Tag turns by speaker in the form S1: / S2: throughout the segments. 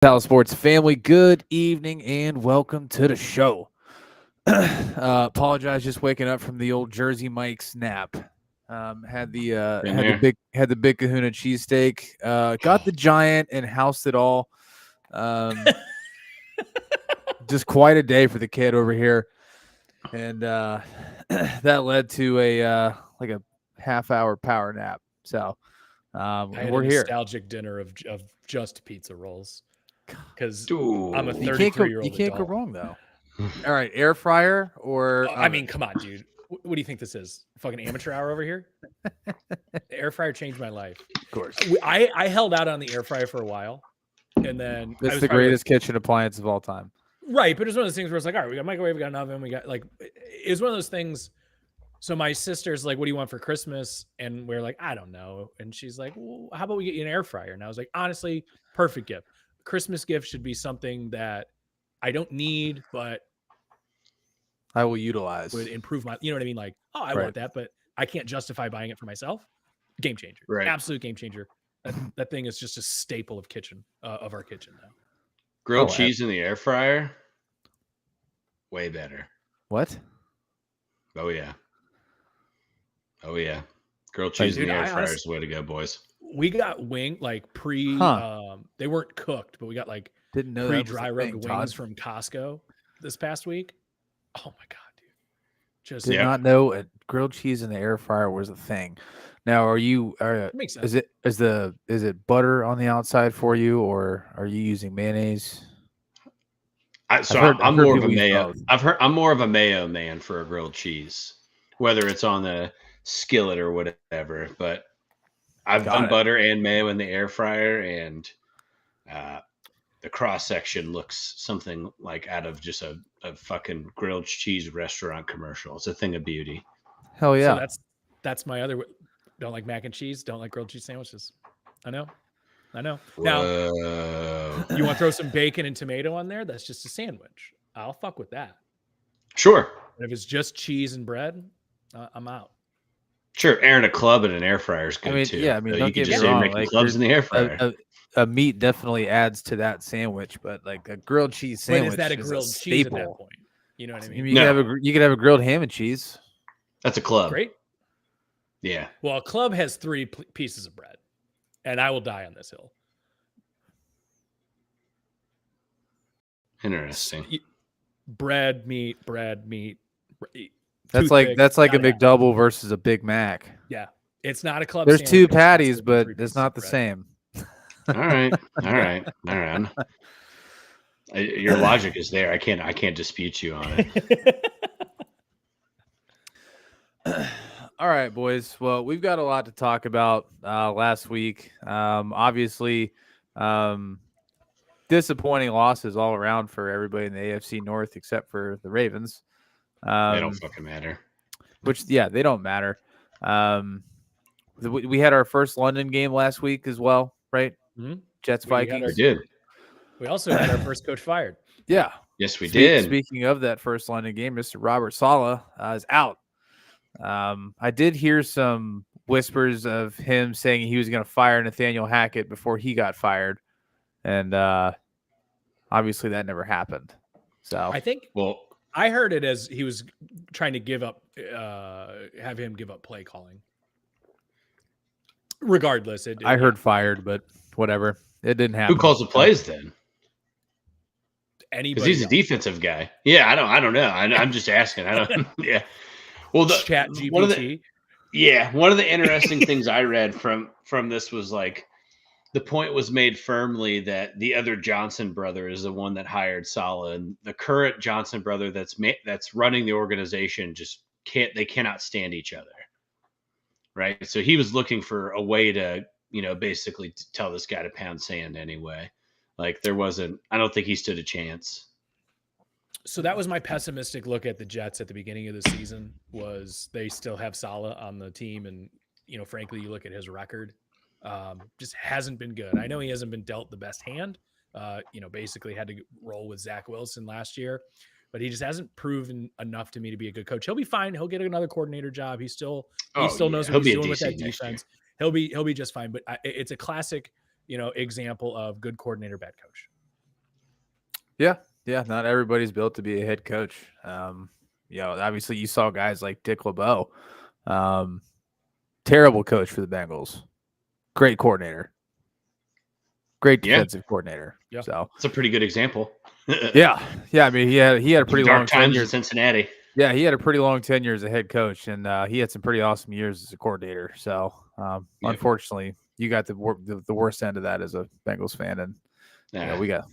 S1: Dallas Sports family, good evening and welcome to the show. Apologize, just waking up from the old Jersey Mike's nap. Had the
S2: Been
S1: had the
S2: there.
S1: big Kahuna cheesesteak. Got the giant and housed it all. Just quite a day for the kid over here, and that led to a like a half-hour power nap. So
S3: I had
S1: we're
S3: a
S1: here.
S3: nostalgic dinner of just pizza rolls because I'm a
S2: Ooh.
S1: You can't go. You
S3: 33-year-old
S1: can't go
S3: adult.
S1: wrong though. All right, air fryer or
S3: I mean,
S1: oven?
S3: come on, dude. What do you think this is? Fucking amateur hour over here? The air fryer changed my life.
S1: Of course.
S3: I held out on the air fryer for a while, and then I
S1: It's
S3: was
S1: the
S3: probably
S1: greatest kitchen appliance of all time.
S3: right. But it's one of those things where it's like, all right, we got a microwave, we got an oven, we got like. It's one of those things. So my sister's like, "What do you want for Christmas?" And we're like, "I don't know." And she's like, "Well, how about we get you an air fryer?" And I was like, "Honestly, perfect gift. Christmas gift should be something that I don't need, but
S1: I will utilize.
S3: would improve my, you know what I mean? Like, oh, I
S1: Right.
S3: want that, but I can't justify buying it for myself." Game changer,
S2: Right.
S3: absolute game changer. That thing is just a staple of of our kitchen now.
S2: Grilled
S1: Oh,
S2: cheese in the air fryer. Way better.
S1: What?
S2: Oh yeah. Oh yeah. Grilled
S1: Like,
S2: cheese in
S3: dude,
S2: the air
S3: I
S2: fryer
S3: honest-
S2: is the way to go, boys.
S3: We got wing like pre. They weren't cooked, but we got like
S1: Didn't know
S3: pre
S1: that was
S3: dry
S1: a
S3: rubbed
S1: thing,
S3: wings
S1: Todd.
S3: from Costco this past week. Oh my god, dude! Just
S1: Did
S2: Yep.
S1: not know a grilled cheese in the air fryer was a thing. Now, are you?
S3: it makes sense.
S1: Is it butter on the outside for you, or are you using mayonnaise?
S2: I'm
S1: I've heard
S2: more of a
S1: people use
S2: mayo.
S1: both.
S2: I'm more of a mayo man for a grilled cheese, whether it's on the skillet or whatever. But I've
S1: Got
S2: done
S1: it.
S2: butter and mayo in the air fryer, and the cross section looks something like out of just a fucking grilled cheese restaurant commercial. It's a thing of beauty.
S1: Hell yeah!
S3: So that's my other. Don't like mac and cheese. Don't like grilled cheese sandwiches. I know. Now
S2: Whoa.
S3: you want to throw some bacon and tomato on there? That's just a sandwich. I'll fuck with that.
S2: Sure.
S3: But if it's just cheese and bread, I'm out.
S2: Sure. Airing a club in an air fryer is good too.
S1: yeah. I mean,
S2: So
S1: don't
S2: you could
S1: get me
S2: just say you're
S1: wrong.
S2: making
S1: Like,
S2: clubs in the air fryer.
S1: a meat definitely adds to that sandwich, but like a grilled cheese
S3: When
S1: sandwich
S3: is that a
S1: is
S3: grilled
S1: a
S3: cheese at that
S1: staple.
S3: point? You know what I
S1: I
S3: mean?
S1: mean,
S2: No.
S1: you could have a grilled ham and cheese.
S2: That's a club.
S3: Great.
S2: Yeah.
S3: Well, a club has 3 pieces of bread, and I will die on this hill.
S2: Interesting.
S3: Bread, meat.
S1: That's like
S3: toothpick,
S1: a
S3: gotta have it.
S1: McDouble versus a Big Mac.
S3: Yeah, it's not a club.
S1: There's
S3: sandwich,
S1: two
S3: it's
S1: patties,
S3: the
S1: but
S3: 3
S1: it's
S3: pieces
S1: not
S3: of
S1: the
S3: bread.
S1: same.
S2: All right. All right. All right. Your logic is there. I can't dispute you on it.
S1: All right, boys. Well, we've got a lot to talk about last week. Obviously, disappointing losses all around for everybody in the AFC North except for the Ravens.
S2: They don't fucking matter.
S1: Which, yeah, they don't matter. We had our first London game last week as well, right?
S3: Mhm.
S1: Jets
S3: We had
S1: Vikings.
S2: We did.
S3: We also had our first coach fired.
S1: Yeah.
S2: Yes, we did.
S1: Speaking of that first London game, Mr. Robert Saleh is out. I did hear some whispers of him saying he was going to fire Nathaniel Hackett before he got fired, and obviously that never happened. So
S3: I think
S2: Well,
S3: I heard it as he was trying to give up, have him give up play calling. Regardless,
S1: I heard fired, but whatever. It didn't happen.
S2: who calls the plays then?
S3: anybody.
S2: Because he's a
S3: else.
S2: defensive guy. Yeah, I don't know. I'm just asking. I don't. Yeah. Well,
S3: Chat
S2: one of the
S3: GPT.
S2: one of the interesting things I read from this was like the point was made firmly that the other Johnson brother is the one that hired Saleh, and the current Johnson brother that's running the organization just cannot stand each other. Right. So he was looking for a way to, basically tell this guy to pound sand anyway. Like I don't think he stood a chance.
S3: So that was my pessimistic look at the Jets at the beginning of the season. Was they still have Saleh on the team, and frankly, you look at his record, just hasn't been good. I know he hasn't been dealt the best hand. Basically had to roll with Zach Wilson last year, but he just hasn't proven enough to me to be a good coach. He'll be fine. He'll get another coordinator job. He still knows
S2: He'll
S3: what
S2: be
S3: he's
S2: a
S3: doing with
S2: DC
S3: that
S2: next year.
S3: defense. He'll be just fine. But it's a classic, example of good coordinator, bad coach.
S1: Yeah, yeah. Not everybody's built to be a head coach. Obviously you saw guys like Dick LeBeau, um, terrible coach for the Bengals, great coordinator, great
S2: Yeah,
S1: defensive coordinator.
S3: Yeah.
S1: So
S2: it's a pretty good example.
S1: yeah. I mean, he had a pretty long
S2: Dark times
S1: tenure.
S2: in Cincinnati.
S1: Yeah, he had a pretty long tenure as a head coach, and he had some pretty awesome years as a coordinator. So,
S2: Yep.
S1: unfortunately, you got the worst end of that as a Bengals fan, and
S2: Nah.
S1: we got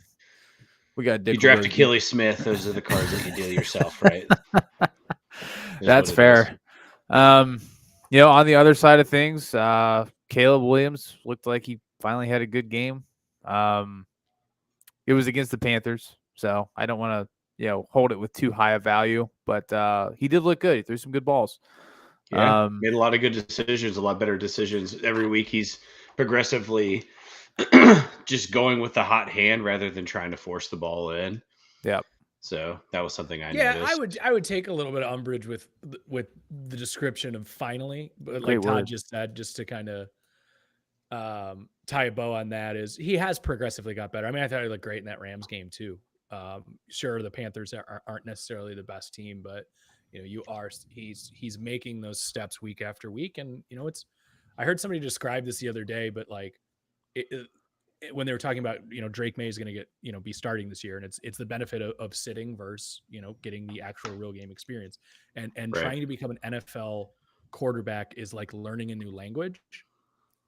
S1: Dick
S2: You draft
S1: LeBeau's
S2: Achilles Smith. Those are the cards that you deal yourself, right?
S1: That's fair. On the other side of things, Caleb Williams looked like he finally had a good game. It was against the Panthers, so I don't want to hold it with too high a value, but he did look good. He threw some good balls.
S2: Yeah, made a lot of good decisions, a lot better decisions every week. He's progressively just going with the hot hand rather than trying to force the ball in.
S1: Yep.
S2: So that was something I
S3: Yeah,
S2: noticed.
S3: I would take a little bit of umbrage with the description of finally, but
S1: Great
S3: like Todd
S1: word.
S3: just said, just to kind of tie a bow on that, is he has progressively got better. I mean, I thought he looked great in that Rams game too. Sure, the Panthers aren't necessarily the best team, but he's making those steps week after week, and I heard somebody describe this the other day, but like when they were talking about Drake May is going to get be starting this year, and it's the benefit of sitting versus getting the actual real game experience, and
S2: Right.
S3: trying to become an NFL quarterback is like learning a new language,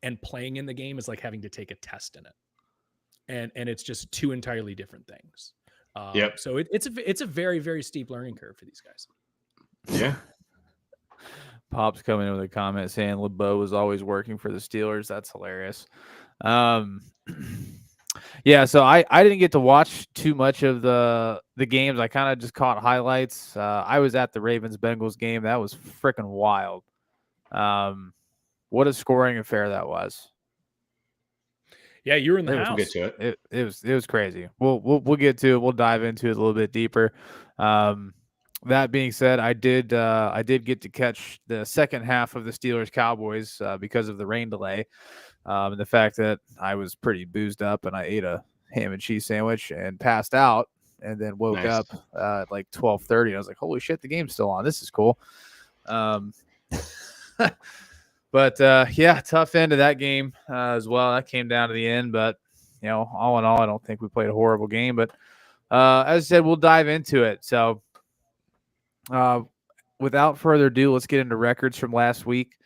S3: and playing in the game is like having to take a test in it, and it's just two entirely different things.
S2: Yep.
S3: So it's a very, very steep learning curve for these guys.
S2: Yeah.
S1: Pop's coming in with a comment saying LeBeau was always working for the Steelers. That's hilarious. Yeah, so I didn't get to watch too much of the games. I kind of just caught highlights. I was at the Ravens-Bengals game. That was freaking wild. What a scoring affair that was.
S3: Yeah, you were in the
S2: We'll
S3: house.
S2: get to it.
S1: It was crazy. We'll get to it. We'll dive into it a little bit deeper. That being said, I did get to catch the second half of the Steelers Cowboys because of the rain delay, and the fact that I was pretty boozed up and I ate a ham and cheese sandwich and passed out, and then woke
S2: Nice.
S1: up at like 12:30. I was like, "Holy shit, the game's still on! This is cool." But yeah, tough end of that game as well. That came down to the end, but all in all, I don't think we played a horrible game. But as I said, we'll dive into it. So without further ado, let's get into records from last week.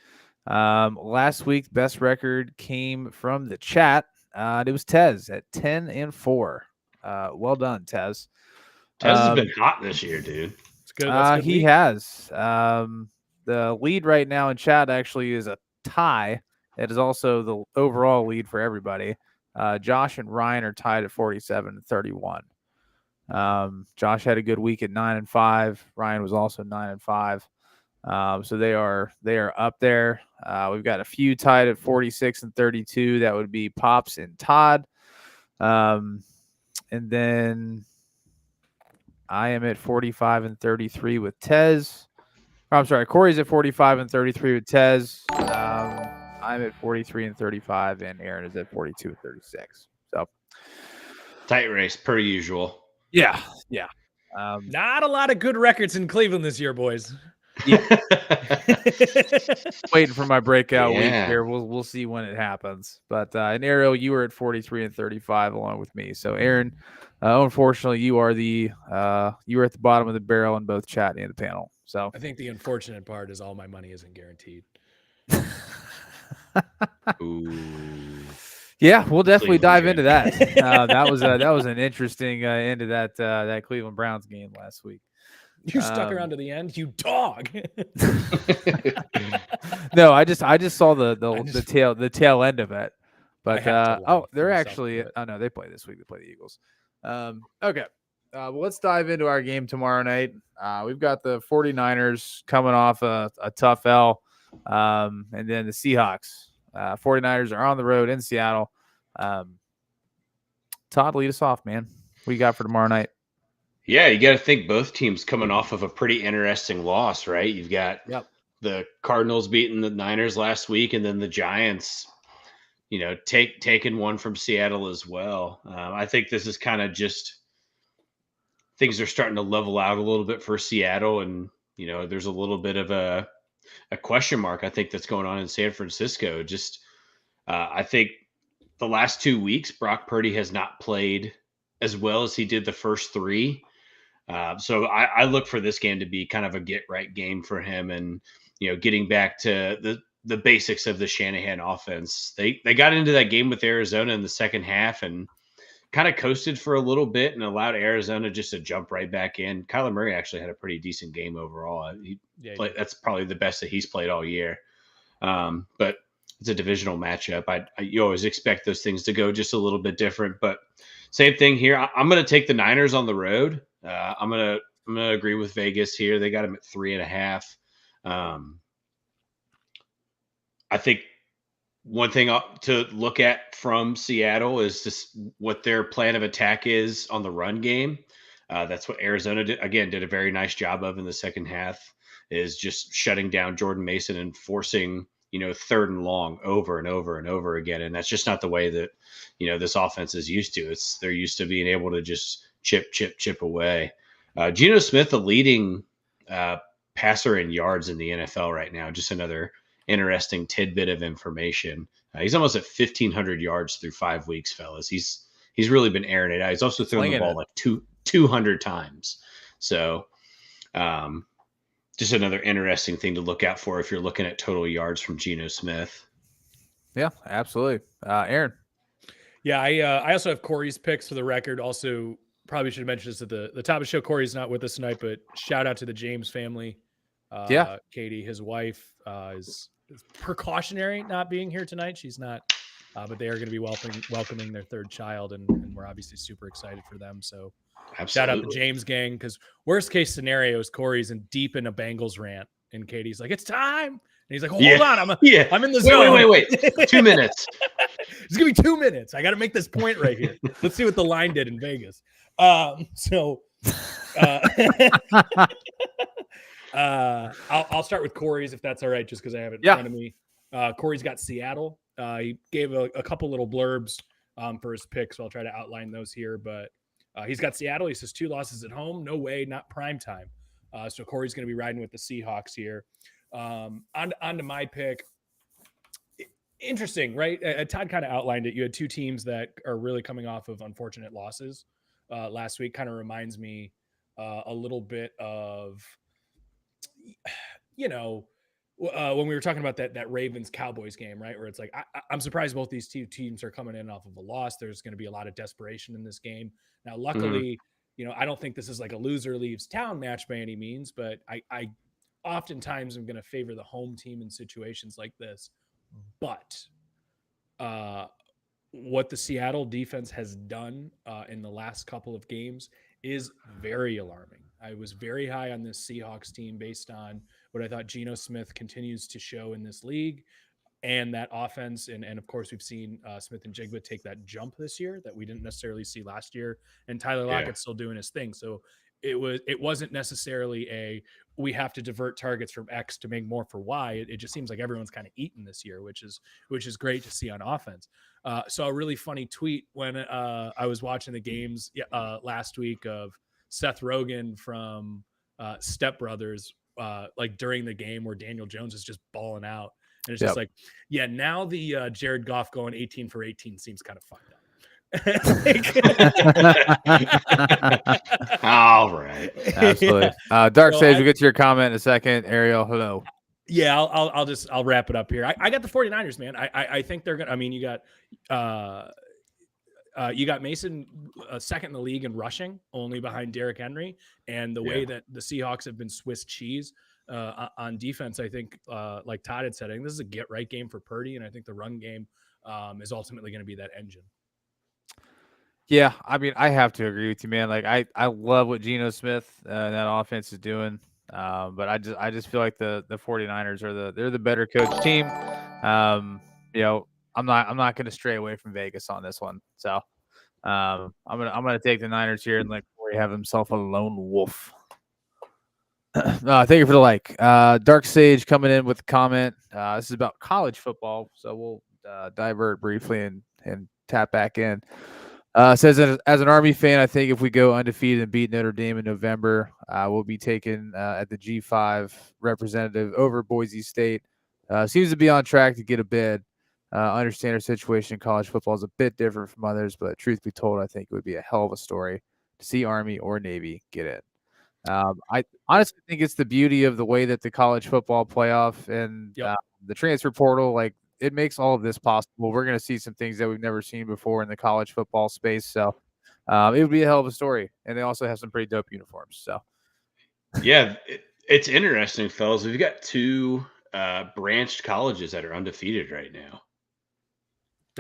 S1: Last week's best record came from the chat. It was Tez at 10-4. Well done, Tez.
S2: Tez has been hot this year, dude.
S3: It's good. That's a good
S1: He
S3: week.
S1: has. The lead right now in chat actually is a tie. It is also the overall lead for everybody. Josh and Ryan are tied at 47-31. Josh had a good week at 9-5. Ryan was also 9-5. So they are up there. We've got a few tied at 46-32. That would be Pops and Todd. And then I am at 45-33 with Tez. I'm sorry, Corey's at 45-33 with Tez. I'm at 43-35, and Aaron is at 42-36. So
S2: Tight race per usual.
S1: yeah.
S3: Not a lot of good records in Cleveland this year, boys.
S1: Waiting for my breakout week
S2: Yeah.
S1: here. We'll see when it happens. But and Ariel, you were at 43-35 along with me. So Aaron, unfortunately, you are at the bottom of the barrel in both chat and the panel. So
S3: I think the unfortunate part is all my money isn't guaranteed.
S2: Ooh.
S1: Yeah, we'll definitely dive into
S2: Cleveland
S1: that. That was an interesting end to that Cleveland Browns game last week.
S3: You stuck around to the end, you dog.
S1: No, I just saw the tail end of it. But
S3: have to lie
S1: they're
S3: for myself
S1: actually
S3: to it.
S1: no, they play this week. They play the Eagles. Okay. Well, let's dive into our game tomorrow night. We've got the 49ers coming off a tough L, and then the Seahawks. 49ers are on the road in Seattle. Todd, lead us off, man. What you got for tomorrow night?
S2: Yeah, you got to think both teams coming off of a pretty interesting loss, right? You've got the Cardinals beating the Niners last week, and then the Giants, taking one from Seattle as well. I think this is kind of just things are starting to level out a little bit for Seattle, and there's a little bit of a question mark, I think, that's going on in San Francisco. Just I think the last 2 weeks, Brock Purdy has not played as well as he did the first 3. So I look for this game to be kind of a get right game for him, and getting back to the basics of the Shanahan offense. They got into that game with Arizona in the second half and kind of coasted for a little bit and allowed Arizona just to jump right back in. Kyler Murray actually had a pretty decent game overall. That's probably the best that he's played all year. But it's a divisional matchup. You always expect those things to go just a little bit different, but same thing here. I'm going to take the Niners on the road. I'm going to agree with Vegas here. They got them at 3.5. I think one thing to look at from Seattle is just what their plan of attack is on the run game. That's what Arizona did a very nice job of in the second half, is just shutting down Jordan Mason and forcing, 3rd and long over and over and over again. And that's just not the way that, this offense is used to. They're used to being able to just chip away. Geno Smith, the leading passer in yards in the NFL right now. Just another interesting tidbit of information. He's almost at 1,500 yards through 5 weeks, fellas. He's really been airing it out. He's also thrown the ball like 200 times. So just another interesting thing to look out for if you're looking at total yards from Geno Smith.
S1: Yeah, absolutely. Aaron.
S3: Yeah, I also have Corey's picks for the record. Also, probably should have mentioned this at the top of the show. Corey's not with us tonight, but shout out to the James family. Katie, his wife, is precautionary not being here tonight. She's not, but they are going to be welcoming their 3rd child, and we're obviously super excited for them. So
S2: absolutely.
S3: Shout out the James gang, because worst case scenario is Corey's deep in a Bengals rant, and Katie's like, "It's time," and he's like, "Hold on, I'm in the zone."
S2: Wait, 2 minutes.
S3: It's gonna be 2 minutes. I got to make this point right here. Let's see what the line did in Vegas. I'll start with Corey's if that's all right, just because I have it in front of me. Corey's got Seattle. He gave a couple little blurbs for his picks, so I'll try to outline those here. But he's got Seattle. He says 2 losses at home. No way, not prime time. So Corey's going to be riding with the Seahawks here. On to my pick. Interesting, right? Todd kind of outlined it. You had 2 teams that are really coming off of unfortunate losses last week. Kind of reminds me a little bit of, when we were talking about that Ravens Cowboys game, right? Where it's like, I'm surprised both these 2 teams are coming in off of a loss. There's going to be a lot of desperation in this game. Now, luckily, I don't think this is like a loser leaves town match by any means, but I oftentimes am going to favor the home team in situations like this. But what the Seattle defense has done in the last couple of games is very alarming. I was very high on this Seahawks team based on what I thought Geno Smith continues to show in this league, and that offense. And of course, we've seen Smith and Jigba take that jump this year that we didn't necessarily see last year. And Tyler Lockett's still doing his thing. So it wasn't necessarily we have to divert targets from X to make more for Y. It just seems like everyone's kind of eaten this year, which is great to see on offense. So a really funny tweet when I was watching the games last week of Seth Rogen from Step Brothers, like during the game where Daniel Jones is just balling out. And it's just like, now the Jared Goff going 18 for 18 seems kind of fucked up.
S2: All right.
S1: Absolutely. Dark Sage, we'll get to your comment in a second. Ariel, hello.
S3: Yeah, I'll wrap it up here. I got the 49ers, man. I think they're gonna. I mean, you got Mason second in the league in rushing, only behind Derrick Henry, and the way that the Seahawks have been Swiss cheese on defense, I think, like Todd had said, I think this is a get right game for Purdy, and I think the run game is ultimately going to be that engine.
S1: Yeah, I mean, I have to agree with you, man. Like, I love what Geno Smith and that offense is doing, but I just feel like the 49ers they're the better coach team. I'm not going to stray away from Vegas on this one. So I'm gonna take the Niners here and let Corey have himself a lone wolf. Thank you for the like. Dark Sage coming in with a comment. This is about college football, so we'll divert briefly and tap back in. Says that as an Army fan, I think if we go undefeated and beat Notre Dame in November, we'll be taken at the G5 representative over Boise State. Seems to be on track to get a bid. Understand our situation in college football is a bit different from others, but truth be told, I think it would be a hell of a story to see Army or Navy get in. I honestly think it's the beauty of the way that the college football playoff and the transfer portal, like, it makes all of this possible. We're going to see some things that we've never seen before in the college football space. So it would be a hell of a story. And they also have some pretty dope uniforms. So,
S2: yeah, it's interesting, fellas. We've got 2 branched colleges that are undefeated right now.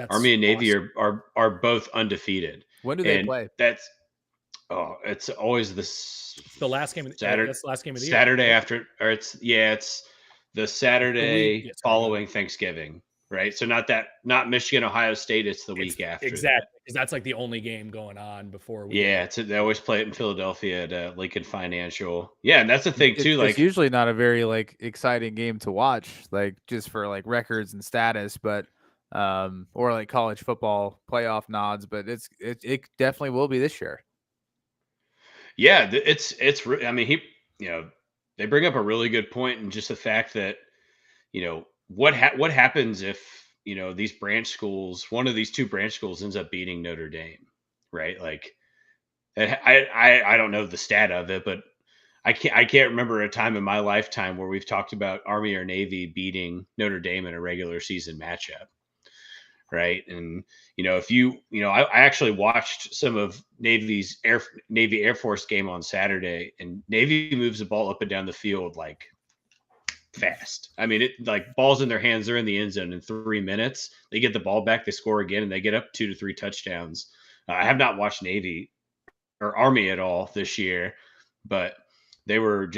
S2: Army and Navy are both undefeated.
S1: When do they play?
S2: It's always
S3: the last game of
S2: Saturday.
S3: That's the last game of the
S2: Saturday
S3: year.
S2: after, or it's the Saturday following Thanksgiving, right? So not Michigan, Ohio State. It's the week after.
S3: Exactly, because that's like the only game going on before.
S2: They always play it in Philadelphia at Lincoln Financial. Yeah, and that's the thing too.
S1: It's usually not a very exciting game to watch, just for records and status, but or college football playoff nods. But it definitely will be this year.
S2: Yeah, it's. I mean, they bring up a really good point, and just the fact that, what happens if, these branch schools, one of these 2 branch schools ends up beating Notre Dame, right? I don't know the stat of it, but I can't remember a time in my lifetime where we've talked about Army or Navy beating Notre Dame in a regular season matchup. Right. And, I actually watched some of Navy Air Force game on Saturday, and Navy moves the ball up and down the field fast. I mean, balls in their hands, they're in the end zone in 3 minutes. They get the ball back, they score again, and they get up 2 to 3 touchdowns. I have not watched Navy or Army at all this year, but they were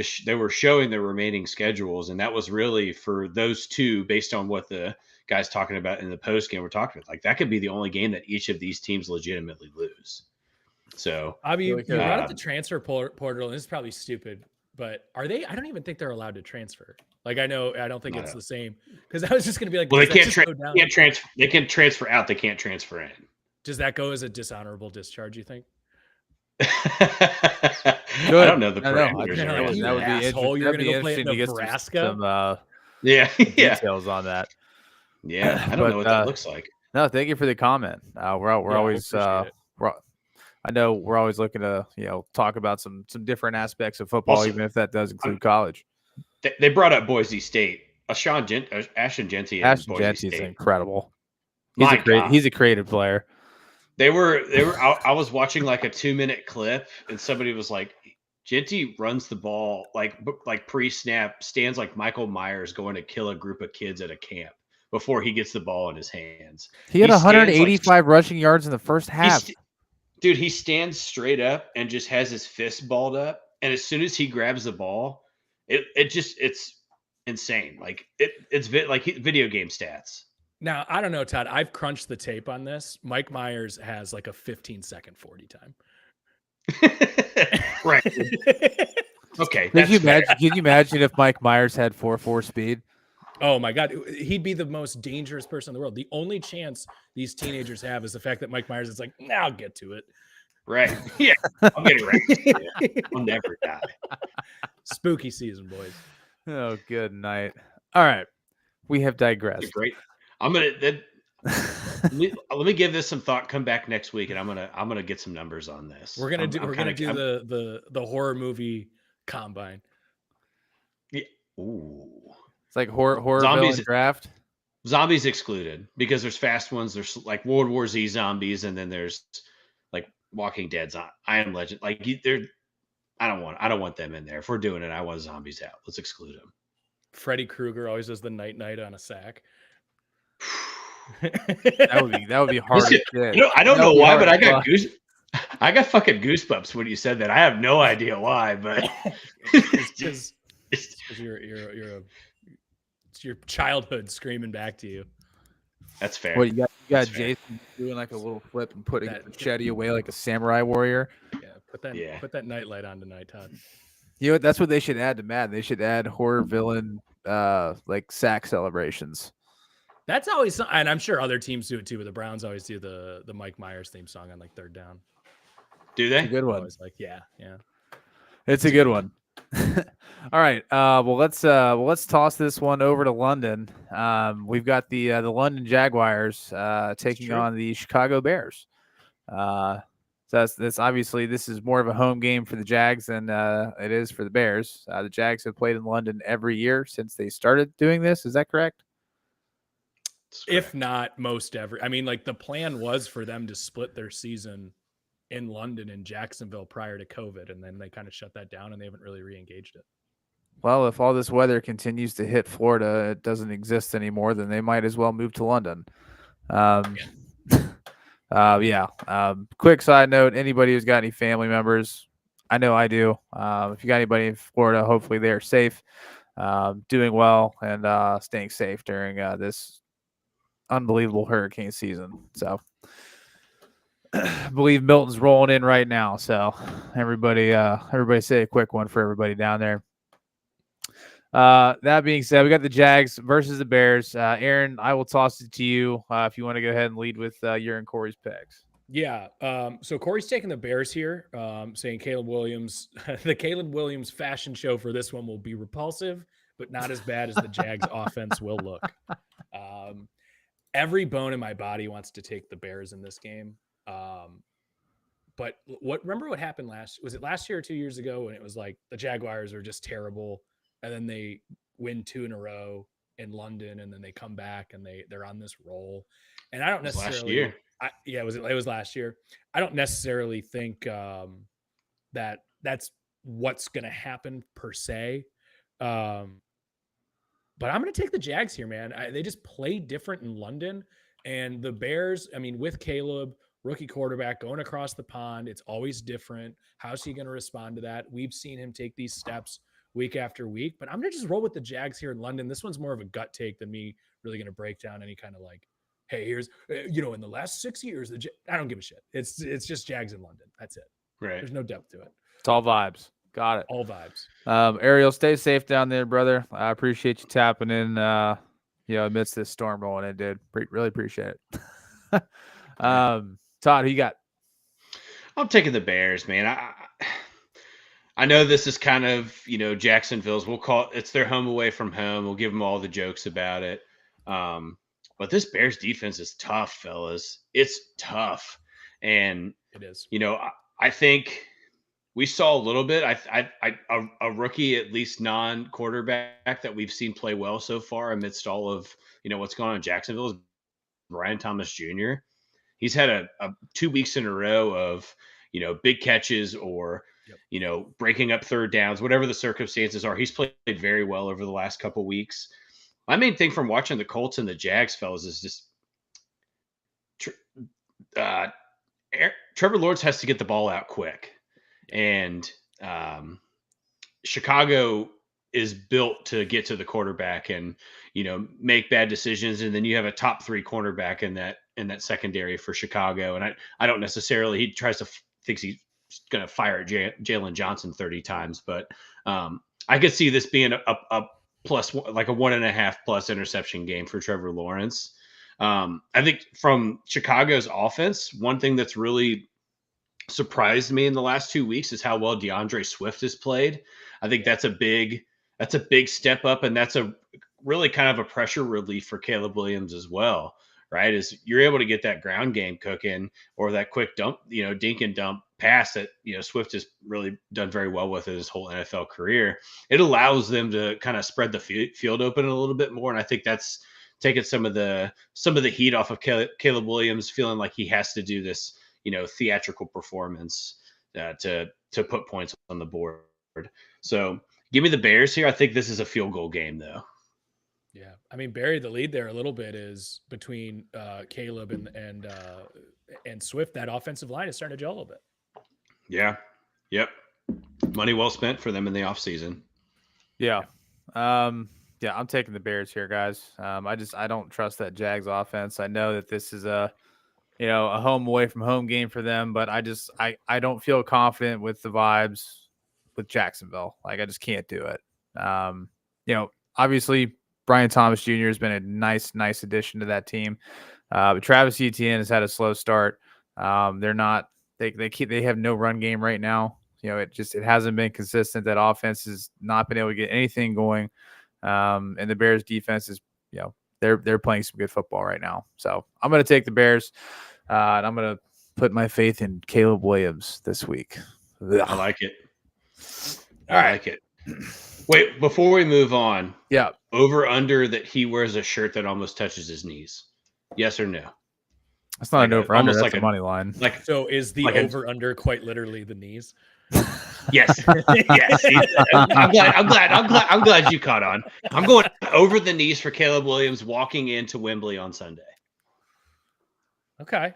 S2: showing their remaining schedules, and that was really for those 2, based on what the guys talking about in the post game we're talking about. That could be the only game that each of these teams legitimately lose. So,
S3: I mean, you brought up the transfer portal, and this is probably stupid, but are they? I don't even think they're allowed to transfer. I don't think it's the same, because I was just going to be like,
S2: well, they can't transfer. They can transfer out. They can't transfer in.
S3: Does that go as a dishonorable discharge, you think?
S2: I don't know the parameters.
S3: That would be asshole. You're going to go play in Nebraska.
S2: Details
S1: on that.
S2: Yeah, I don't know what that looks like.
S1: No, thank you for the comment. We're always I know we're always looking to talk about some different aspects of football, also, even if that does include college.
S2: They brought up Boise State. Ashton Jeanty.
S1: Ashton Jeanty is incredible. He's a creative player.
S2: They were. I was watching a 2-minute clip, and somebody was like, Jeanty runs the ball like pre-snap, stands like Michael Myers going to kill a group of kids at a camp before he gets the ball in his hands.
S1: He had 185 rushing yards in the first half.
S2: He stands straight up and just has his fist balled up, and as soon as he grabs the ball, it's insane. It's video game stats.
S3: Now, I don't know, Todd. I've crunched the tape on this. Mike Myers has a 15-second 40 time.
S2: Right. Okay.
S1: Can you imagine if Mike Myers had 4.4 speed?
S3: Oh my God, he'd be the most dangerous person in the world. The only chance these teenagers have is the fact that Mike Myers is I'll get to it.
S2: Right. Yeah. I'll get it right. I'll never die.
S3: Spooky season, boys.
S1: Oh, good night. All right. We have digressed.
S2: Great. I'm gonna let me give this some thought. Come back next week, and I'm gonna get some numbers on this.
S3: We're gonna do the horror movie combine.
S2: Yeah. Ooh.
S1: It's like horror zombies draft.
S2: Zombies excluded, because there's fast ones. There's World War Z zombies, and then there's Walking Dead. I Am Legend. I don't want them in there. If we're doing it, I want zombies out. Let's exclude them.
S3: Freddy Krueger always does the night on a sack.
S1: that would be hard.
S2: I don't know why, but I got fucking goosebumps when you said that. I have no idea why, but
S3: it's your childhood screaming back to you.
S2: That's fair.
S1: Well, you got Jason doing a little flip and putting the machete away like a samurai warrior.
S3: Yeah, put that nightlight on tonight, Todd.
S1: That's what they should add to Madden. They should add horror villain sack celebrations.
S3: That's always, and I'm sure other teams do it too, but the Browns always do the Mike Myers theme song on like third down.
S2: Do
S1: It's a
S2: they?
S1: good one.
S3: Always like, yeah.
S1: It's a good one. All right. Well, let's toss this one over to London. We've got the London Jaguars taking
S3: true.
S1: on the Chicago Bears. So that's obviously this is more of a home game for the Jags than it is for the Bears. The Jags have played in London every year since they started doing this. Is that correct?
S3: If not most every. I mean, like the plan was for them to split their season in London and Jacksonville prior to COVID, and then they kind of shut that down and they haven't really re-engaged it.
S1: Well, if all this weather continues to hit Florida, it doesn't exist anymore, then they might as well move to London. Quick side note, anybody who's got any family members, I know I do. If you got anybody in Florida, hopefully they're safe, doing well, and staying safe during this unbelievable hurricane season. So I believe Milton's rolling in right now. So everybody say a quick one for everybody down there. That being said, we got the Jags versus the Bears. Aaron, I will toss it to you if you want to go ahead and lead with your and Corey's picks.
S3: Yeah. So Corey's taking the Bears here, saying Caleb Williams, the Caleb Williams fashion show for this one will be repulsive, but not as bad as the Jags offense will look. Every bone in my body wants to take the Bears in this game. But remember what happened was it last year or 2 years ago when it was like the Jaguars are just terrible and then they win 2 in a row in London and then they come back and they're on this roll. And I don't necessarily
S2: last year.
S3: It was last year. I don't necessarily think that that's what's going to happen per se. But I'm going to take the Jags here, man. They just play different in London. And the Bears, I mean, with Caleb, rookie quarterback going across the pond, it's always different. How's he going to respond to that? We've seen him take these steps week after week. But I'm going to just roll with the Jags here in London. This one's more of a gut take than me really going to break down any kind of like, hey, here's, in the last 6 years, I don't give a shit. It's just Jags in London. That's it.
S2: Right.
S3: There's no depth to it.
S1: It's all vibes. Got it.
S3: All vibes. Ariel,
S1: stay safe down there, brother. I appreciate you tapping in, amidst this storm rolling in, dude. Really appreciate it. Todd, who you got?
S2: I'm taking the Bears, man. I know this is kind of, Jacksonville's. We'll call it's their home away from home. We'll give them all the jokes about it. But this Bears defense is tough, fellas. It's tough. And
S3: it is.
S2: I think we saw a little bit. A rookie, at least non-quarterback that we've seen play well so far amidst all of what's going on in Jacksonville is Brian Thomas Jr. He's had a 2 weeks in a row of big catches or breaking up third downs, whatever the circumstances are. He's played very well over the last couple weeks. My main thing from watching the Colts and the Jags, fellas, is just Trevor Lawrence has to get the ball out quick. And Chicago is built to get to the quarterback and, make bad decisions. And then you have a top 3 cornerback in that secondary for Chicago. And I don't necessarily, he thinks he's going to fire Jalen Johnson 30 times, but I could see this being a plus, like a 1.5 plus interception game for Trevor Lawrence. I think from Chicago's offense, one thing that's really surprised me in the last 2 weeks is how well DeAndre Swift has played. I think that's a big step up, and that's a really kind of a pressure relief for Caleb Williams as well, right? Is you're able to get that ground game cooking or that quick dump, dink and dump pass that, Swift has really done very well with in his whole NFL career. It allows them to kind of spread the field open a little bit more. And I think that's taken some of the heat off of Caleb Williams feeling like he has to do this, theatrical performance to put points on the board. So give me the Bears here. I think this is a field goal game though.
S3: Yeah. I mean, bury the lead there a little bit is between Caleb and Swift. That offensive line is starting to gel a little bit.
S2: Yeah. Yep. Money well spent for them in the offseason.
S1: Yeah. I'm taking the Bears here, guys. I don't trust that Jags offense. I know that this is a home away from home game for them, but I don't feel confident with the vibes with Jacksonville. Like I just can't do it. Obviously Brian Thomas Jr. has been a nice addition to that team. But Travis Etienne has had a slow start. They're not they have no run game right now. It hasn't been consistent. That offense has not been able to get anything going. And the Bears defense is, they're playing some good football right now. So I'm going to take the Bears, and I'm going to put my faith in Caleb Williams this week. Ugh.
S2: I like it. I like it. Wait, before we move on.
S1: Yeah.
S2: Over under that he wears a shirt that almost touches his knees. Yes or no?
S1: That's not an over under. That's a money line.
S3: So is the over under quite literally the knees?
S2: Yes. Yes. I'm glad you caught on. I'm going over the knees for Caleb Williams walking into Wembley on Sunday.
S3: Okay.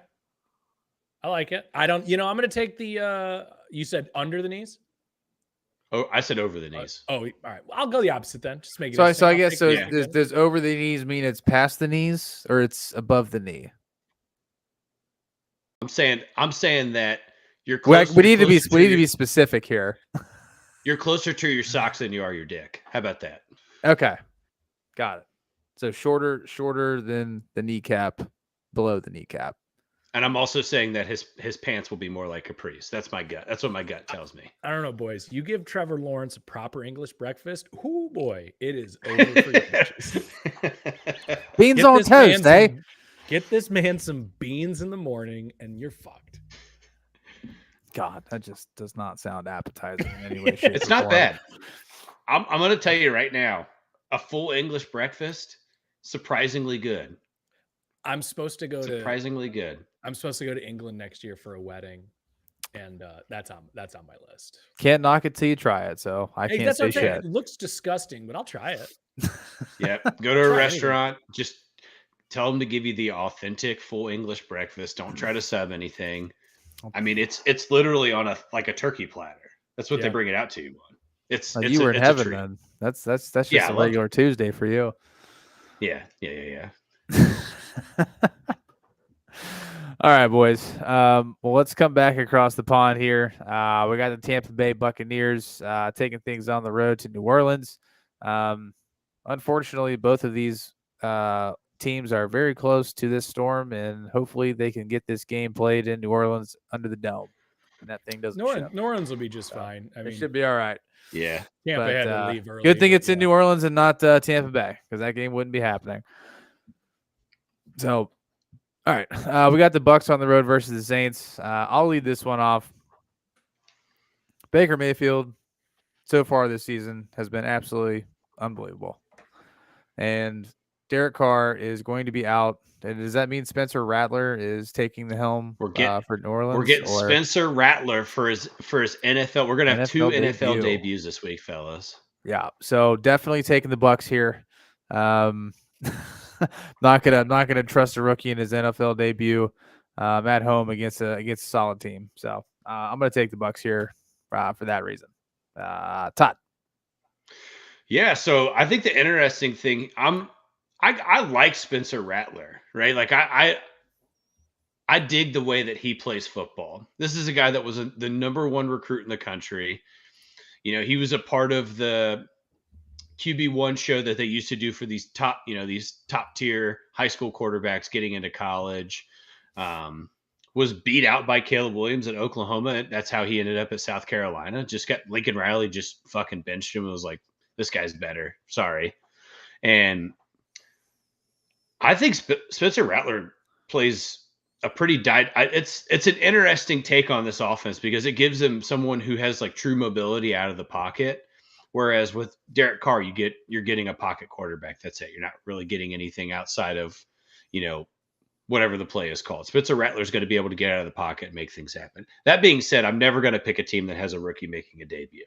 S3: I like it. I'm going to take the you said under the knees?
S2: Oh, I said over the knees.
S3: All right. Well, I'll go the opposite then. Just make it.
S1: So I guess does over the knees mean it's past the knees or it's above the knee?
S2: I'm saying that you're
S1: close. We need to be specific here.
S2: You're closer to your socks than you are your dick. How about that?
S1: Okay. Got it. So shorter than the kneecap, below the kneecap.
S2: And I'm also saying that his pants will be more like capris. That's my gut. That's what my gut tells me.
S3: I don't know, boys. You give Trevor Lawrence a proper English breakfast. Ooh, boy, it is over for you.
S1: Beans on toast, eh?
S3: Get this man some beans in the morning, and you're fucked.
S1: God, that just does not sound appetizing in any way, shape,
S2: It's not bad. I'm going to tell you right now, a full English breakfast, surprisingly good.
S3: I'm supposed to go
S2: surprisingly good.
S3: I'm supposed to go to England next year for a wedding, and that's on my list.
S1: Can't knock it till you try it, so I can't say shit.
S3: It looks disgusting, but I'll try it.
S2: Yeah, go to a restaurant. Just tell them to give you the authentic full English breakfast. Don't try to sub anything. I mean, it's literally on a turkey platter. That's what they bring it out to you on.
S1: You were in heaven then. That's just a regular Tuesday for you.
S2: Yeah.
S1: All right, boys. Well, let's come back across the pond here. We got the Tampa Bay Buccaneers taking things on the road to New Orleans. Unfortunately, both of these teams are very close to this storm, and hopefully they can get this game played in New Orleans under the dome. And that thing doesn't ship.
S3: New Orleans will be just fine. I mean,
S1: it should be all right.
S2: Yeah.
S3: Tampa had to leave early.
S1: Good thing it's in New Orleans and not Tampa Bay, because that game wouldn't be happening. So, all right. We got the Bucs on the road versus the Saints. I'll lead this one off. Baker Mayfield, so far this season, has been absolutely unbelievable. And Derek Carr is going to be out. And does that mean Spencer Rattler is taking the helm for New Orleans?
S2: We're getting Spencer Rattler for his NFL. We're going to have two NFL debuts this week, fellas.
S1: Yeah, so definitely taking the Bucs here. Not gonna trust a rookie in his NFL debut at home against a solid team. So I'm gonna take the Bucs here for that reason. Todd.
S2: Yeah, so I think the interesting thing, I like Spencer Rattler, right? Like I dig the way that he plays football. This is a guy that was the number one recruit in the country. He was a part of the QB1 show that they used to do for these top tier high school quarterbacks getting into college. Was beat out by Caleb Williams at Oklahoma. That's how he ended up at South Carolina. Lincoln Riley just fucking benched him and was like, this guy's better. Sorry. And I think Spencer Rattler plays a pretty it's an interesting take on this offense because it gives him someone who has like true mobility out of the pocket. Whereas with Derek Carr, you're getting a pocket quarterback. That's it. You're not really getting anything outside of, whatever the play is called. Spencer Rattler is going to be able to get out of the pocket and make things happen. That being said, I'm never going to pick a team that has a rookie making a debut.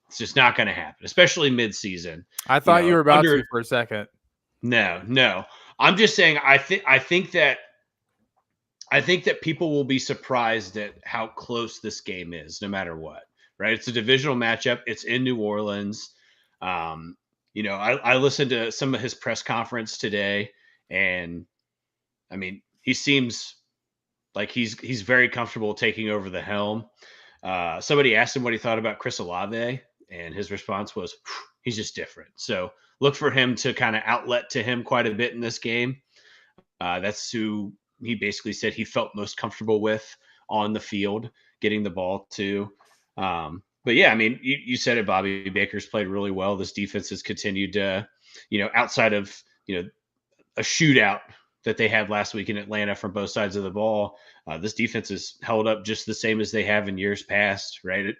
S2: It's just not going to happen, especially mid-season.
S1: I thought you were about to for a second.
S2: No. I'm just saying I think that people will be surprised at how close this game is, no matter what. Right? It's a divisional matchup. It's in New Orleans. I listened to some of his press conference today, and I mean, he seems like he's very comfortable taking over the helm. Somebody asked him what he thought about Chris Olave, and his response was, he's just different. So look for him to kind of outlet to him quite a bit in this game. That's who he basically said he felt most comfortable with on the field, getting the ball to. But yeah, I mean, you said it, Bobby. Baker's played really well. This defense has continued to, outside of, a shootout that they had last week in Atlanta from both sides of the ball, this defense has held up just the same as they have in years past, right?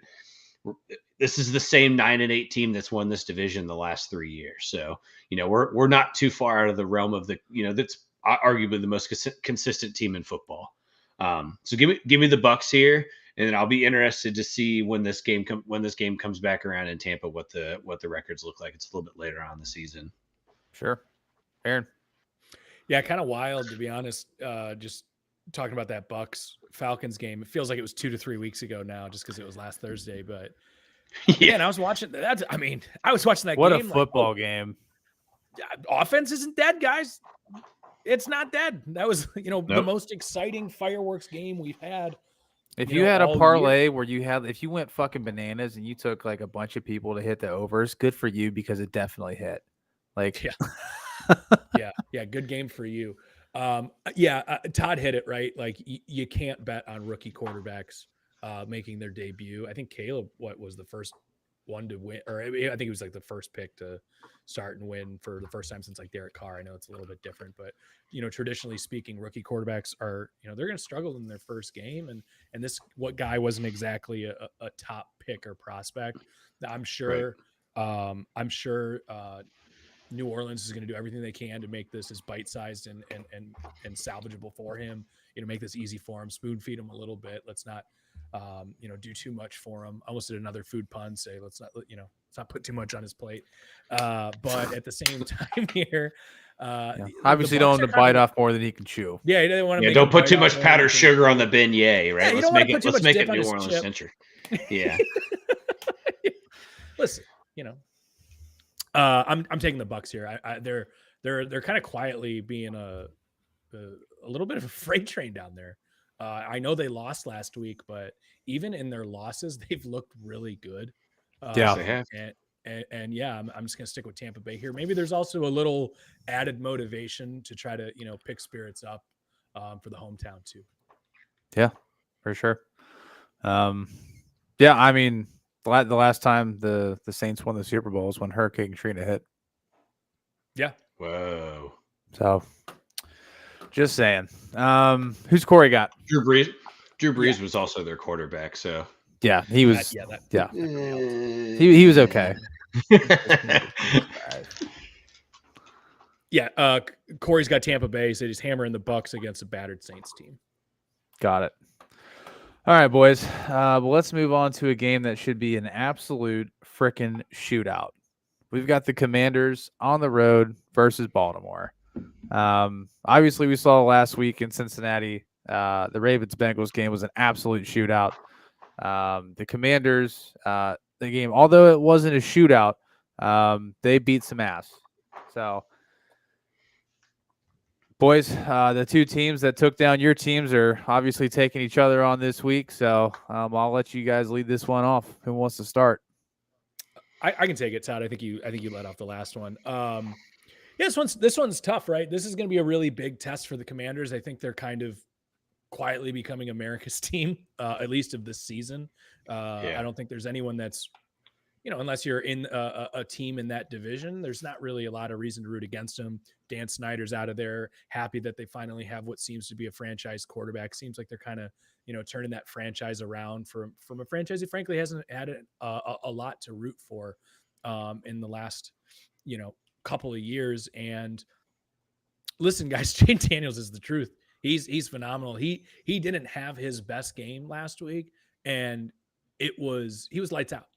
S2: This is the same 9-8 team that's won this division the last 3 years. So, we're not too far out of the realm of the, that's arguably the most consistent team in football. So give me the Bucs here, and then I'll be interested to see when this game comes back around in Tampa, what the records look like. It's a little bit later on in the season.
S1: Sure. Aaron.
S3: Yeah, kind of wild, to be honest. Just talking about that Bucs Falcons game. It feels like it was 2 to 3 weeks ago now, just because it was last Thursday. But yeah, I was watching that. I was watching that.
S1: What
S3: game
S1: a football game!
S3: Offense isn't dead, guys. It's not dead. That was, the most exciting fireworks game we've had.
S1: If you had a parlay where if you went fucking bananas and you took like a bunch of people to hit the overs, good for you, because it definitely hit. Like,
S3: yeah, good game for you. Todd hit it right. Like you can't bet on rookie quarterbacks making their debut. I think Caleb was the first one to win, or I think he was like the first pick to start and win for the first time since like Derek Carr. I know it's a little bit different, but traditionally speaking, rookie quarterbacks are, they're going to struggle in their first game. And this guy wasn't exactly a top pick or prospect. I'm sure, New Orleans is going to do everything they can to make this as bite-sized and salvageable for him. Make this easy for him. Spoon feed him a little bit. Let's not, do too much for him. I almost did another food pun. Say let's not put too much on his plate. But at the same time here,
S1: obviously don't want to bite off more than he can chew.
S3: Yeah, he doesn't want to.
S2: Don't put too much powdered sugar on the beignet, right?
S3: Yeah,
S2: let's make it New Orleans centric. Yeah.
S3: Listen, I'm taking the Bucs here. They're kind of quietly being a little bit of a freight train down there. I know they lost last week, but even in their losses, they've looked really good.
S1: Yeah,
S2: they have.
S3: And yeah, I'm just gonna stick with Tampa Bay here. Maybe there's also a little added motivation to try to pick spirits up for the hometown too.
S1: Yeah, for sure. Yeah, I mean, the last time the Saints won the Super Bowl was when Hurricane Katrina hit.
S3: Yeah.
S2: Whoa.
S1: So, just saying. Who's Corey got?
S2: Drew Brees was also their quarterback, so
S1: yeah, he was. He was okay.
S3: Yeah, Corey's got Tampa Bay, so he's hammering the Bucs against a battered Saints team.
S1: Got it. All right, boys. Well, let's move on to a game that should be an absolute freaking shootout. We've got the Commanders on the road versus Baltimore. Obviously, we saw last week in Cincinnati, the Ravens-Bengals game was an absolute shootout. The Commanders, the game, although it wasn't a shootout, they beat some ass. So, boys, the two teams that took down your teams are obviously taking each other on this week. So I'll let you guys lead this one off. Who wants to start?
S3: I can take it, Todd. I think you let off the last one. Yeah, this one's tough, right? This is going to be a really big test for the Commanders. I think they're kind of quietly becoming America's team, at least of this season. I don't think there's anyone that's, unless you're in a team in that division, there's not really a lot of reason to root against them. Dan Snyder's out of there, happy that they finally have what seems to be a franchise quarterback. Seems like they're kind of, turning that franchise around from a franchise who frankly hasn't had a lot to root for in the last, couple of years. And listen, guys, Jane Daniels is the truth. He's phenomenal. He didn't have his best game last week, and he was lights out.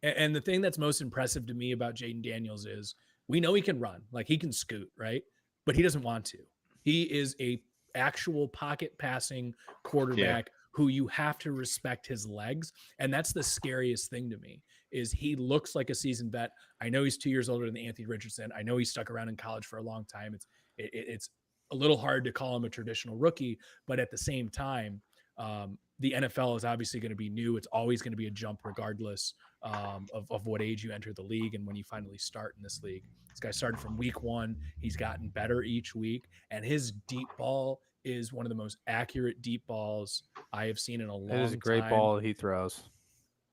S3: And the thing that's most impressive to me about Jaden Daniels is we know he can run, like he can scoot, right? But he doesn't want to. He is a actual pocket passing quarterback who you have to respect his legs. And that's the scariest thing to me is he looks like a seasoned vet. I know he's 2 years older than Anthony Richardson. I know he stuck around in college for a long time. It's a little hard to call him a traditional rookie, but at the same time, the NFL is obviously going to be new. It's always going to be a jump regardless of what age you enter the league and when you finally start in this league. This guy started from week 1. He's gotten better each week, and his deep ball is one of the most accurate deep balls I have seen in a long time.
S1: It is a great ball that he throws.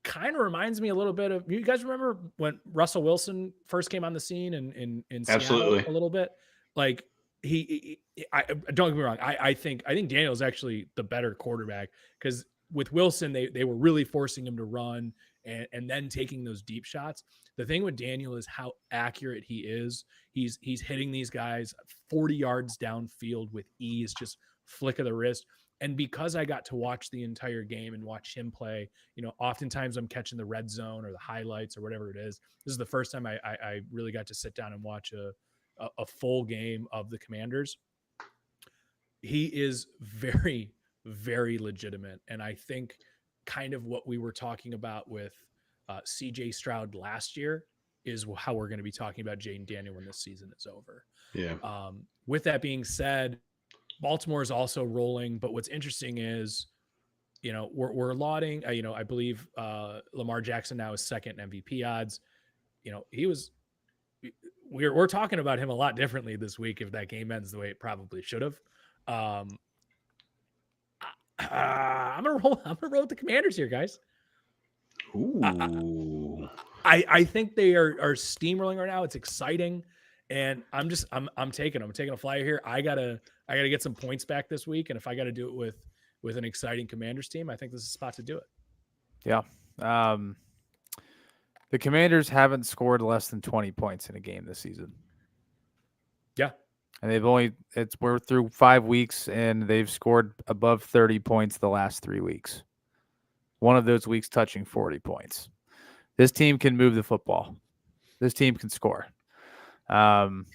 S3: Kind of reminds me a little bit of, you guys remember when Russell Wilson first came on the scene in Seattle?
S2: Absolutely.
S3: A little bit. Like I don't get me wrong. I think Daniel's actually the better quarterback, because with Wilson, they were really forcing him to run and then taking those deep shots. The thing with Daniel is how accurate he is. He's hitting these guys 40 yards downfield with ease, just flick of the wrist. And because I got to watch the entire game and watch him play, oftentimes I'm catching the red zone or the highlights or whatever it is. This is the first time I really got to sit down and watch a full game of the Commanders. He is very, very legitimate. And I think kind of what we were talking about with CJ Stroud last year is how we're going to be talking about Jayden Daniel when this season is over.
S2: Yeah.
S3: With that being said, Baltimore is also rolling, but what's interesting is, we're lauding, I believe Lamar Jackson now is second in MVP odds. We're talking about him a lot differently this week if that game ends the way it probably should have. I'm gonna roll with the Commanders here, guys.
S2: Ooh.
S3: I think they are steamrolling right now. It's exciting, and I'm taking a flyer here. I gotta get some points back this week, and if I got to do it with an exciting Commanders team, I think this is a spot to do it.
S1: Yeah. The Commanders haven't scored less than 20 points in a game this season.
S3: Yeah.
S1: And we're through 5 weeks and they've scored above 30 points the last 3 weeks. One of those weeks touching 40 points. This team can move the football. This team can score. The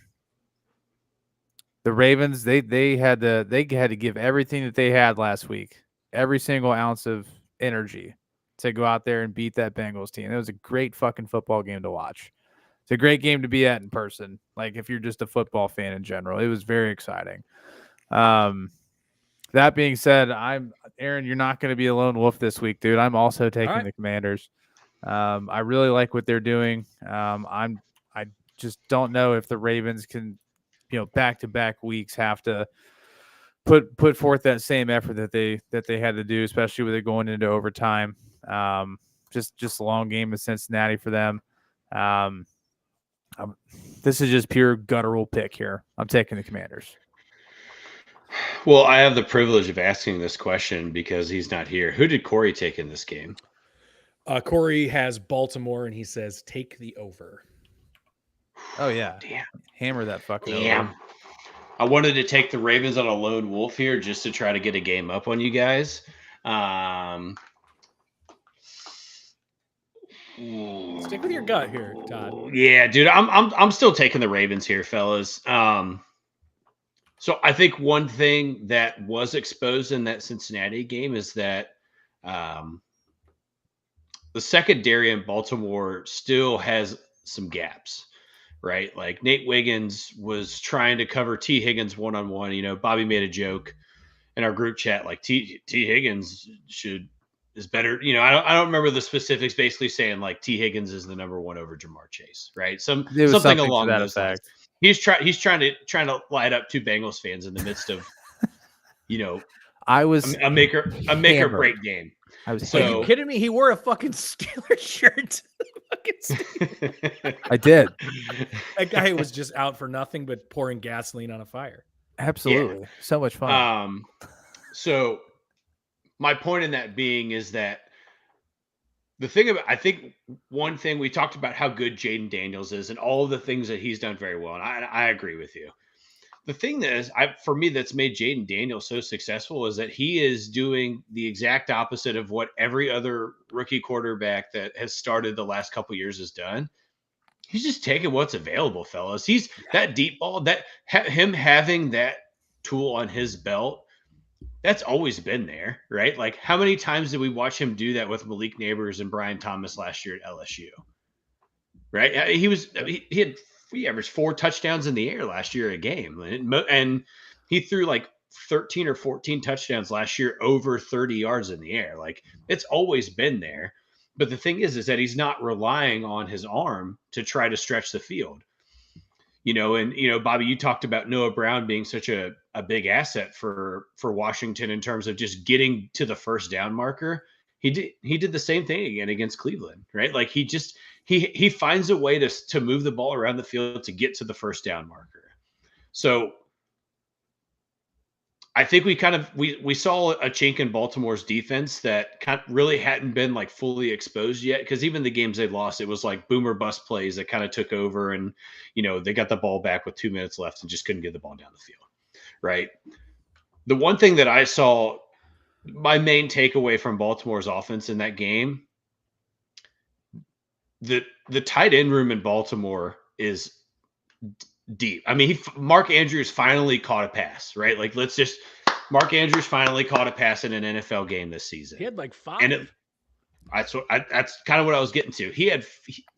S1: Ravens, they had to give everything that they had last week, every single ounce of energy, to go out there and beat that Bengals team. It was a great fucking football game to watch. It's a great game to be at in person. Like, if you're just a football fan in general, it was very exciting. That being said, Aaron, you're not going to be a lone wolf this week, dude. I'm also taking the Commanders. I really like what they're doing. I just don't know if the Ravens can, back-to-back weeks have to put forth that same effort that they had to do, especially with it going into overtime. Just a long game in Cincinnati for them. This is just pure guttural pick here. I'm taking the Commanders.
S2: Well, I have the privilege of asking this question because he's not here. Who did Corey take in this game?
S3: Corey has Baltimore, and he says take the over.
S1: Oh yeah,
S2: damn,
S1: hammer that fucking
S2: damn.
S1: over.
S2: I wanted to take the Ravens on a lone wolf here just to try to get a game up on you guys.
S3: Stick with your gut here, Todd.
S2: Yeah, dude, I'm still taking the Ravens here, fellas. So I think one thing that was exposed in that Cincinnati game is that the secondary in Baltimore still has some gaps, right? Like Nate Wiggins was trying to cover T. Higgins one-on-one. Bobby made a joke in our group chat, like T. Higgins is better. I don't remember the specifics, basically saying like T. Higgins is the number one over Jamar Chase, right? Something along those lines. He's trying to light up two Bengals fans in the midst of,
S1: I was
S2: a make or break game.
S3: Are you kidding me? He wore a fucking Steelers shirt.
S1: I did.
S3: That guy was just out for nothing but pouring gasoline on a fire.
S1: Absolutely. Yeah. So much fun.
S2: So my point in that being is that I think one thing we talked about how good Jayden Daniels is and all of the things that he's done very well. And I agree with you. The thing that is, for me, that's made Jayden Daniels so successful is that he is doing the exact opposite of what every other rookie quarterback that has started the last couple of years has done. He's just taking what's available, fellas. He's that deep ball, him having that tool on his belt. That's always been there, right? Like, how many times did we watch him do that with Malik Neighbors and Brian Thomas last year at LSU? Right? He averaged 4 touchdowns in the air last year a game, and he threw like 13 or 14 touchdowns last year over 30 yards in the air. Like, it's always been there. But the thing is that he's not relying on his arm to try to stretch the field. And Bobby, you talked about Noah Brown being such a big asset for Washington in terms of just getting to the first down marker. He did the same thing again against Cleveland, right? Like, he finds a way to move the ball around the field to get to the first down marker. So I think we saw a chink in Baltimore's defense that really hadn't been like fully exposed yet. Because even the games they lost, it was like boomer bust plays that kind of took over, and they got the ball back with 2 minutes left and just couldn't get the ball down the field. Right. The one thing that I saw, my main takeaway from Baltimore's offense in that game, the tight end room in Baltimore is deep. I mean, Mark Andrews finally caught a pass, right? Like, Mark Andrews finally caught a pass in an NFL game this season.
S3: He had like 5.
S2: And that's kind of what I was getting to. He had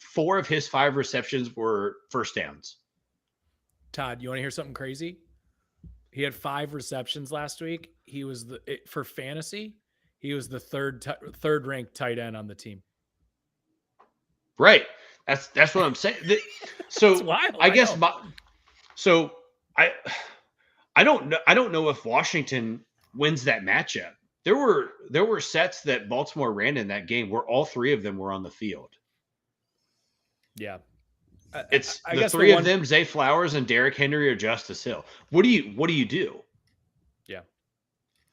S2: 4 of his 5 receptions were first downs.
S3: Todd, you want to hear something crazy? He had 5 receptions last week. He was for fantasy, he was the third ranked tight end on the team.
S2: Right. That's what I'm saying. So
S3: wild,
S2: I guess I don't know if Washington wins that matchup. There were sets that Baltimore ran in that game where all 3 of them were on the field.
S3: Yeah.
S2: It's the 3 of them, Zay Flowers and Derrick Henry or Justice Hill. What do you do?
S3: Yeah.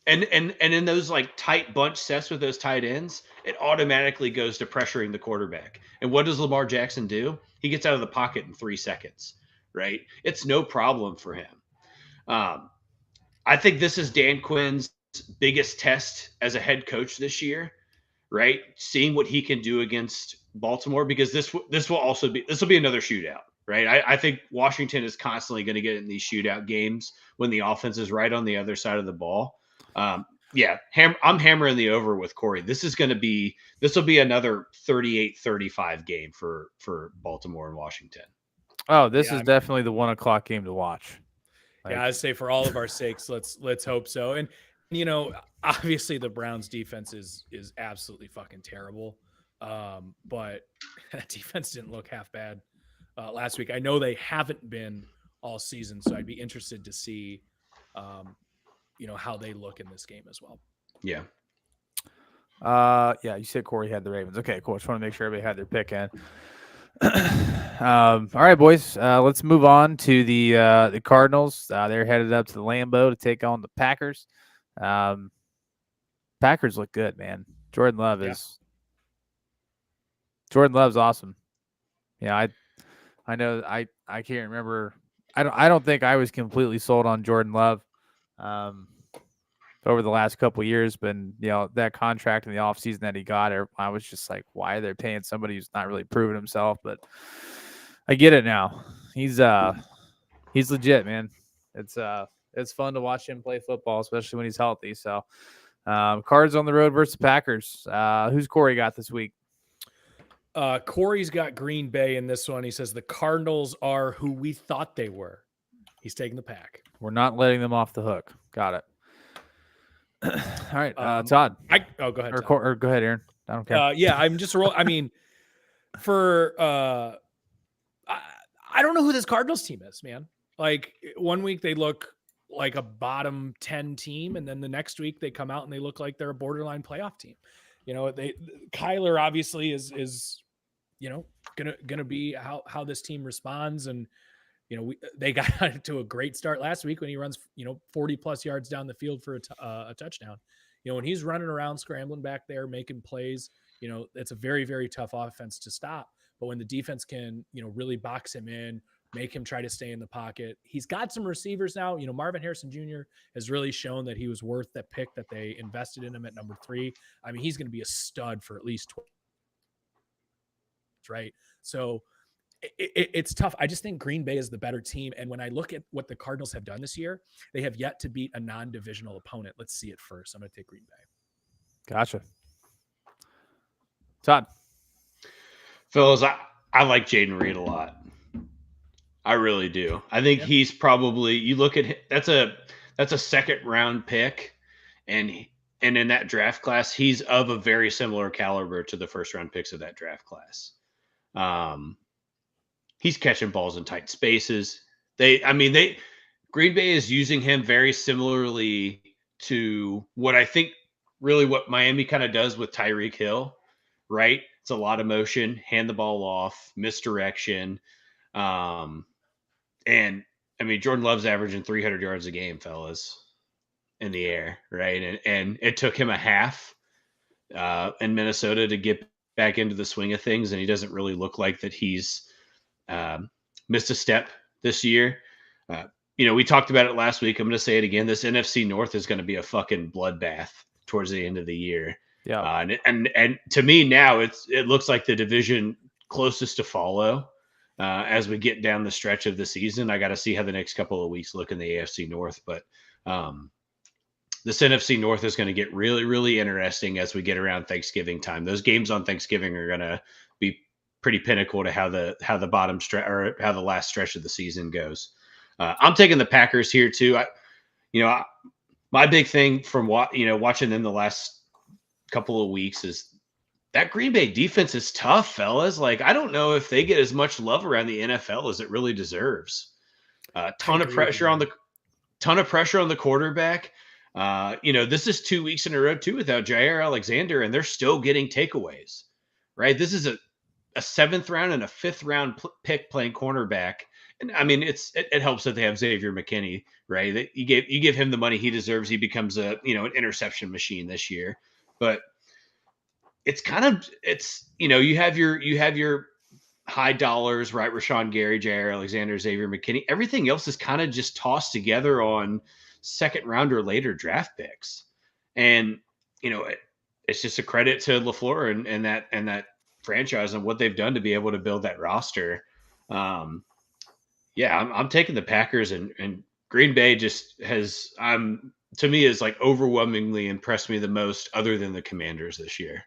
S2: And in those like tight bunch sets with those tight ends, it automatically goes to pressuring the quarterback. And what does Lamar Jackson do? He gets out of the pocket in 3 seconds, right? It's no problem for him. I think this is Dan Quinn's biggest test as a head coach this year, right? Seeing what he can do against Baltimore, because this will be another shootout, right? I think Washington is constantly going to get in these shootout games when the offense is right on the other side of the ball. I'm hammering the over with Corey. This will be another 38-35 game for Baltimore and Washington.
S1: Oh, this is definitely the 1:00 game to watch.
S3: Yeah, I'd say for all of our sakes, let's hope so. And obviously the Browns defense is absolutely fucking terrible. But that defense didn't look half bad last week. I know they haven't been all season, so I'd be interested to see how they look in this game as well.
S2: Yeah.
S1: You said Corey had the Ravens. Okay, cool. Just want to make sure everybody had their pick in. All right, boys. Let's move on to the Cardinals. They're headed up to the Lambeau to take on the Packers. Packers look good, man. Jordan Love's awesome. Yeah, I know. I can't remember. I don't think I was completely sold on Jordan Love over the last couple of years, but that contract in the offseason that he got, I was just like, why are they paying somebody who's not really proven himself? But I get it now. He's legit, man. It's fun to watch him play football, especially when he's healthy. So Cards on the road versus Packers. Who's Corey got this week?
S3: Corey's got Green Bay in this one. He says the Cardinals are who we thought they were. He's taking the Pack.
S1: We're not letting them off the hook. Got it. All right, Todd.
S3: Go ahead.
S1: Or go ahead, Aaron. I don't care.
S3: I'm just I mean, for I don't know who this Cardinals team is, man. Like 1 week they look like a bottom 10 team, and then the next week they come out and they look like they're a borderline playoff team. Kyler obviously is gonna be how this team responds, and they got to a great start last week when he runs 40 plus yards down the field for a touchdown. When he's running around scrambling back there making plays, it's a very, very tough offense to stop. But when the defense can really box him in, make him try to stay in the pocket, he's got some receivers now. Marvin Harrison Jr. has really shown that he was worth that pick that they invested in him at number 3. I mean, he's going to be a stud for at least 12. Right. So it's tough. I just think Green Bay is the better team. And when I look at what the Cardinals have done this year, they have yet to beat a non-divisional opponent. Let's see it first. I'm going to take Green Bay.
S1: Gotcha. Todd.
S2: Fellas, I like Jaden Reed a lot. I really do. I think he's probably, you look at him, that's That's a second round pick, and in that draft class, he's of a very similar caliber to the first round picks of that draft class. He's catching balls in tight spaces. Green Bay is using him very similarly to what I think really what Miami kind of does with Tyreek Hill, right? It's a lot of motion, hand the ball off, misdirection. And I mean, Jordan Love's averaging 300 yards a game, fellas, in the air, right? And it took him a half in Minnesota to get back into the swing of things, and he doesn't really look like that he's missed a step this year. We talked about it last week. I'm going to say it again. This NFC North is going to be a fucking bloodbath towards the end of the year.
S1: Yeah.
S2: And to me now, it looks like the division closest to follow as we get down the stretch of the season. I got to see how the next couple of weeks look in the AFC North, but this NFC North is going to get really, really interesting as we get around Thanksgiving time. Those games on Thanksgiving are going to be pretty pinnacle to how the bottom stretch or how the last stretch of the season goes. I'm taking the Packers here too. My big thing from watching them the last couple of weeks is that Green Bay defense is tough, fellas. Like, I don't know if they get as much love around the NFL as it really deserves. Ton of pressure on the quarterback. This is 2 weeks in a row too without Jair Alexander, and they're still getting takeaways, right? This is a 7th round and a 5th round pick playing cornerback. And I mean, it helps that they have Xavier McKinney, right? That you give him the money he deserves. He becomes an interception machine this year. But it's you have your high dollars, right? Rashawn Gary, Jair Alexander, Xavier McKinney. Everything else is kind of just tossed together on second round or later draft picks. And it's just a credit to LaFleur and that franchise and what they've done to be able to build that roster. I'm taking the Packers, and Green Bay just has to me is like overwhelmingly impressed me the most, other than the Commanders this year.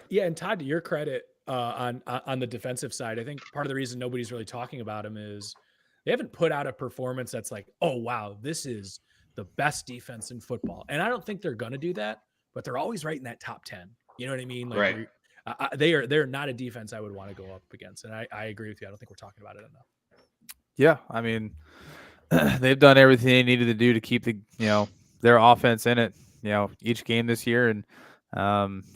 S3: Yeah, and Todd, to your credit, on the defensive side, I think part of the reason nobody's really talking about them is they haven't put out a performance that's like, oh wow, this is the best defense in football. And I don't think they're gonna do that, but they're always right in that top 10. You know what I mean? Like,
S2: right.
S3: They're not a defense I would want to go up against, and I agree with you. I don't think we're talking about it enough.
S1: Yeah, I mean, they've done everything they needed to do to keep their offense in it, each game this year. And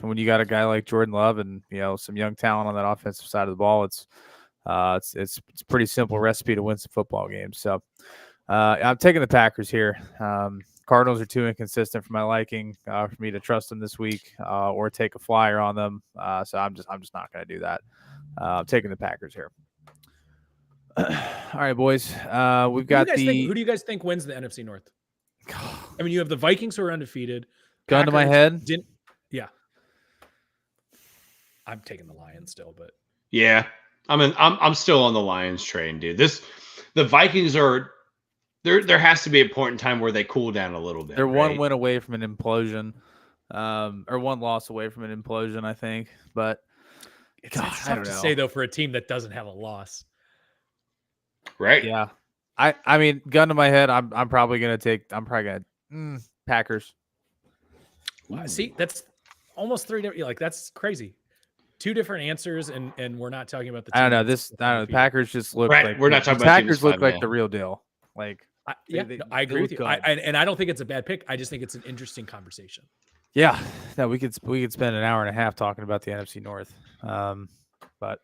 S1: when you got a guy like Jordan Love and some young talent on that offensive side of the ball, it's a pretty simple recipe to win some football games. So I'm taking the Packers here. Cardinals are too inconsistent for my liking for me to trust them this week or take a flyer on them. So I'm just not going to do that. I'm taking the Packers here. All right, boys. We've got who
S3: do you guys think wins the NFC North? I mean, you have the Vikings who are undefeated.
S1: Gun to my head.
S3: Yeah. I'm taking the Lions still, but
S2: yeah, I'm still on the Lions train, dude. The Vikings are there has to be a point in time where they cool down a little bit.
S1: They're one win away from an implosion, or one loss away from an implosion, I think. But
S3: it's tough to say though for a team that doesn't have a loss.
S2: Right.
S1: Yeah. I mean, gun to my head, I'm probably gonna Packers.
S3: Wow, see, that's almost 3 different. Like, that's crazy. 2 different answers, and we're not talking about the team.
S1: I don't know. The Packers just look
S2: right.
S1: like
S2: we're not talking
S1: the
S2: about
S1: Packers look like the real deal. Like,
S3: I agree with you. And I don't think it's a bad pick. I just think it's an interesting conversation.
S1: Yeah, no, we could spend an hour and a half talking about the NFC North. But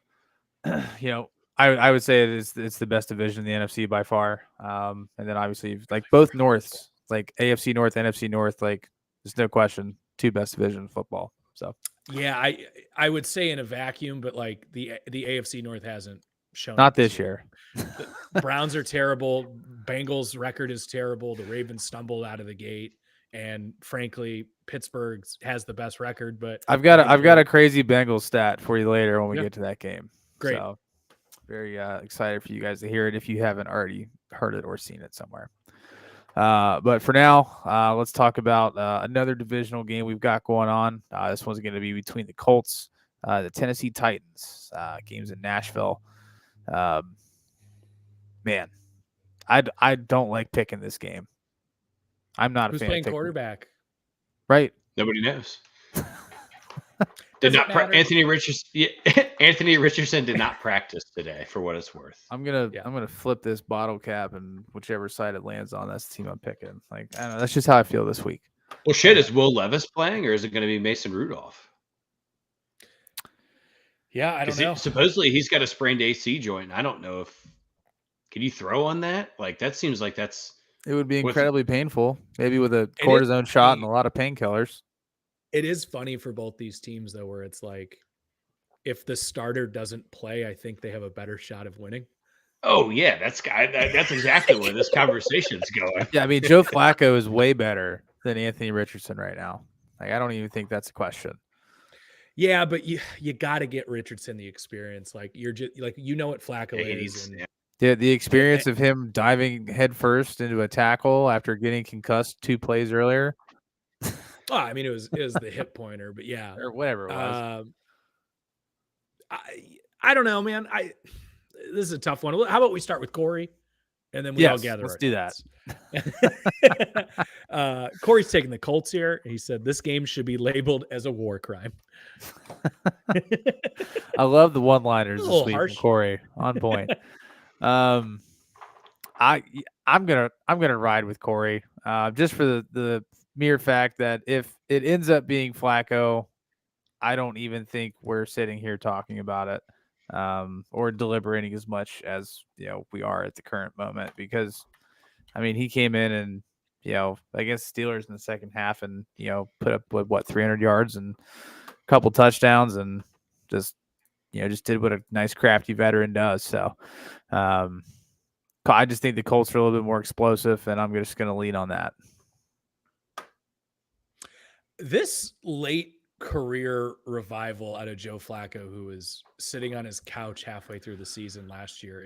S1: I would say it's the best division in the NFC by far. And then obviously, like, both Norths, like AFC North, NFC North, like, there's no question, 2 best division in football. So
S3: yeah, I would say in a vacuum, but like the AFC North hasn't shown.
S1: Not this year.
S3: The Browns are terrible. Bengals' record is terrible. The Ravens stumbled out of the gate, and frankly, Pittsburgh has the best record. But
S1: I've got a crazy Bengals stat for you later when we get to that game.
S3: Great.
S1: So very excited for you guys to hear it if you haven't already heard it or seen it somewhere. But for now, let's talk about another divisional game we've got going on. This one's going to be between the Colts, the Tennessee Titans. Games in Nashville. Man, I don't like picking this game. I'm not a
S3: Who's
S1: fan of
S3: playing
S1: taking.
S3: quarterback?
S1: Right.
S2: Nobody knows.
S3: Doesn't matter.
S2: Anthony Richardson? Yeah, Anthony Richardson did not practice today, for what it's worth.
S1: I'm gonna flip this bottle cap, and whichever side it lands on, that's the team I'm picking. Like, I don't know. That's just how I feel this week.
S2: Well, shit, is Will Levis playing, or is it going to be Mason Rudolph?
S3: Yeah, I don't know.
S2: Supposedly he's got a sprained AC joint. I don't know if can you throw on that. Like that seems like that's.
S1: It would be incredibly painful, maybe with a cortisone shot and a lot of painkillers.
S3: It is funny for both these teams, though, where it's like, if the starter doesn't play, I think they have a better shot of winning.
S2: Oh yeah, that's exactly where this conversation's going.
S1: Yeah, I mean, Joe Flacco is way better than Anthony Richardson right now. Like, I don't even think that's a question.
S3: Yeah, but you got to get Richardson the experience. Like, you're just like, what Flacco is.
S1: The experience of him diving headfirst into a tackle after getting concussed 2 plays earlier.
S3: Oh, I mean, it was the hip pointer, but yeah,
S1: or whatever it was.
S3: I don't know, man. This is a tough one. How about we start with Corey, and then we all gather.
S1: Let's do that.
S3: Corey's taking the Colts here. He said this game should be labeled as a war crime.
S1: I love the one-liners this week
S3: harsh.
S1: from Corey. On point. I'm gonna ride with Corey, just for the mere fact that if it ends up being Flacco, I don't even think we're sitting here talking about it, or deliberating as much as we are at the current moment, because I mean he came in and against Steelers in the second half and put up with 300 yards and a couple touchdowns and just did what a nice crafty veteran does. So I just think the Colts are a little bit more explosive, and I'm just going to lean on that.
S3: This late career revival out of Joe Flacco, who was sitting on his couch halfway through the season last year,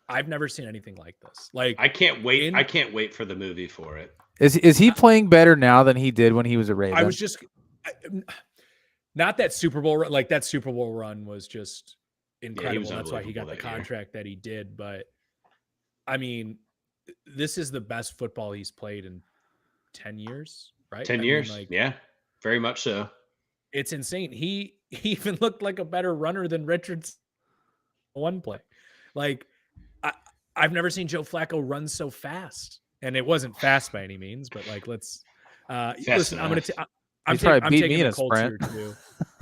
S3: I've never seen anything like this. Like,
S2: I can't wait. I can't wait for the movie for it.
S1: Is he playing better now than he did when he was a Raven?
S3: I was just not that Super Bowl run. Like, that Super Bowl run was just incredible. That's why he got the contract that he did. But I mean, this is the best football he's played in 10 years, right?
S2: 10 years. Yeah, very much so.
S3: It's insane. He even looked like a better runner than Richards one play. Like, I've never seen Joe Flacco run so fast, and it wasn't fast by any means, but like, let's listen. I'm taking the Colts here too.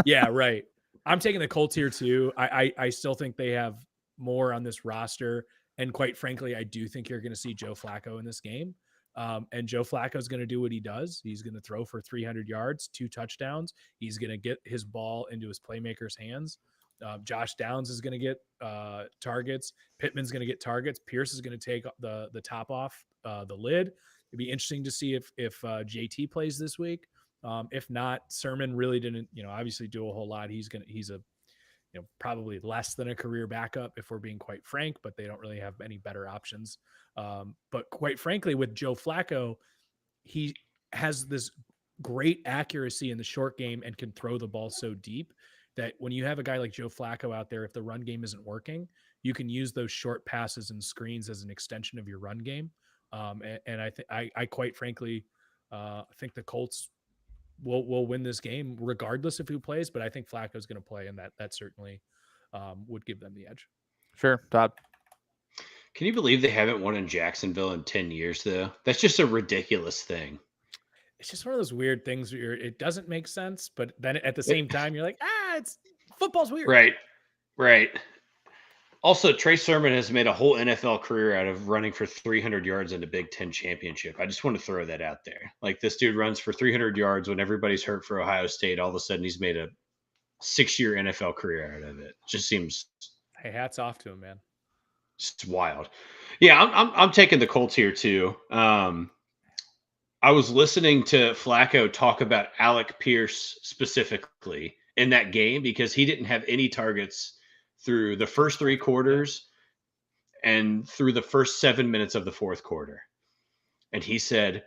S3: Yeah, right. I'm taking the Colts here too. I still think they have more on this roster, and quite frankly, I do think you're going to see Joe Flacco in this game. And Joe Flacco is going to do what he does. He's going to throw for 300 yards, 2 touchdowns. He's going to get his ball into his playmakers' hands. Josh Downs is going to get targets. Pittman's going to get targets. Pierce is going to take the top off the lid. It'd be interesting to see if JT plays this week. If not, Sermon really didn't, obviously do a whole lot. He's a probably less than a career backup if we're being quite frank, but they don't really have any better options. But quite frankly, with Joe Flacco, he has this great accuracy in the short game and can throw the ball so deep that when you have a guy like Joe Flacco out there, if the run game isn't working, you can use those short passes and screens as an extension of your run game. And I quite frankly think the Colts will win this game regardless of who plays, but I think Flacco is going to play, and that certainly would give them the edge.
S1: Sure. Todd.
S2: Can you believe they haven't won in Jacksonville in 10 years, though? That's just a ridiculous thing.
S3: It's just one of those weird things where it doesn't make sense, but then at the same time, you're like, it's football's weird.
S2: Right. Also, Trey Sermon has made a whole NFL career out of running for 300 yards in a Big Ten championship. I just want to throw that out there. Like, this dude runs for 300 yards when everybody's hurt for Ohio State. All of a sudden, he's made a 6-year NFL career out of it. Just seems.
S3: Hey, hats off to him, man.
S2: It's wild. Yeah, I'm taking the Colts here too. I was listening to Flacco talk about Alec Pierce specifically in that game because he didn't have any targets through the first 3 quarters and through the first 7 minutes of the fourth quarter. And he said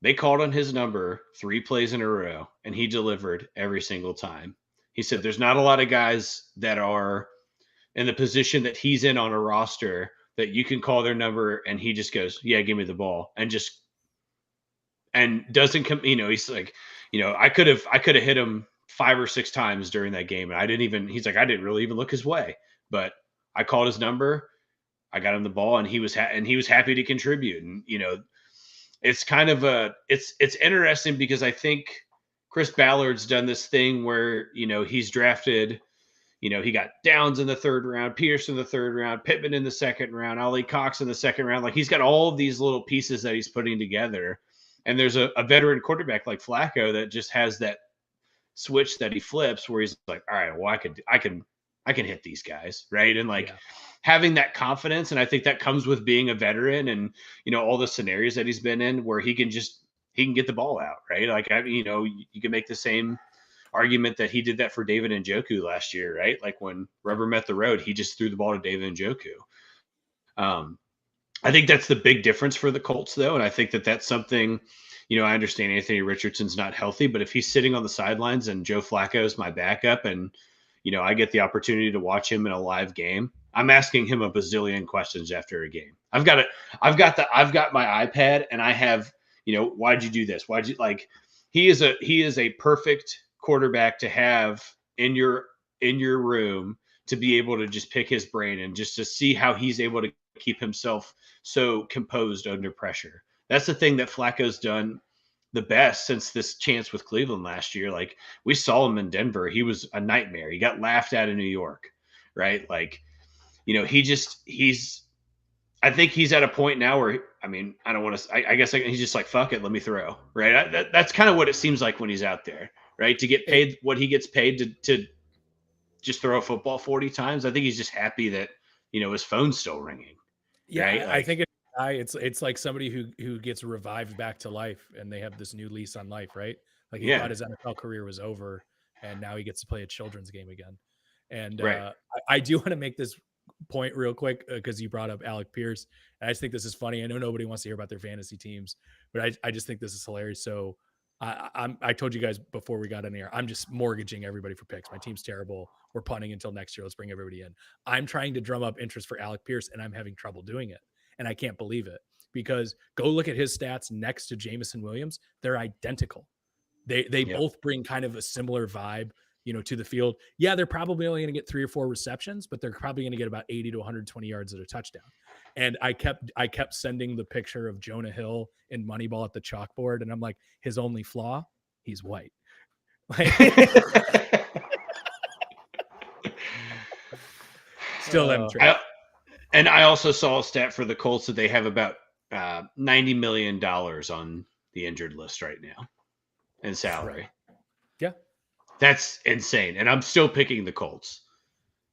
S2: they called on his number 3 plays in a row, and he delivered every single time. He said there's not a lot of guys that are in the position that he's in on a roster that you can call their number and he just goes, yeah, give me the ball, and just and doesn't come. He's like, I could have hit him 5 or 6 times during that game, and I didn't even. He's like, I didn't really even look his way, but I called his number. I got him the ball, and he was happy to contribute. And it's kind of it's interesting because I think Chris Ballard's done this thing where he's drafted. He got Downs in the 3rd round, Pierce in the 3rd round, Pittman in the 2nd round, Ollie Cox in the 2nd round. Like, he's got all of these little pieces that he's putting together. And there's a veteran quarterback like Flacco that just has that switch that he flips where he's like, all right, well, I can hit these guys, right? And having that confidence, and I think that comes with being a veteran and all the scenarios that he's been in where he can get the ball out, right? Like, you can make the same argument that he did that for David Njoku last year, right? Like, when rubber met the road, he just threw the ball to David Njoku. I think that's the big difference for the Colts, though, and I think that that's something. I understand Anthony Richardson's not healthy, but if he's sitting on the sidelines and Joe Flacco is my backup, and I get the opportunity to watch him in a live game, I'm asking him a bazillion questions after a game. I've got my iPad, and I have why'd you do this? Why'd you like? He is a perfect quarterback to have in your room to be able to just pick his brain and just to see how he's able to keep himself so composed under pressure. That's the thing that Flacco's done the best since this chance with Cleveland last year. Like, we saw him in Denver. He was a nightmare. He got laughed at in New York, right? Like, I think he's at a point now where, I don't want to, I guess he's just like, fuck it, let me throw, right? That's kind of what it seems like when he's out there, right? To get paid what he gets paid to just throw a football 40 times. I think he's just happy that, his phone's still ringing.
S3: Yeah,
S2: right?
S3: I think it's like somebody who gets revived back to life and they have this new lease on life, right? Like, he thought his NFL career was over and now he gets to play a children's game again. And
S2: Right.
S3: I do want to make this point real quick because you brought up Alec Pierce. And I just think this is funny. I know nobody wants to hear about their fantasy teams, but I just think this is hilarious. So I told you guys before we got in here, I'm just mortgaging everybody for picks. My team's terrible. We're punting until next year. Let's bring everybody in. I'm trying to drum up interest for Alec Pierce, and I'm having trouble doing it. And I can't believe it because go look at his stats next to Jameson Williams. They're identical. They both bring kind of a similar vibe, to the field. Yeah, they're probably only going to get 3 or 4 receptions, but they're probably going to get about 80 to 120 yards at a touchdown. And I kept sending the picture of Jonah Hill in Moneyball at the chalkboard, and I'm like, his only flaw, he's white. Still them.
S2: And I also saw a stat for the Colts that they have about $90 million on the injured list right now in salary.
S3: Yeah.
S2: That's insane. And I'm still picking the Colts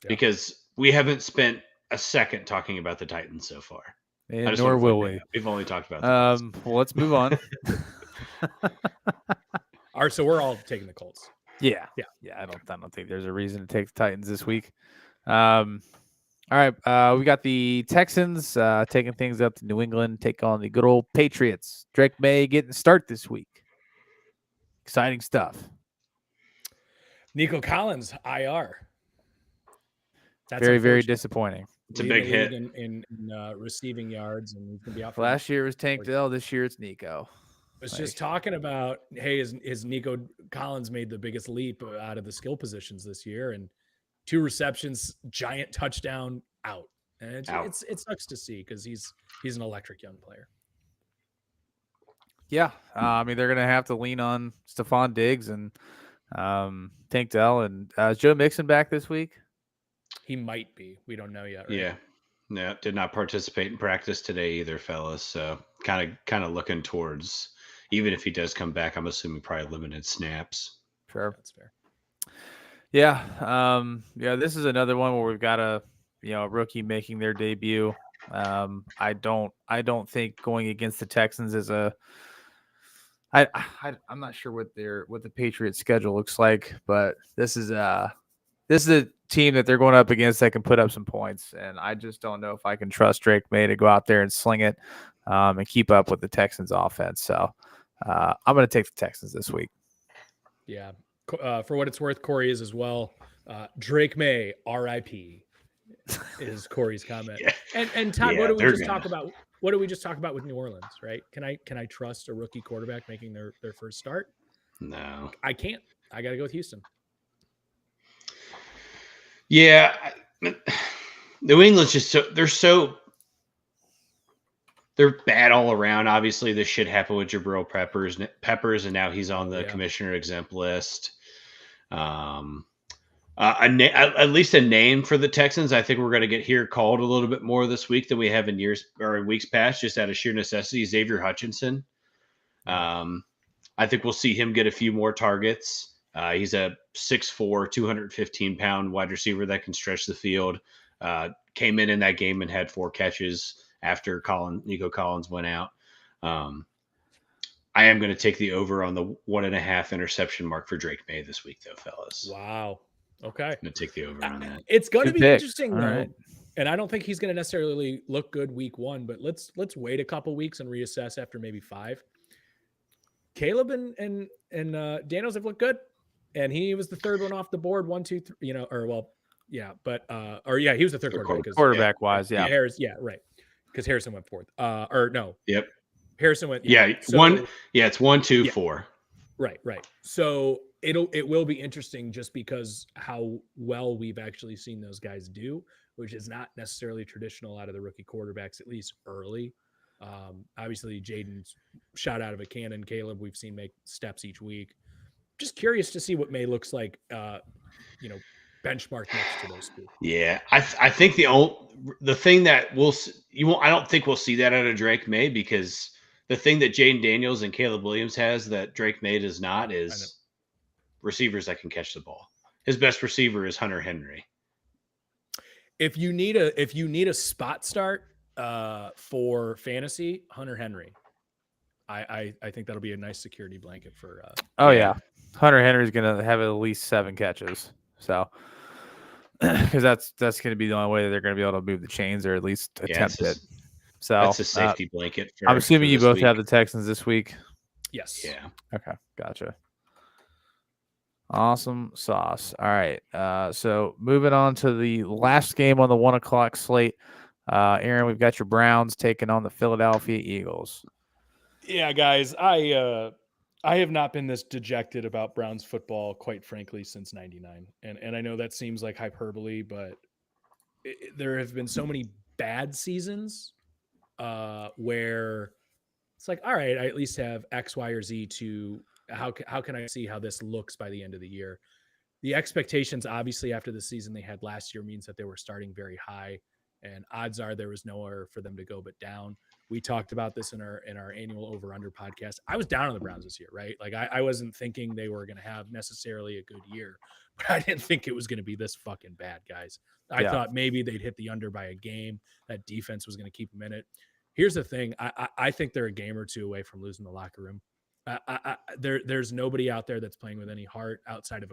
S2: because we haven't spent a second talking about the Titans so far.
S1: And nor will we.
S2: We've only talked about the Colts.
S1: Well, let's move on.
S3: All right, so we're all taking the Colts.
S1: Yeah. I don't think there's a reason to take the Titans this week. All right, we got the Texans taking things up to New England, take on the good old Patriots. Drake May getting the start this week. Exciting stuff.
S3: Nico Collins, IR.
S1: That's very disappointing.
S2: It's a big hit
S3: in receiving yards, and he's gonna be out.
S1: Last year it was Tank Dell. This year it's Nico.
S3: I was just talking about, hey, is Nico Collins made the biggest leap out of the skill positions this year, and 2 receptions, giant touchdown, out. And it sucks to see because he's an electric young player.
S1: Yeah, they're gonna have to lean on Stephon Diggs and Tank Dell. And is Joe Mixon back this week?
S3: He might be. We don't know yet. Right?
S2: Yeah. No, did not participate in practice today either, fellas. So kind of looking towards, even if he does come back, I'm assuming probably limited snaps.
S1: Sure,
S3: that's fair.
S1: Yeah, this is another one where we've got a rookie making their debut. I don't think going against the Texans is I'm not sure what the Patriots schedule looks like, but this is a team that they're going up against that can put up some points, and I just don't know if I can trust Drake May to go out there and sling it and keep up with the Texans offense. So I'm going to take the Texans this week.
S3: Yeah. For what it's worth, Corey is as well. Drake May, RIP, is Corey's comment.
S2: Yeah.
S3: And Todd, what do we just talk about? what did we just talk about with New Orleans, right? Can I trust a rookie quarterback making their first start?
S2: No.
S3: I can't. I got to go with Houston.
S2: Yeah. New England's just they're bad all around. Obviously, this shit happened with Jabril Peppers, and now he's on the commissioner exempt list. At least a name for the Texans. I think we're going to hear called a little bit more this week than we have in years or in weeks past, just out of sheer necessity. Xavier Hutchinson. I think we'll see him get a few more targets. He's a 6'4", 215-pound wide receiver that can stretch the field. Came in that game and had 4 catches after Nico Collins went out. I am going to take the over on the 1.5 interception mark for Drake May this week, though, fellas.
S3: Wow. Okay.
S2: I'm going to take the over on that.
S3: It's going to be interesting,
S1: All
S3: though.
S1: right.
S3: And I don't think he's going to necessarily look good week 1, but let's wait a couple weeks and reassess after maybe 5. Caleb and Daniels have looked good, and he was the third one off the board. 1, 2, 3. He was the third
S1: quarterback wise. Yeah.
S3: Right. Because Harrison went 4th.
S2: Yep.
S3: Harrison went.
S2: It's 1, 2, 4.
S3: Right. So it will be interesting just because how well we've actually seen those guys do, which is not necessarily traditional out of the rookie quarterbacks, at least early. Obviously, Jaden's shot out of a cannon. Caleb, we've seen make steps each week. Just curious to see what May looks like. Benchmark next to those two.
S2: Yeah, I think the thing that I don't think we'll see that out of Drake May, because the thing that Jaden Daniels and Caleb Williams has that Drake May does not is receivers that can catch the ball. His best receiver is Hunter Henry.
S3: If you need a spot start for fantasy, Hunter Henry. I think that'll be a nice security blanket for.
S1: Hunter Henry's gonna have at least 7 catches. So, because that's going to be the only way that they're going to be able to move the chains, or at least attempt it. So
S2: that's a safety blanket.
S1: I'm assuming you both have the Texans this week.
S3: Yes.
S2: Yeah.
S1: Okay. Gotcha. Awesome sauce. All right. So moving on to the last game on the 1 o'clock slate. Aaron, we've got your Browns taking on the Philadelphia Eagles.
S3: Yeah, guys, I have not been this dejected about Browns football, quite frankly, since '99. And I know that seems like hyperbole, but there have been so many bad seasons where it's like, all right, I at least have X, Y, or Z to how can I see how this looks by the end of the year? The expectations, obviously, after the season they had last year means that they were starting very high, and odds are there was nowhere for them to go but down. We talked about this in our annual over-under podcast. I was down on the Browns this year, right? Like I wasn't thinking they were going to have necessarily a good year, but I didn't think it was going to be this fucking bad, guys. I thought maybe they'd hit the under by a game. That defense was going to keep them in it. Here's the thing. I think they're a game or two away from losing the locker room. There's nobody out there that's playing with any heart outside of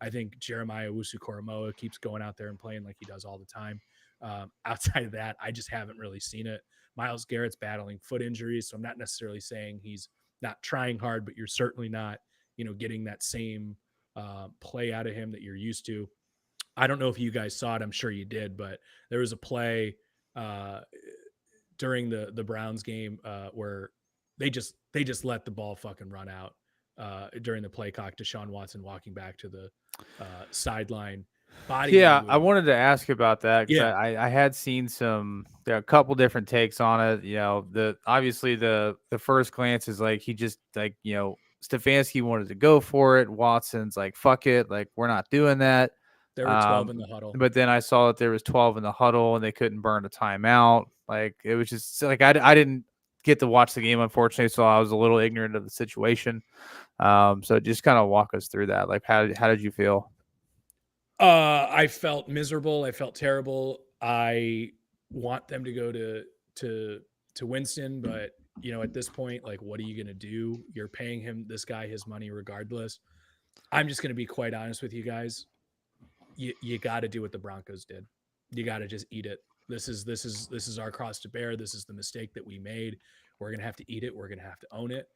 S3: I think Jeremiah Owusu-Koramoah keeps going out there and playing like he does all the time. Outside of that, I just haven't really seen it. Myles Garrett's battling foot injuries, so I'm not necessarily saying he's not trying hard, but you're certainly not, getting that same play out of him that you're used to. I don't know if you guys saw it. I'm sure you did, but there was a play during the Browns game where they just let the ball fucking run out during the play clock. Deshaun Watson walking back to the sideline.
S1: I wanted to ask about that because I had seen a couple different takes on it. Obviously the first glance is like he just Stefanski wanted to go for it. Watson's like, fuck it, like we're not doing that.
S3: There were 12 in the huddle,
S1: but then I saw that there was 12 in the huddle and they couldn't burn a timeout. Like it was just like I didn't get to watch the game, unfortunately, so I was a little ignorant of the situation. So just kind of walk us through that. Like how did you feel?
S3: I felt miserable. I felt terrible. I want them to go to Winston, but at this point, like, what are you going to do? You're paying this guy his money regardless. I'm just going to be quite honest with you guys. You got to do what the Broncos did. You got to just eat it. This is our cross to bear. This is the mistake that we made. We're going to have to eat it. We're going to have to own it.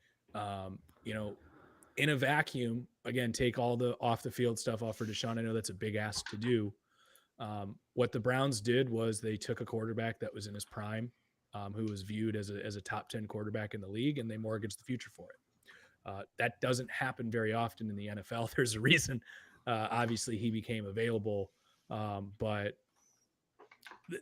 S3: In a vacuum, again, take all the off the field stuff off for Deshaun. I know that's a big ask to do. What the Browns did was they took a quarterback that was in his prime who was viewed as a top 10 quarterback in the league, and they mortgaged the future for it. That doesn't happen very often in the NFL. There's a reason. Obviously, he became available, but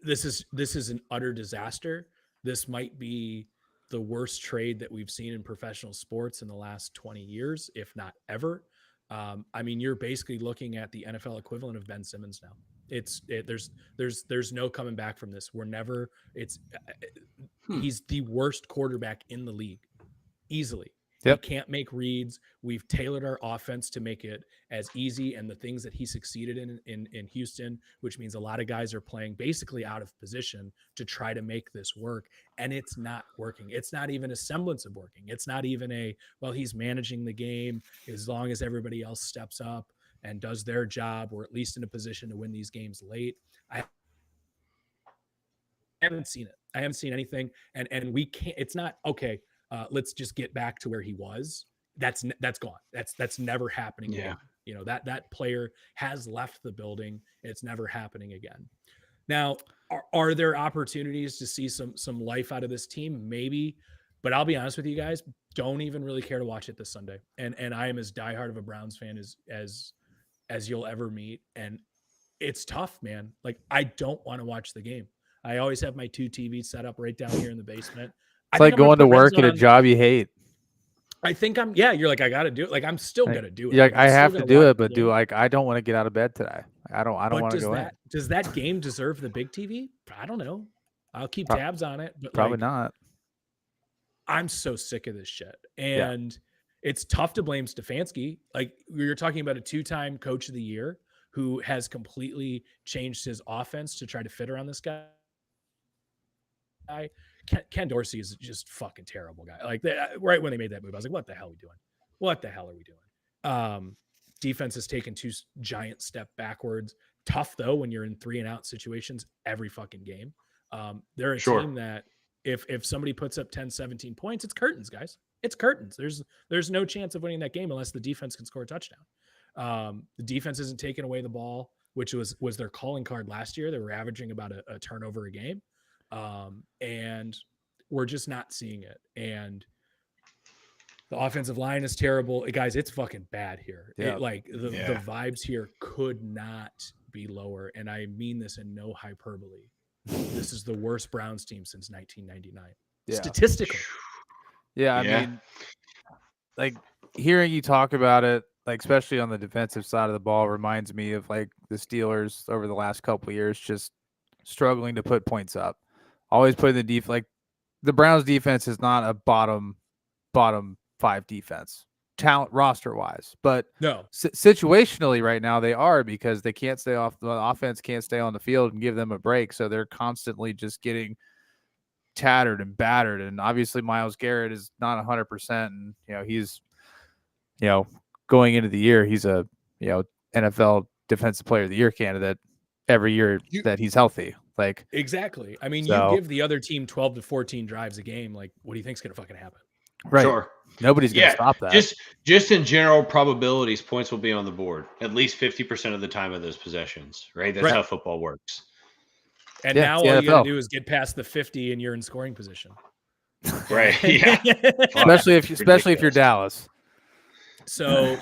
S3: this is an utter disaster. This might be the worst trade that we've seen in professional sports in the last 20 years, if not ever. I mean, you're basically looking at the NFL equivalent of Ben Simmons now. There's no coming back from this. He's the worst quarterback in the league, easily.
S1: Yep.
S3: We can't make reads. We've tailored our offense to make it as easy, and the things that he succeeded in Houston, which means a lot of guys are playing basically out of position to try to make this work, and it's not working. It's not even a semblance of working. It's not even he's managing the game. As long as everybody else steps up and does their job, we're at least in a position to win these games late. I haven't seen it. I haven't seen anything, and we can't. It's not okay. Let's just get back to where he was. That's gone. That's never happening again. You know, that player has left the building. It's never happening again. Now, are there opportunities to see some life out of this team? Maybe, but I'll be honest with you guys, don't even really care to watch it this Sunday. And I am as diehard of a Browns fan as you'll ever meet. And it's tough, man. Like, I don't want to watch the game. I always have my 2 TVs set up right down here in the basement.
S1: It's like going to work at a job you hate.
S3: I think you're like, I got to do it. Like, I'm still going to do it.
S1: You're like, I have to do it, but I don't want to get out of bed today. I don't want to go in.
S3: Does that game deserve the big TV? I don't know. I'll keep tabs on it, but
S1: probably not.
S3: I'm so sick of this shit. And it's tough to blame Stefanski. Like, you're talking about a 2-time coach of the year who has completely changed his offense to try to fit around this guy. Ken Dorsey is just fucking terrible guy. Like, right when they made that move, I was like, what the hell are we doing? What the hell are we doing? Defense has taken 2 giant step backwards. Tough though, when you're in 3-and-out situations every fucking game. They're a team that if somebody puts up 10, 17 points, it's curtains, guys. It's curtains. There's no chance of winning that game unless the defense can score a touchdown. The defense isn't taking away the ball, which was their calling card last year. They were averaging about a turnover a game. And we're just not seeing it. And the offensive line is terrible. Guys, it's fucking bad here.
S1: Yeah.
S3: The vibes here could not be lower. And I mean this in no hyperbole. This is the worst Browns team since 1999.
S1: Yeah.
S3: Statistically.
S1: Yeah. I mean, like, hearing you talk about it, like, especially on the defensive side of the ball, reminds me of like the Steelers over the last couple of years, just struggling to put points up. Always putting the defense, like, the Browns defense is not a bottom 5 defense, talent roster wise, but
S3: no,
S1: situationally right now they are, because they can't stay off, the offense can't stay on the field and give them a break. So they're constantly just getting tattered and battered. And obviously Myles Garrett is not 100%. And, he's, going into the year, he's a, NFL Defensive Player of the Year candidate every year that he's healthy. Like,
S3: exactly. I mean, you give the other team 12 to 14 drives a game. Like, what do you think's going to fucking happen?
S1: Right.
S2: Sure.
S1: Nobody's going to stop that.
S2: Just in general probabilities, points will be on the board at least 50% of the time of those possessions, right? That's how football works.
S3: And now all you got to do is get past the 50 and you're in scoring position.
S2: Right. Yeah.
S1: especially if you're Dallas.
S3: So,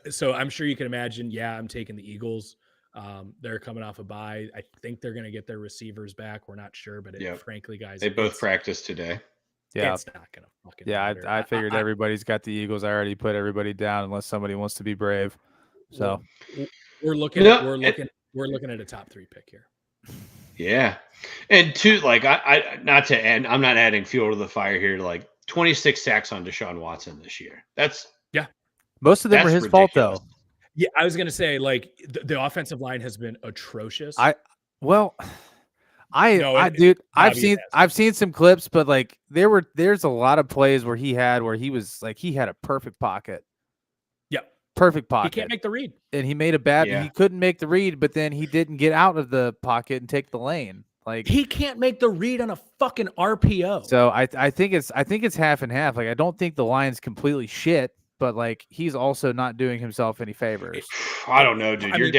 S3: so I'm sure you can imagine, I'm taking the Eagles. They're coming off a bye. I think they're going to get their receivers back. We're not sure, but frankly, guys,
S2: they both practiced today.
S3: Yeah, it's not going to fucking matter.
S1: I figured everybody's got the Eagles. I already put everybody down unless somebody wants to be brave. So
S3: we're looking at a top 3 pick here.
S2: Yeah, and I'm not adding fuel to the fire here. Like 26 sacks on Deshaun Watson this year. That's
S1: most of them are his fault though.
S3: Yeah, I was gonna say, like, the offensive line has been atrocious.
S1: I've seen some clips, but like there's a lot of plays where he had a perfect pocket.
S3: Yeah,
S1: perfect pocket.
S3: He can't make the read,
S1: and he made he couldn't make the read, but then he didn't get out of the pocket and take the lane. Like,
S3: he can't make the read on a fucking RPO.
S1: So I think it's half and half. Like, I don't think the line's completely shit, but like, he's also not doing himself any favors.
S2: I don't know, dude.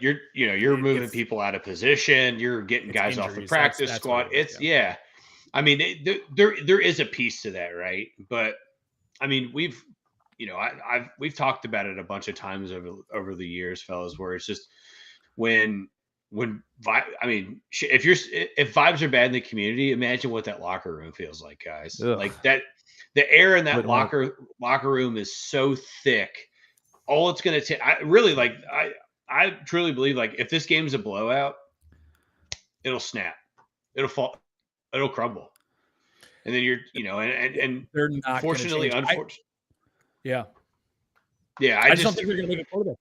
S2: You're moving people out of position. You're getting guys off the practice squad. I mean, there is a piece to that, right? But I mean, we've we've talked about it a bunch of times over the years, fellas, where it's just when I mean, if vibes are bad in the community, imagine what that locker room feels like, guys.
S1: Ugh.
S2: Like that, the air in that
S1: Wouldn't want-
S2: locker room is so thick. All it's going to take, I truly believe, like, if this game's a blowout, it'll snap, it'll fall, it'll crumble, and then and
S3: They're not gonna
S2: fortunately,
S3: change.
S2: unfortunately,
S3: Yeah.
S2: yeah,
S3: I just don't think they're going to make a quarterback.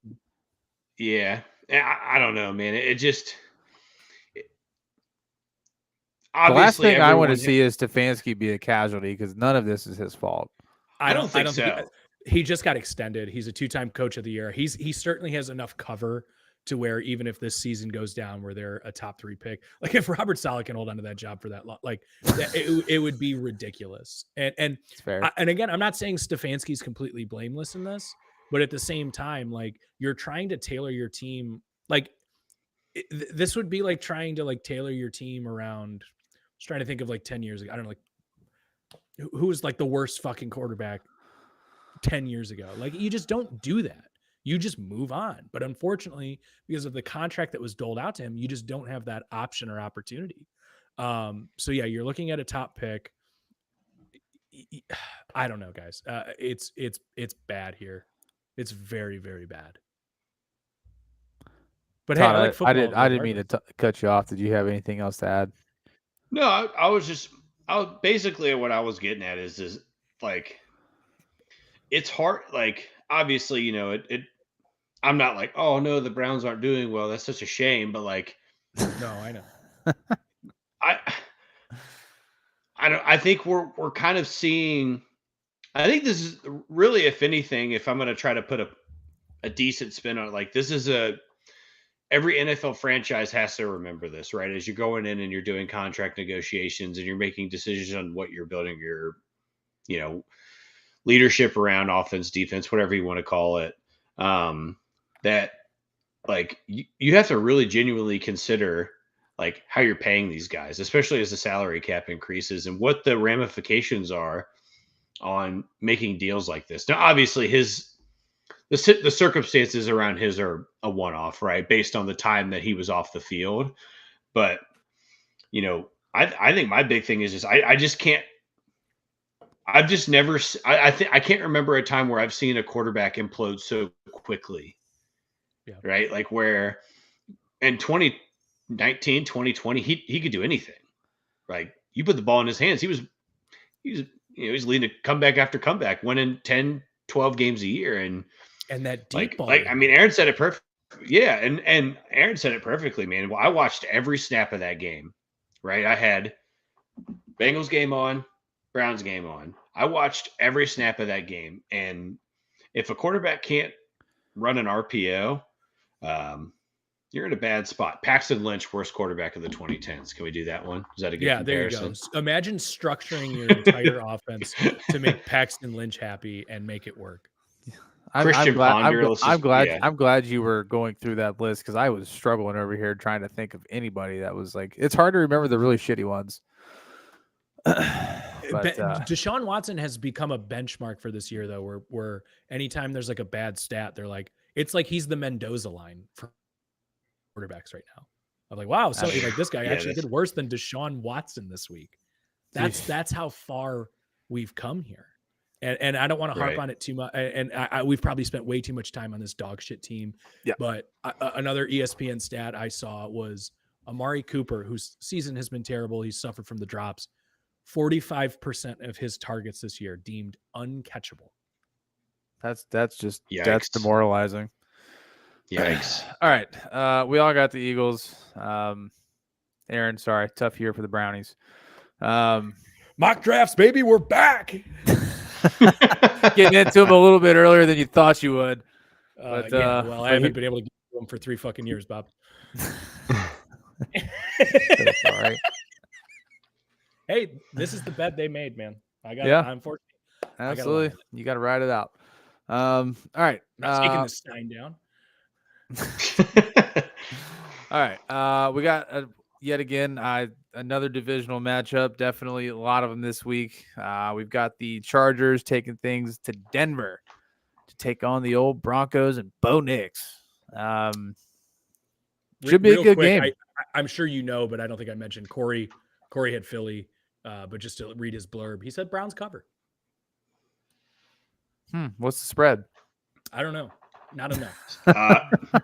S2: yeah, I don't know, man. It just
S1: The last
S2: obviously
S1: thing I want to
S2: everyone-
S1: see is Stefanski be a casualty because none of this is his fault.
S2: I don't think so.
S3: He just got extended. He's a 2-time coach of the year. He certainly has enough cover to where even if this season goes down, where they're a top 3 pick, like if Robert Saleh can hold on to that job for that long, like it would be ridiculous. And
S1: It's fair.
S3: and again, I'm not saying Stefanski's completely blameless in this, but at the same time, like you're trying to tailor your team. Like this would be like trying to like tailor your team around. I was trying to think of like 10 years ago. I don't know, like who was like the worst fucking quarterback 10 years ago. Like you just don't do that. You just move on. But unfortunately, because of the contract that was doled out to him, you just don't have that option or opportunity. So yeah, you're looking at a top pick. I don't know, guys. It's bad here. It's very, very bad. But
S1: Todd,
S3: hey, I like football.
S1: I didn't mean to cut you off. Did you have anything else to add?
S2: No, I was basically what I was getting at is like, it's hard. Like, obviously, I'm not like, oh no, the Browns aren't doing well. That's such a shame. But like,
S3: No, I know.
S2: I think we're kind of seeing. I think this is really, if anything, if I'm going to try to put a decent spin on it, like this is every NFL franchise has to remember this, right? As you're going in and you're doing contract negotiations and you're making decisions on what you're building your, leadership around, offense, defense, whatever you want to call it. That like you have to really genuinely consider like how you're paying these guys, especially as the salary cap increases and what the ramifications are on making deals like this. Now, obviously the circumstances around his are a one-off, right? Based on the time that he was off the field. But, I think my big thing is just, I just can't, I've just never, I can't remember a time where I've seen a quarterback implode so quickly.
S3: Yeah.
S2: Right. Like where in 2019, 2020, he could do anything. Like you put the ball in his hands. He was he's leading comeback after comeback, winning 10, 12 games a year. And
S3: that deep ball.
S2: I mean, Aaron said it perfect. Yeah. And Aaron said it perfectly, man. Well, I watched every snap of that game, right? I had Bengals game on, Browns game on. I watched every snap of that game. And if a quarterback can't run an RPO, you're in a bad spot. Paxton Lynch, worst quarterback of the 2010s. Can we do that one? Is that a good comparison?
S3: There you go. Imagine structuring your entire offense to make Paxton Lynch happy and make it work.
S1: I'm glad you were going through that list because I was struggling over here trying to think of anybody that was like, it's hard to remember the really shitty ones. But,
S3: Deshaun Watson has become a benchmark for this year, though, where anytime there's like a bad stat, they're like, it's like he's the Mendoza line for quarterbacks right now. I'm like, wow, so like this guy actually did worse than Deshaun Watson this week. That's how far we've come here. And I don't want to harp on it too much. And we've probably spent way too much time on this dog shit team.
S1: Yeah.
S3: But another ESPN stat I saw was Amari Cooper, whose season has been terrible. He's suffered from the drops. 45% of his targets this year deemed uncatchable.
S1: That's demoralizing.
S2: Yikes.
S1: All right. We all got the Eagles. Aaron, sorry. Tough year for the Brownies.
S3: Mock drafts, baby. We're back.
S1: Getting into them a little bit earlier than you thought you would.
S3: But, well, I haven't been able to get to them for 3 fucking years, Bob.
S1: Sorry.
S3: Hey, this is the bet they made, man. I'm fortunate.
S1: Absolutely. You got to ride it out. All right.
S3: I'm taking the Stein down.
S1: All right. We got yet again, another divisional matchup. Definitely a lot of them this week. We've got the Chargers taking things to Denver to take on the old Broncos and Bo Nix. Should be a good game.
S3: I'm sure you know, but I don't think I mentioned Corey. Corey had Philly, but just to read his blurb, he said Browns cover.
S1: What's the spread?
S3: I don't know. Not enough.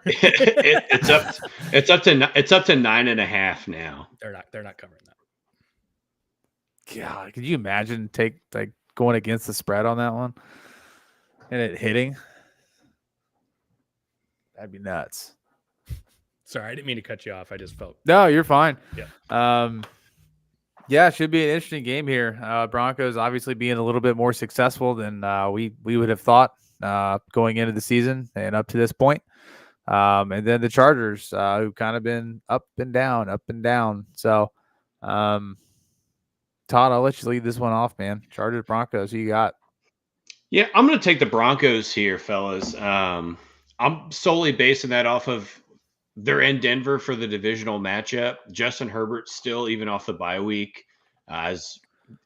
S2: It's up to 9.5 now.
S3: They're not covering that.
S1: God, could you imagine going against the spread on that one and it hitting? That'd be nuts.
S3: Sorry, I didn't mean to cut you off. I just felt.
S1: No, you're fine.
S3: Yeah.
S1: Yeah, it should be an interesting game here. Broncos obviously being a little bit more successful than we would have thought going into the season and up to this point. And then the Chargers, who've kind of been up and down. So, Todd, I'll let you lead this one off, man. Chargers, Broncos, who you got?
S2: Yeah, I'm going to take the Broncos here, fellas. I'm solely basing that off of they're in Denver for the divisional matchup. Justin Herbert still, even off the bye week, has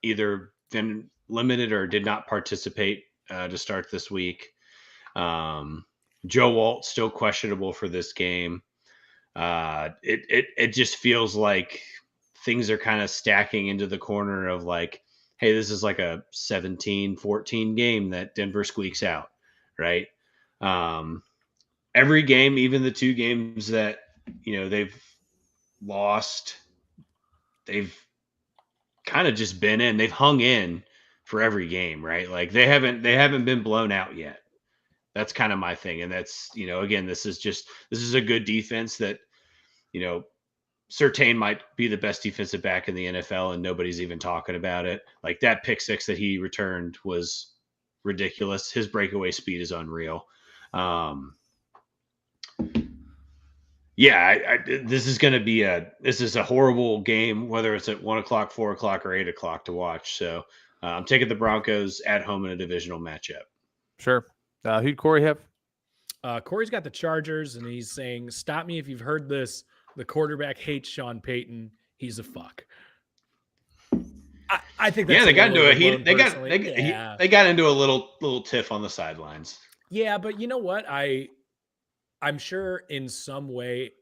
S2: either been limited or did not participate to start this week. Joe Walt still questionable for this game. It just feels like things are kind of stacking into the corner of like, hey, this is like a 17-14 game that Denver squeaks out, right? Every game, even the two games that, they've lost, they've kind of just been in. They've hung in for every game, right? Like they haven't been blown out yet. That's kind of my thing. And that's, again, this is a good defense that, Surtain might be the best defensive back in the NFL and nobody's even talking about it. Like that pick six that he returned was ridiculous. His breakaway speed is unreal. This is going to be a horrible game, whether it's at 1 o'clock, 4 o'clock, or 8 o'clock to watch. So I'm taking the Broncos at home in a divisional matchup.
S1: Sure. Who'd Corey have?
S3: Corey's got the Chargers, and he's saying, "Stop me if you've heard this. The quarterback hates Sean Payton. He's a fuck." I think that's
S2: they got into they got into a little tiff on the sidelines.
S3: Yeah, but you know what? I'm sure in some way,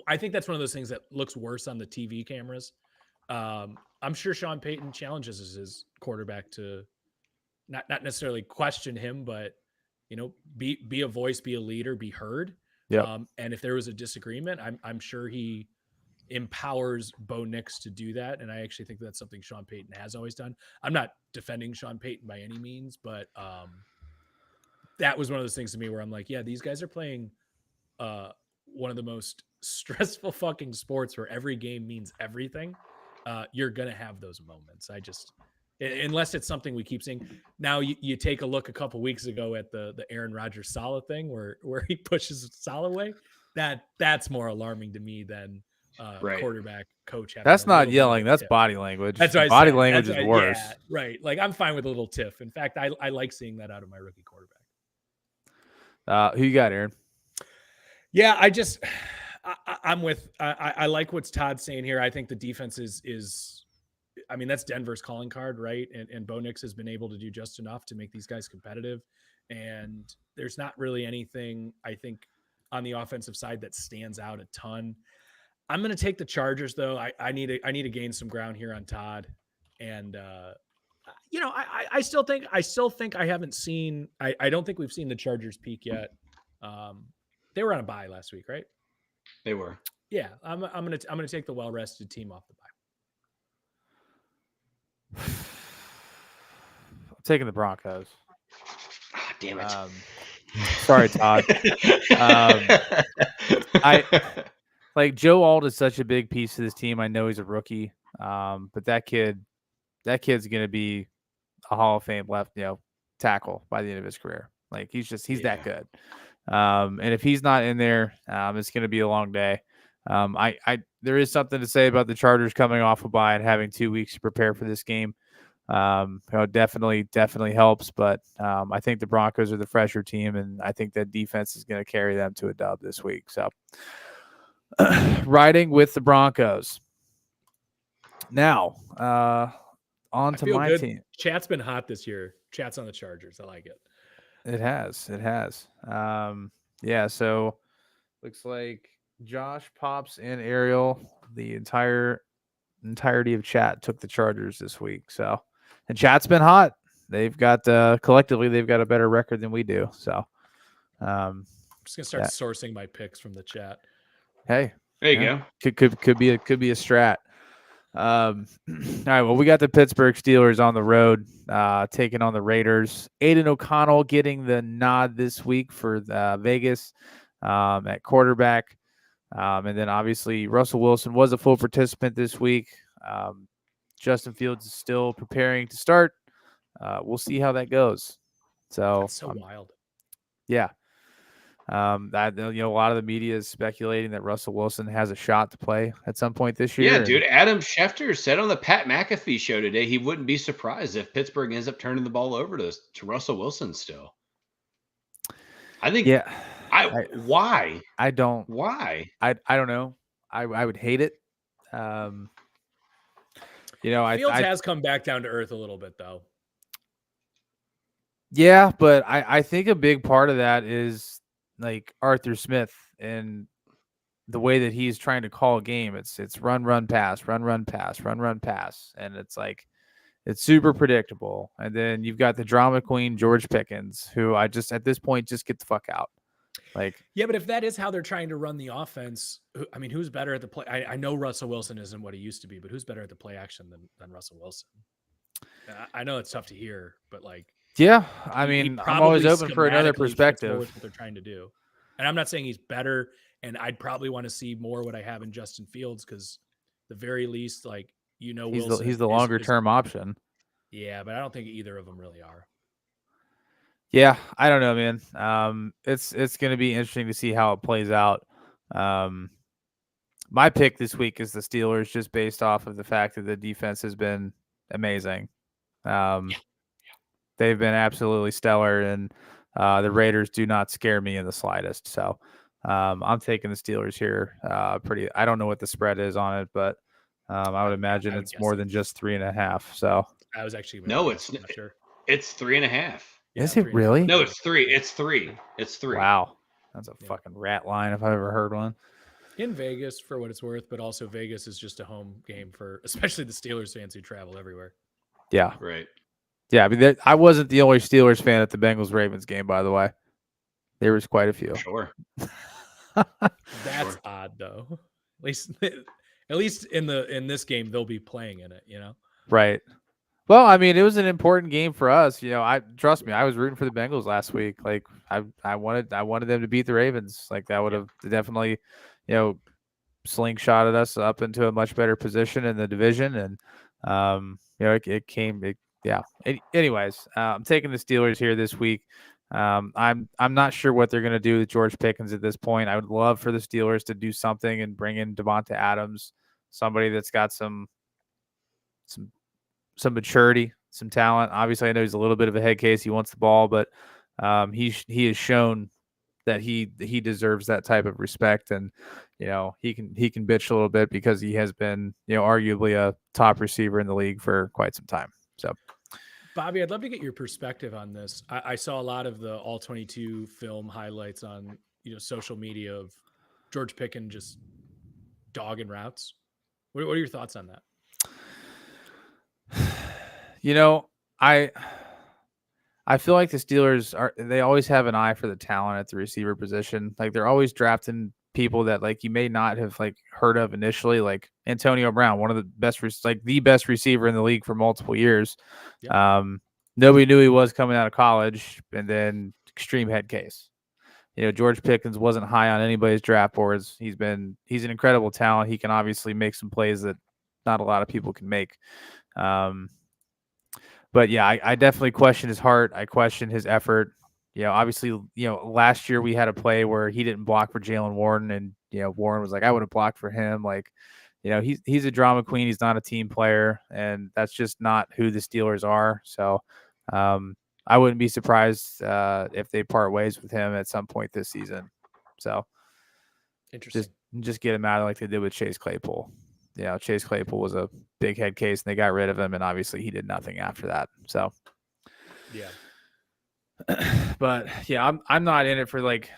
S3: I think that's one of those things that looks worse on the TV cameras. I'm sure Sean Payton challenges his quarterback to not necessarily question him, but be a voice, be a leader, be heard.
S1: Yeah.
S3: And if there was a disagreement, I'm sure he empowers Bo Nix to do that. And I actually think that's something Sean Payton has always done. I'm not defending Sean Payton by any means, but that was one of those things to me where I'm like, yeah, these guys are playing one of the most stressful fucking sports where every game means everything. You're going to have those moments. Unless it's something we keep seeing. Now you take a look a couple weeks ago at the Aaron Rodgers Saleh thing where he pushes Saleh away. That's more alarming to me than quarterback coach.
S1: That's not yelling. That's body language.
S3: That's what
S1: body language is worse.
S3: Yeah, right. Like I'm fine with a little tiff. In fact, I like seeing that out of my rookie quarterback.
S1: Who you got, Aaron?
S3: Yeah, I'm with. I like what Todd's saying here. I think the defense is. I mean, that's Denver's calling card, right? And Bo Nix has been able to do just enough to make these guys competitive. And there's not really anything, I think, on the offensive side that stands out a ton. I'm going to take the Chargers, though. I need to gain some ground here on Todd. And, I still think I haven't seen, I don't think we've seen the Chargers peak yet. They were on a bye last week, right?
S2: They were.
S3: Yeah. I'm going to take the well-rested team off the bye.
S1: I'm taking the Broncos.
S2: Oh, damn it.
S1: Sorry, Todd. Joe Alt is such a big piece of this team. I know he's a rookie, but that kid's going to be a Hall of Fame tackle by the end of his career. Like he's that good. And if he's not in there, it's going to be a long day. There is something to say about the Chargers coming off a bye and having 2 weeks to prepare for this game. Definitely helps, but I think the Broncos are the fresher team, and I think that defense is going to carry them to a dub this week. So riding with the Broncos. Now, on
S3: I
S1: to
S3: feel
S1: my
S3: good.
S1: team.
S3: Chat's been hot this year. Chat's on the Chargers. I like it.
S1: It has. It has. Yeah, so looks like Josh, Pops, and Ariel, the entirety of chat took the Chargers this week. So, and chat's been hot. They've got collectively they've got a better record than we do. So,
S3: I'm just gonna start
S1: that-
S3: sourcing my picks from the chat.
S1: hey,
S2: There you
S1: yeah,
S2: go.
S1: could be a strat. All right, well, we got the Pittsburgh Steelers on the road, taking on the Raiders. Aiden O'Connell getting the nod this week for Vegas at quarterback. And then obviously Russell Wilson was a full participant this week. Justin Fields is still preparing to start. We'll see how that goes. So,
S3: That's so wild.
S1: yeah. That a lot of the media is speculating that Russell Wilson has a shot to play at some point this year.
S2: Yeah, dude. Adam Schefter said on the Pat McAfee show today he wouldn't be surprised if Pittsburgh ends up turning the ball over to Russell Wilson still. I think.
S1: Yeah.
S2: Why?
S1: I don't.
S2: Why?
S1: I don't know. I would hate it.
S3: Fields has come back down to earth a little bit, though.
S1: Yeah, but I think a big part of that is like Arthur Smith and the way that he's trying to call a game. It's run, pass, run, pass, run, pass. And it's like, it's super predictable. And then you've got the drama queen, George Pickens, who I just, at this point, just get the fuck out. Like,
S3: yeah, but if that is how they're trying to run the offense, I mean, who's better at the play? I know Russell Wilson isn't what he used to be, but who's better at the play action than Russell Wilson? I know it's tough to hear, but like,
S1: yeah, I mean, I'm always open for another perspective.
S3: What they're trying to do, and I'm not saying he's better, and I'd probably want to see more what I have in Justin Fields because, the very least, like Wilson
S1: he's the longer term option.
S3: Yeah, but I don't think either of them really are.
S1: Yeah, I don't know, man. It's going to be interesting to see how it plays out. My pick this week is the Steelers, just based off of the fact that the defense has been amazing. They've been absolutely stellar, and the Raiders do not scare me in the slightest. So I'm taking the Steelers here. I don't know what the spread is on it, but I would imagine it's more than just 3.5. So
S3: I was actually
S2: it's
S3: not sure.
S2: It's 3.5.
S3: Yeah,
S1: is it really?
S2: No, it's 3. It's 3. It's 3.
S1: Wow, that's a fucking rat line if I've ever heard one.
S3: In Vegas, for what it's worth, but also Vegas is just a home game for especially the Steelers fans who travel everywhere.
S1: Yeah,
S2: right.
S1: Yeah, I mean, I wasn't the only Steelers fan at the Bengals-Ravens game, by the way. There was quite a few.
S2: Sure.
S3: That's odd, though. At least in this game, they'll be playing in it.
S1: Right. Well, I mean, it was an important game for us. Trust me, I was rooting for the Bengals last week. Like, I wanted them to beat the Ravens. Like, that would have definitely, slingshotted us up into a much better position in the division. And it came. Yeah. Anyways, I'm taking the Steelers here this week. I'm not sure what they're going to do with George Pickens at this point. I would love for the Steelers to do something and bring in Devonta Adams, somebody that's got some maturity, some talent. Obviously, I know he's a little bit of a head case. He wants the ball, but he has shown that he deserves that type of respect, and he can bitch a little bit because he has been arguably a top receiver in the league for quite some time. So,
S3: Bobby, I'd love to get your perspective on this. I saw a lot of the All 22 film highlights on social media of George Pickens just dogging routes. What are your thoughts on that?
S1: I feel like the Steelers they always have an eye for the talent at the receiver position. Like, they're always drafting people that like you may not have like heard of initially, like Antonio Brown, one of the best, the best receiver in the league for multiple years. Yep. Nobody knew he was coming out of college, and then extreme head case. George Pickens wasn't high on anybody's draft boards. He's an incredible talent. He can obviously make some plays that not a lot of people can make. But yeah, I definitely question his heart. I question his effort. Obviously, last year we had a play where he didn't block for Jaylen Warren, and Warren was like, I would have blocked for him. Like, he's a drama queen. He's not a team player, and that's just not who the Steelers are. So, I wouldn't be surprised if they part ways with him at some point this season. So,
S3: interesting.
S1: and just get him out like they did with Chase Claypool. You know, Chase Claypool was a big head case, and they got rid of him, and obviously he did nothing after that. So,
S3: Yeah.
S1: but yeah, I'm not in it for like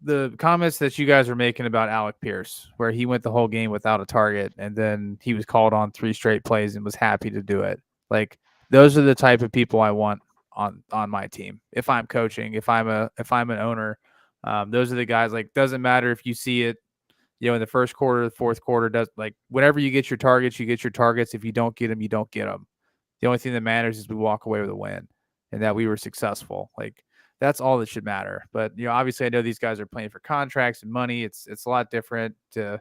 S1: the comments that you guys are making about Alec Pierce, where he went the whole game without a target, and then he was called on 3 straight plays and was happy to do it. Like those are the type of people I want on my team. If I'm coaching, if I'm an owner, those are the guys. Like, doesn't matter if you see it, you know, in the first quarter, the fourth quarter, does like whenever you get your targets, you get your targets. If you don't get them, you don't get them. The only thing that matters is we walk away with a win and that we were successful. Like that's all that should matter. But, you know, obviously I know these guys are playing for contracts and money. It's a lot different to,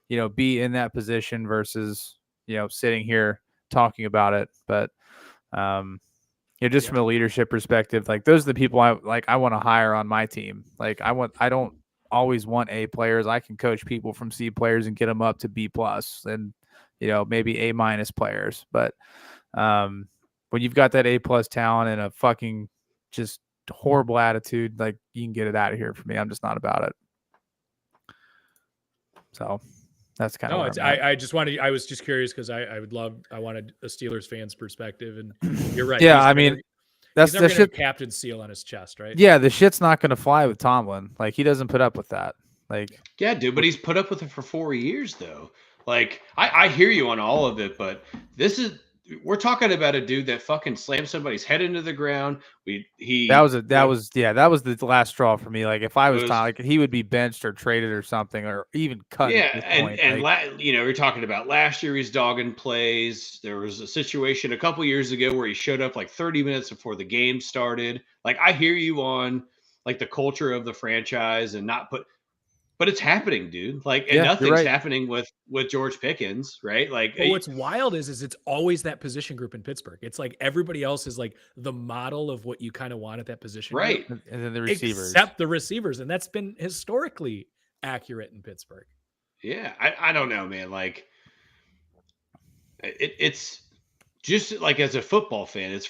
S1: you know, be in that position versus, you know, sitting here talking about it. But, you know, just from a leadership perspective, like those are the people I want to hire on my team. Like I don't always want A players. I can coach people from C players and get them up to B plus and, you know, maybe A minus players. But when you've got that A plus talent and a fucking just horrible attitude, like you can get it out of here for me. I'm just not about it. So that's kind of
S3: I just wanted, I was just curious because I wanted a Steelers fan's perspective, and you're right.
S1: Yeah, I mean, that's the shit.
S3: Captain seal on his chest, right?
S1: Yeah, the shit's not going to fly with Tomlin. Like he doesn't put up with that. Like,
S2: yeah, dude, but he's put up with it for 4 years though. Like I hear you on all of it, but we're talking about a dude that fucking slammed somebody's head into the ground. That was
S1: the last straw for me. Like if I was Tom, like he would be benched or traded or something, or even cut.
S2: Yeah, you know, you're talking about last year he's dogging plays. There was a situation a couple years ago where he showed up like 30 minutes before the game started. Like I hear you on like the culture of the franchise and not put. But it's happening, dude. Like, and nothing's happening with George Pickens, right? Like,
S3: but what's wild is it's always that position group in Pittsburgh. It's like everybody else is like the model of what you kind of want at that position,
S2: right?
S3: Group,
S1: and then the receivers,
S3: except the receivers, and that's been historically accurate in Pittsburgh.
S2: Yeah, I don't know, man. Like, it's just like as a football fan, it's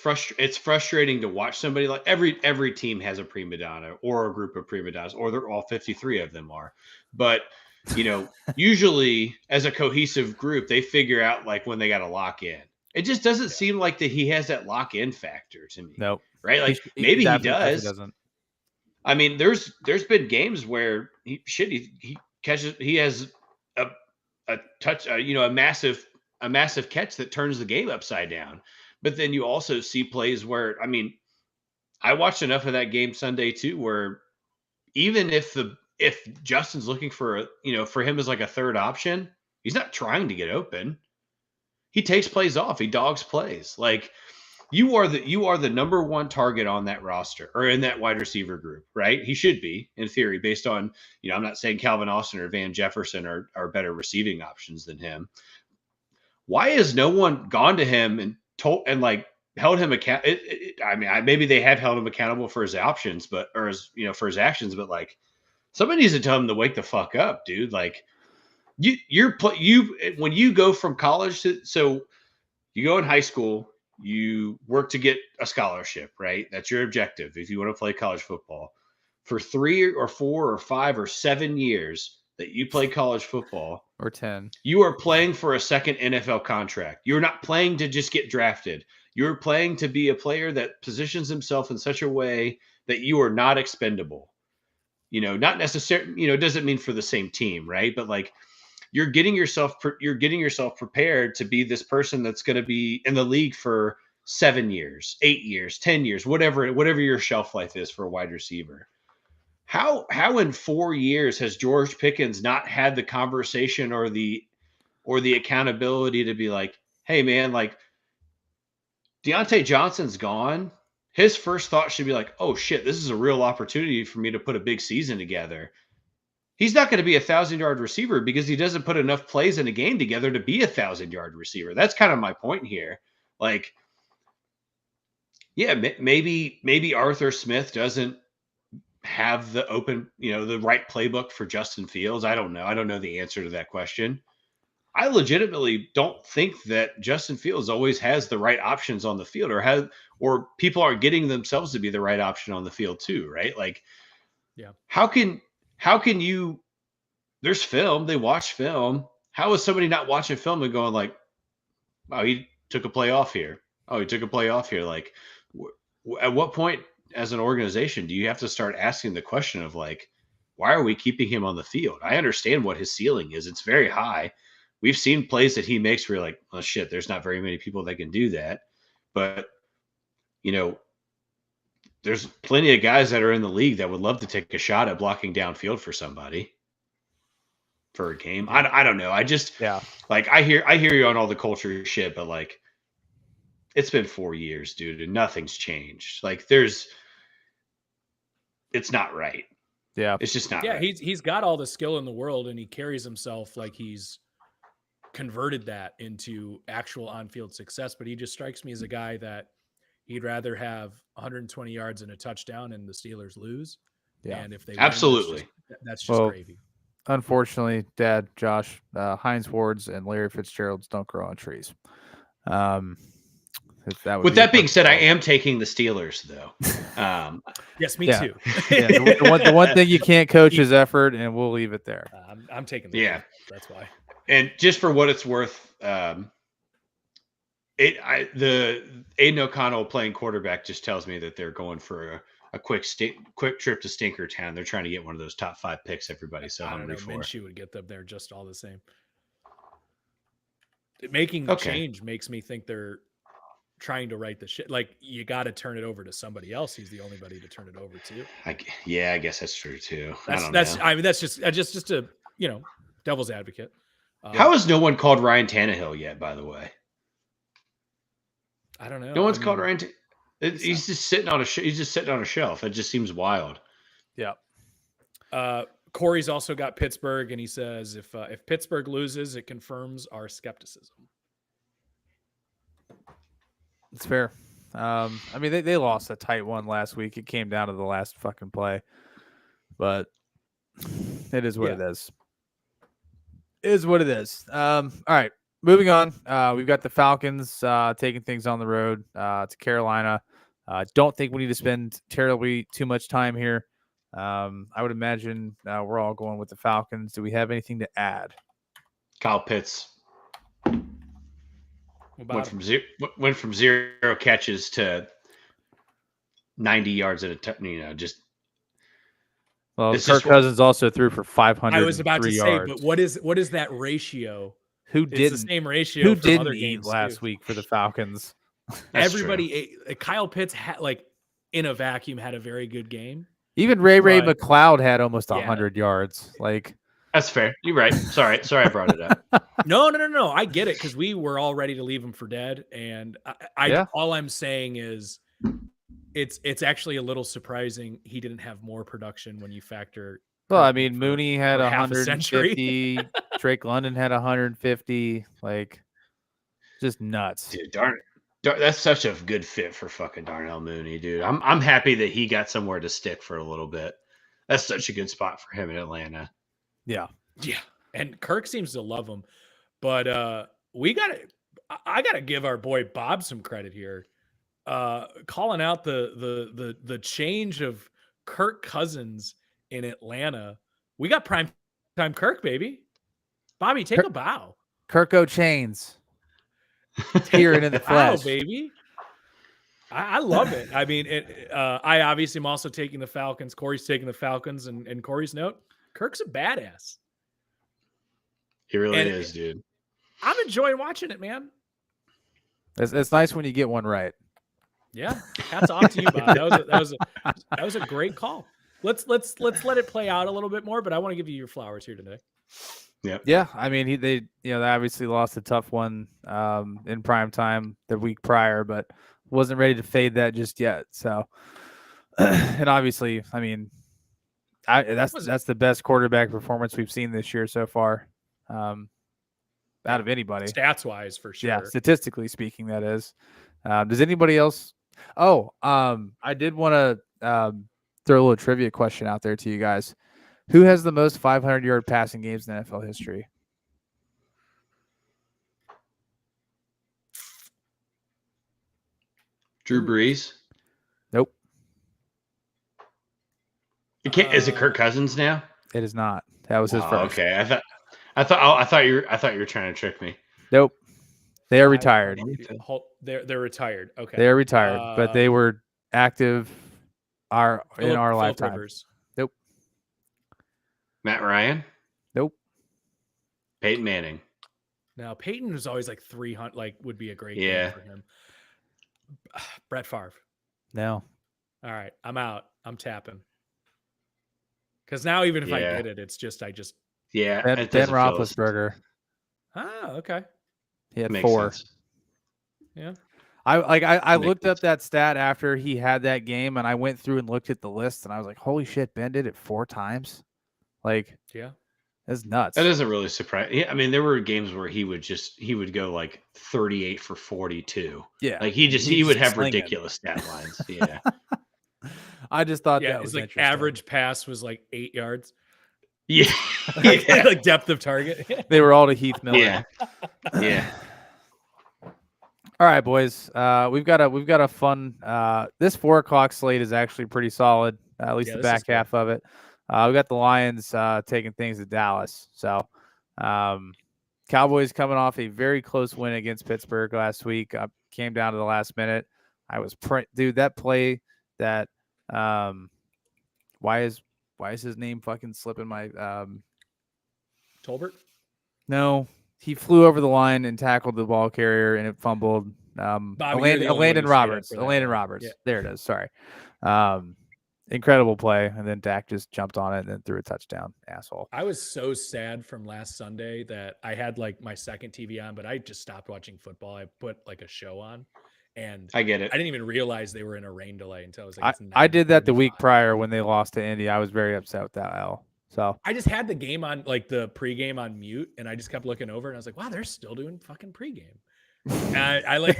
S2: frustrating to watch somebody like every team has a prima donna or a group of prima donnas, or they're all 53 of them are. But you know, usually as a cohesive group, they figure out like when they got to lock in. It just doesn't seem like that he has that lock in factor to me.
S1: Nope.
S2: Right? Like maybe he does. Doesn't. I mean, there's been games where he catches, he has a touch, you know, a massive catch that turns the game upside down. But then you also see plays where, I mean, I watched enough of that game Sunday too, where even if Justin's looking for for him as like a third option, he's not trying to get open. He takes plays off. He dogs plays. Like you are the number one target on that roster or in that wide receiver group, right? He should be in theory based on, you know, I'm not saying Calvin Austin or Van Jefferson are better receiving options than him. Why has no one gone to him and held him accountable? I mean, maybe they have held him accountable for his options, for his actions, but like somebody needs to tell him to wake the fuck up, dude. Like when you go from college so you go in high school, you work to get a scholarship, right? That's your objective. If you want to play college football for 3 or 4 or 5 or 7 years that you play college football,
S1: or 10,
S2: you are playing for a second NFL contract. You're not playing to just get drafted. You're playing to be a player that positions himself in such a way that you are not expendable. You know, not necessarily, you know, it doesn't mean for the same team, right? But like you're getting yourself prepared to be this person that's going to be in the league for 7 years, 8 years, 10 years, whatever your shelf life is for a wide receiver. How in 4 years has George Pickens not had the conversation or the accountability to be like, hey man, like Deontay Johnson's gone. His first thought should be like, oh shit, this is a real opportunity for me to put a big season together. He's not going to be a 1,000-yard receiver because he doesn't put enough plays in a game together to be a 1,000-yard receiver. That's kind of my point here. Like, yeah, maybe Arthur Smith doesn't have the right playbook for Justin Fields. I don't know. I don't know the answer to that question. I legitimately don't think that Justin Fields always has the right options on the field or people are getting themselves to be the right option on the field too, right? Like,
S3: yeah.
S2: How can you there's film. They watch film. How is somebody not watching film and going like, "Oh, he took a play off here. Oh, he took a play off here." Like, at what point as an organization do you have to start asking the question of like, why are we keeping him on the field? I understand what his ceiling is. It's very high. We've seen plays that he makes where you're like, oh shit, there's not very many people that can do that. But you know, there's plenty of guys that are in the league that would love to take a shot at blocking downfield for somebody for a game. I don't know. I just like I hear you on all the culture shit, but like it's been 4 years, dude, and nothing's changed. Like it's not right.
S1: Yeah.
S2: It's just not right.
S3: He's got all the skill in the world, and he carries himself like he's converted that into actual on-field success. But he just strikes me as a guy that he'd rather have 120 yards and a touchdown and the Steelers lose.
S1: Yeah.
S3: And if they
S2: absolutely
S3: win, that's just gravy.
S1: Unfortunately, Dad, Josh, Hines Wards and Larry Fitzgeralds don't grow on trees.
S2: With that being said, I am taking the Steelers, though.
S3: Yes, me too.
S1: The one thing you can't coach is effort, and we'll leave it there.
S3: I'm taking the
S2: Steelers.
S3: That's why.
S2: And just for what it's worth, the Aiden O'Connell playing quarterback just tells me that they're going for a quick trip to Stinkertown. They're trying to get one of those top 5 picks everybody's so hungry for.
S3: Minshew would get them there just all the same. Making the change makes me think they're trying to write the shit. Like, you got to turn it over to somebody else. He's the only buddy to turn it over to.
S2: I guess that's true too.
S3: That's just a devil's advocate.
S2: How has no one called Ryan Tannehill yet? By the way,
S3: I don't know.
S2: No one's called Ryan. He's just sitting on a shelf. It just seems wild.
S1: Yeah.
S3: Corey's also got Pittsburgh, and he says if Pittsburgh loses, it confirms our skepticism.
S1: It's fair. I mean, they lost a tight one last week. It came down to the last fucking play, but it is what it is. It is what it is. All right, moving on. We've got the Falcons taking things on the road to Carolina. Don't think we need to spend terribly too much time here. I would imagine we're all going with the Falcons. Do we have anything to add?
S2: Kyle Pitts went from zero catches to 90 yards at a touchdown.
S1: Well, Kirk Cousins also threw for 500.
S3: I was about to say, but what is that ratio?
S1: It's the
S3: same ratio.
S1: Who didn't eat last week for the Falcons?
S3: Everybody ate. Kyle Pitts had, like, in a vacuum, had a very good game.
S1: Even Ray McLeod had almost 100 yards. Like,
S2: that's fair. You're right. Sorry, I brought it up.
S3: No. I get it, because we were all ready to leave him for dead, and all I'm saying is, it's actually a little surprising he didn't have more production when you factor.
S1: Well, I mean, Mooney had 150. Drake London had 150. Like, just nuts.
S2: Dude, that's such a good fit for fucking Darnell Mooney, dude. I'm happy that he got somewhere to stick for a little bit. That's such a good spot for him in Atlanta.
S1: Yeah.
S3: And Kirk seems to love him, but I gotta give our boy Bob some credit here. Calling out the change of Kirk Cousins in Atlanta. We got prime time Kirk, baby. Bobby, take a bow.
S1: Kirk O'Chains. Here and in the flesh,
S3: wow, baby. I love it. I mean, I obviously am also taking the Falcons. Corey's taking the Falcons, and Corey's note: Kirk's a badass.
S2: He really is, dude.
S3: I'm enjoying watching it, man.
S1: It's nice when you get one right.
S3: Yeah, hats off to you, Bob. That was a great call. Let's let it play out a little bit more, but I want to give you your flowers here today.
S1: Yeah. I mean, they obviously lost a tough one in prime time the week prior, but wasn't ready to fade that just yet. So, and obviously, I mean, that's the best quarterback performance we've seen this year so far, out of anybody,
S3: stats wise, for sure.
S1: Yeah, statistically speaking, that is. Does anybody else? I did want to throw a little trivia question out there to you guys. Who has the most 500-yard passing games in NFL history?
S2: Drew Brees?
S1: Nope.
S2: Is it Kirk Cousins now?
S1: It is not. That was his first.
S2: Okay, I thought you were trying to trick me.
S1: Nope. They are retired.
S3: They're retired. Okay.
S1: They are retired, but they were active in our
S3: Phillip
S1: lifetime.
S3: Rivers.
S1: Nope.
S2: Matt Ryan?
S1: Nope.
S2: Peyton Manning.
S3: Now Peyton was always like 300, like would be a great
S2: Yeah.
S3: game for him. Brett Favre.
S1: No.
S3: All right, I'm out. I'm tapping. Because now even if I get it, it's just
S2: yeah.
S1: Ben Roethlisberger.
S3: Ah, okay.
S1: He had
S2: Makes
S1: 4.
S2: sense.
S3: Yeah.
S1: I looked up that stat after he had that game, and I went through and looked at the list, and I was like, holy shit, Ben did it 4 times. Like,
S3: yeah,
S1: that's nuts.
S2: That doesn't really surprise. Yeah, I mean, there were games where he would go like 38 for 42.
S1: Yeah,
S2: like he would have
S1: slinging.
S2: ridiculous stat lines. Yeah.
S1: I just thought that
S3: it's
S1: was
S3: like average pass was like 8 yards.
S2: Yeah.
S3: Like depth of target.
S1: They were all to Heath Miller.
S2: Yeah. Yeah.
S1: All right, boys. We've got a fun. This 4:00 slate is actually pretty solid. At least the back half of it. We got the Lions taking things to Dallas. So, Cowboys coming off a very close win against Pittsburgh last week. Came down to the last minute. I was dude, that play that why is his name fucking slipping my
S3: Tolbert?
S1: No, he flew over the line and tackled the ball carrier and it fumbled. Landon Roberts. Landon Roberts. Yeah. There it is. Sorry. Incredible play, and then Dak just jumped on it and then threw a touchdown. Asshole.
S3: I was so sad from last Sunday that I had like my second TV on, but I just stopped watching football. I put like a show on, and
S2: I get it.
S3: I didn't even realize they were in a rain delay until I was like,
S1: I did that the week prior when they lost to Indy. I was very upset with that L. So
S3: I just had the game on, like the pregame on mute, and I just kept looking over, and I was like, wow, they're still doing fucking pregame. And I like.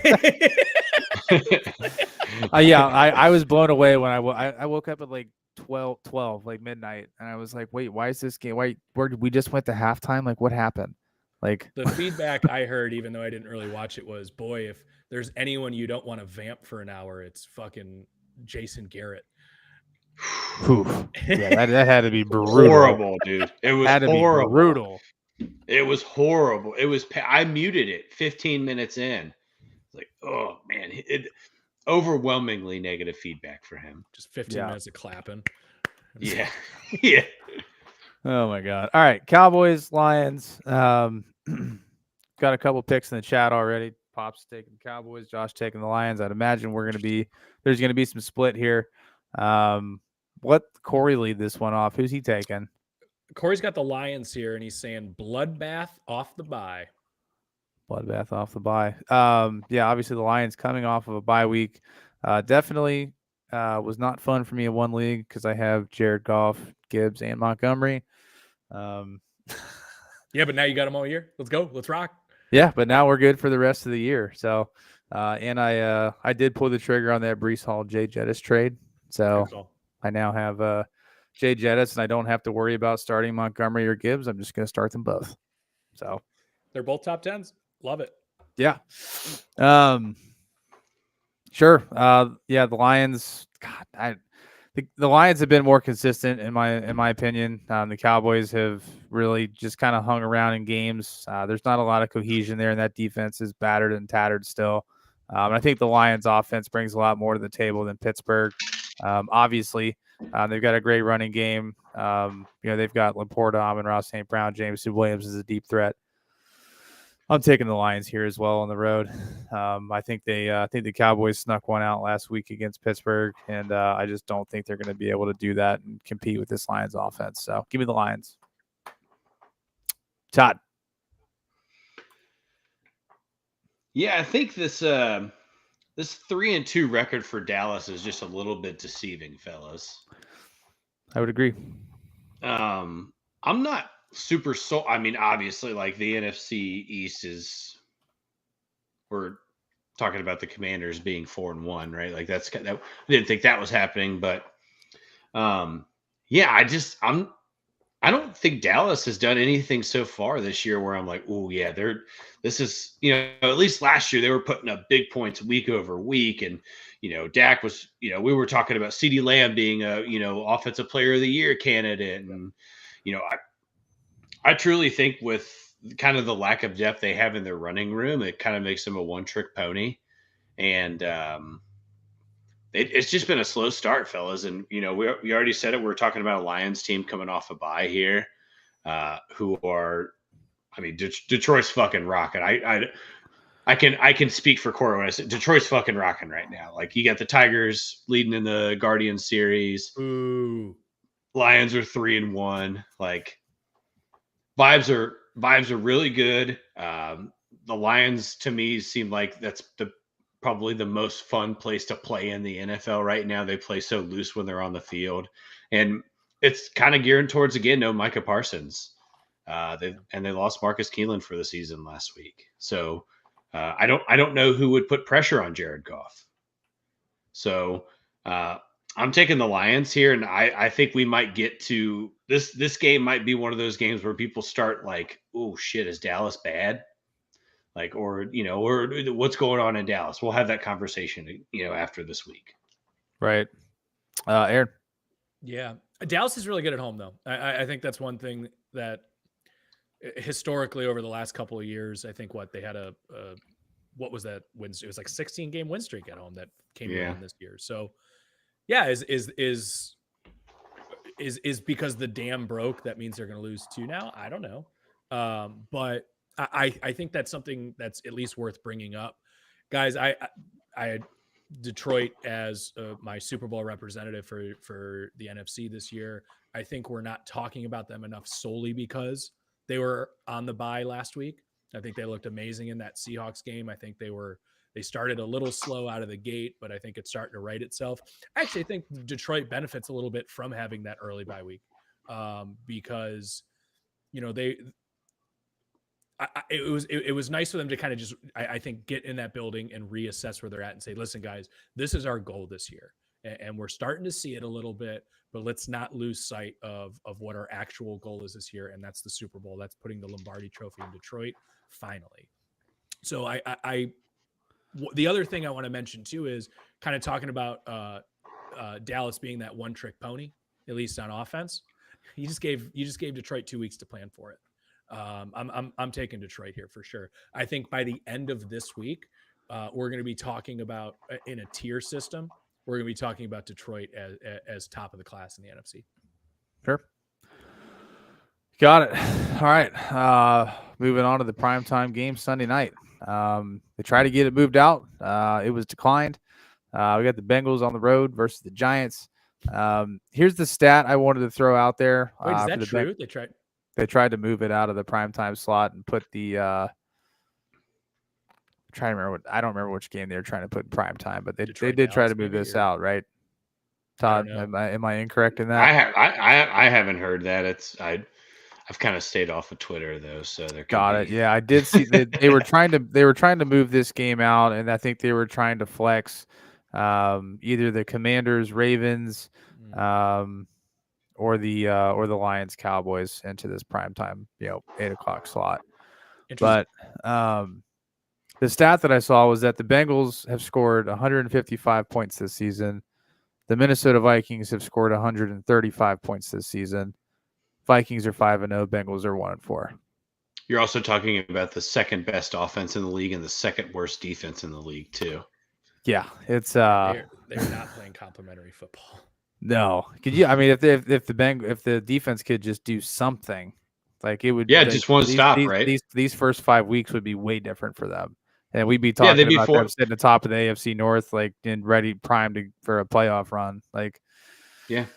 S1: I was blown away when I woke up at like 12 like midnight, and I was like, wait, why is this game? We just went to halftime? Like, what happened? Like,
S3: the feedback I heard, even though I didn't really watch it, was, boy, if there's anyone you don't want to vamp for an hour, it's fucking Jason Garrett.
S1: Yeah, that had to be brutal.
S2: Horrible, dude. It was horrible.
S1: Brutal.
S2: It was horrible. I muted it 15 minutes in. Like, oh man, overwhelmingly negative feedback for him.
S3: Just 15 minutes of clapping.
S2: Yeah. Yeah.
S1: Oh my God. All right. Cowboys, Lions. Got a couple picks in the chat already. Pop's taking the Cowboys, Josh taking the Lions. I'd imagine there's going to be some split here. Let Corey lead this one off. Who's he taking?
S3: Corey's got the Lions here, and he's saying bloodbath off the bye.
S1: Bloodbath off the bye. Yeah, obviously the Lions coming off of a bye week. Definitely was not fun for me in one league because I have Jared Goff, Gibbs, and Montgomery.
S3: Yeah, but now you got them all year. Let's go. Let's rock.
S1: Yeah, but now we're good for the rest of the year. So, and I did pull the trigger on that Breece Hall Jay Jettis trade. So I now have Jay Jettis, and I don't have to worry about starting Montgomery or Gibbs. I'm just going to start them both. So
S3: they're both top 10s. Love it.
S1: Yeah. Sure. Yeah, the Lions. God, the Lions have been more consistent in my opinion. The Cowboys have really just kind of hung around in games. There's not a lot of cohesion there, and that defense is battered and tattered still. I think the Lions offense brings a lot more to the table than Pittsburgh. Obviously, they've got a great running game. They've got Laporta, Amon-Ra St. Brown, Jameson Williams is a deep threat. I'm taking the Lions here as well on the road. I think the Cowboys snuck one out last week against Pittsburgh, and I just don't think they're going to be able to do that and compete with this Lions offense. So give me the Lions. Todd.
S2: Yeah, I think this 3-2 record for Dallas is just a little bit deceiving, fellas.
S1: I would agree.
S2: I'm not super I mean, obviously, like the NFC East we're talking about the Commanders being 4-1, right? Like I didn't think that was happening, but yeah, I don't think Dallas has done anything so far this year where I'm like, oh yeah, this is, at least last year they were putting up big points week over week. And, Dak was, we were talking about CeeDee Lamb being a, offensive player of the year candidate. And, I truly think with kind of the lack of depth they have in their running room, it kind of makes them a one-trick pony. And it's just been a slow start, fellas. And, we already said it. We're talking about a Lions team coming off a bye here, who are, I mean, Detroit's fucking rocking. I can speak for Corey when I say Detroit's fucking rocking right now. Like, you got the Tigers leading in the Guardian series.
S3: Ooh.
S2: Lions are 3-1. Like, vibes are really good. The Lions, to me, seem like that's probably the most fun place to play in the NFL right now. They play so loose when they're on the field, and it's kind of gearing towards, again, no Micah Parsons. They lost Marcus Keelan for the season last week. So I don't know who would put pressure on Jared Goff. So I'm taking the Lions here, and I think we might get to this. This game might be one of those games where people start like, "Oh shit, is Dallas bad?" Like, or what's going on in Dallas? We'll have that conversation, after this week.
S1: Right. Aaron.
S3: Yeah. Dallas is really good at home, though. I think that's one thing that historically over the last couple of years, I think they had what was that win? It was like 16-game win streak at home that came in this year. So yeah, is because the dam broke, that means they're going to lose 2 now? I don't know. But I think that's something that's at least worth bringing up. Guys, I had Detroit as my Super Bowl representative for the NFC this year. I think we're not talking about them enough solely because they were on the bye last week. I think they looked amazing in that Seahawks game. I think they started a little slow out of the gate, but I think it's starting to right itself. Actually, I think Detroit benefits a little bit from having that early bye week because, it was nice for them to kind of just, I think, get in that building and reassess where they're at and say, listen, guys, this is our goal this year. And we're starting to see it a little bit, but let's not lose sight of what our actual goal is this year. And that's the Super Bowl. That's putting the Lombardi Trophy in Detroit finally. So the other thing I want to mention too is kind of talking about Dallas being that one-trick pony, at least on offense. You just gave Detroit 2 weeks to plan for it. I'm taking Detroit here for sure. I think by the end of this week, we're going to be talking about in a tier system. We're going to be talking about Detroit as top of the class in the NFC.
S1: Sure. Got it. All right. Moving on to the primetime game Sunday night. They tried to get it moved out. It was declined. We got the Bengals on the road versus the Giants. Here's the stat I wanted to throw out there.
S3: Wait, is that true?
S1: They tried to move it out of the primetime slot and put the I don't remember which game they were trying to put in primetime, but they did try to move this out, right? Todd, am I incorrect in that?
S2: I haven't heard that. I've kind of stayed off of Twitter though, so they're
S1: got it. Yeah, I did see that they were trying to move this game out, and I think they were trying to flex either the Commanders, Ravens, or the Lions, Cowboys into this primetime, 8:00 slot. But the stat that I saw was that the Bengals have scored 155 points this season. The Minnesota Vikings have scored 135 points this season. Vikings are 5-0. Bengals are 1-4.
S2: You're also talking about the second best offense in the league and the second worst defense in the league too.
S1: Yeah, it's
S3: they're not playing complimentary football.
S1: No, could you? I mean, if the defense could just do something, like it would.
S2: Yeah, just one stop, right?
S1: These first 5 weeks would be way different for them, and we'd be talking about them sitting at the top of the AFC North, like and ready, primed for a playoff run. Like,
S2: yeah,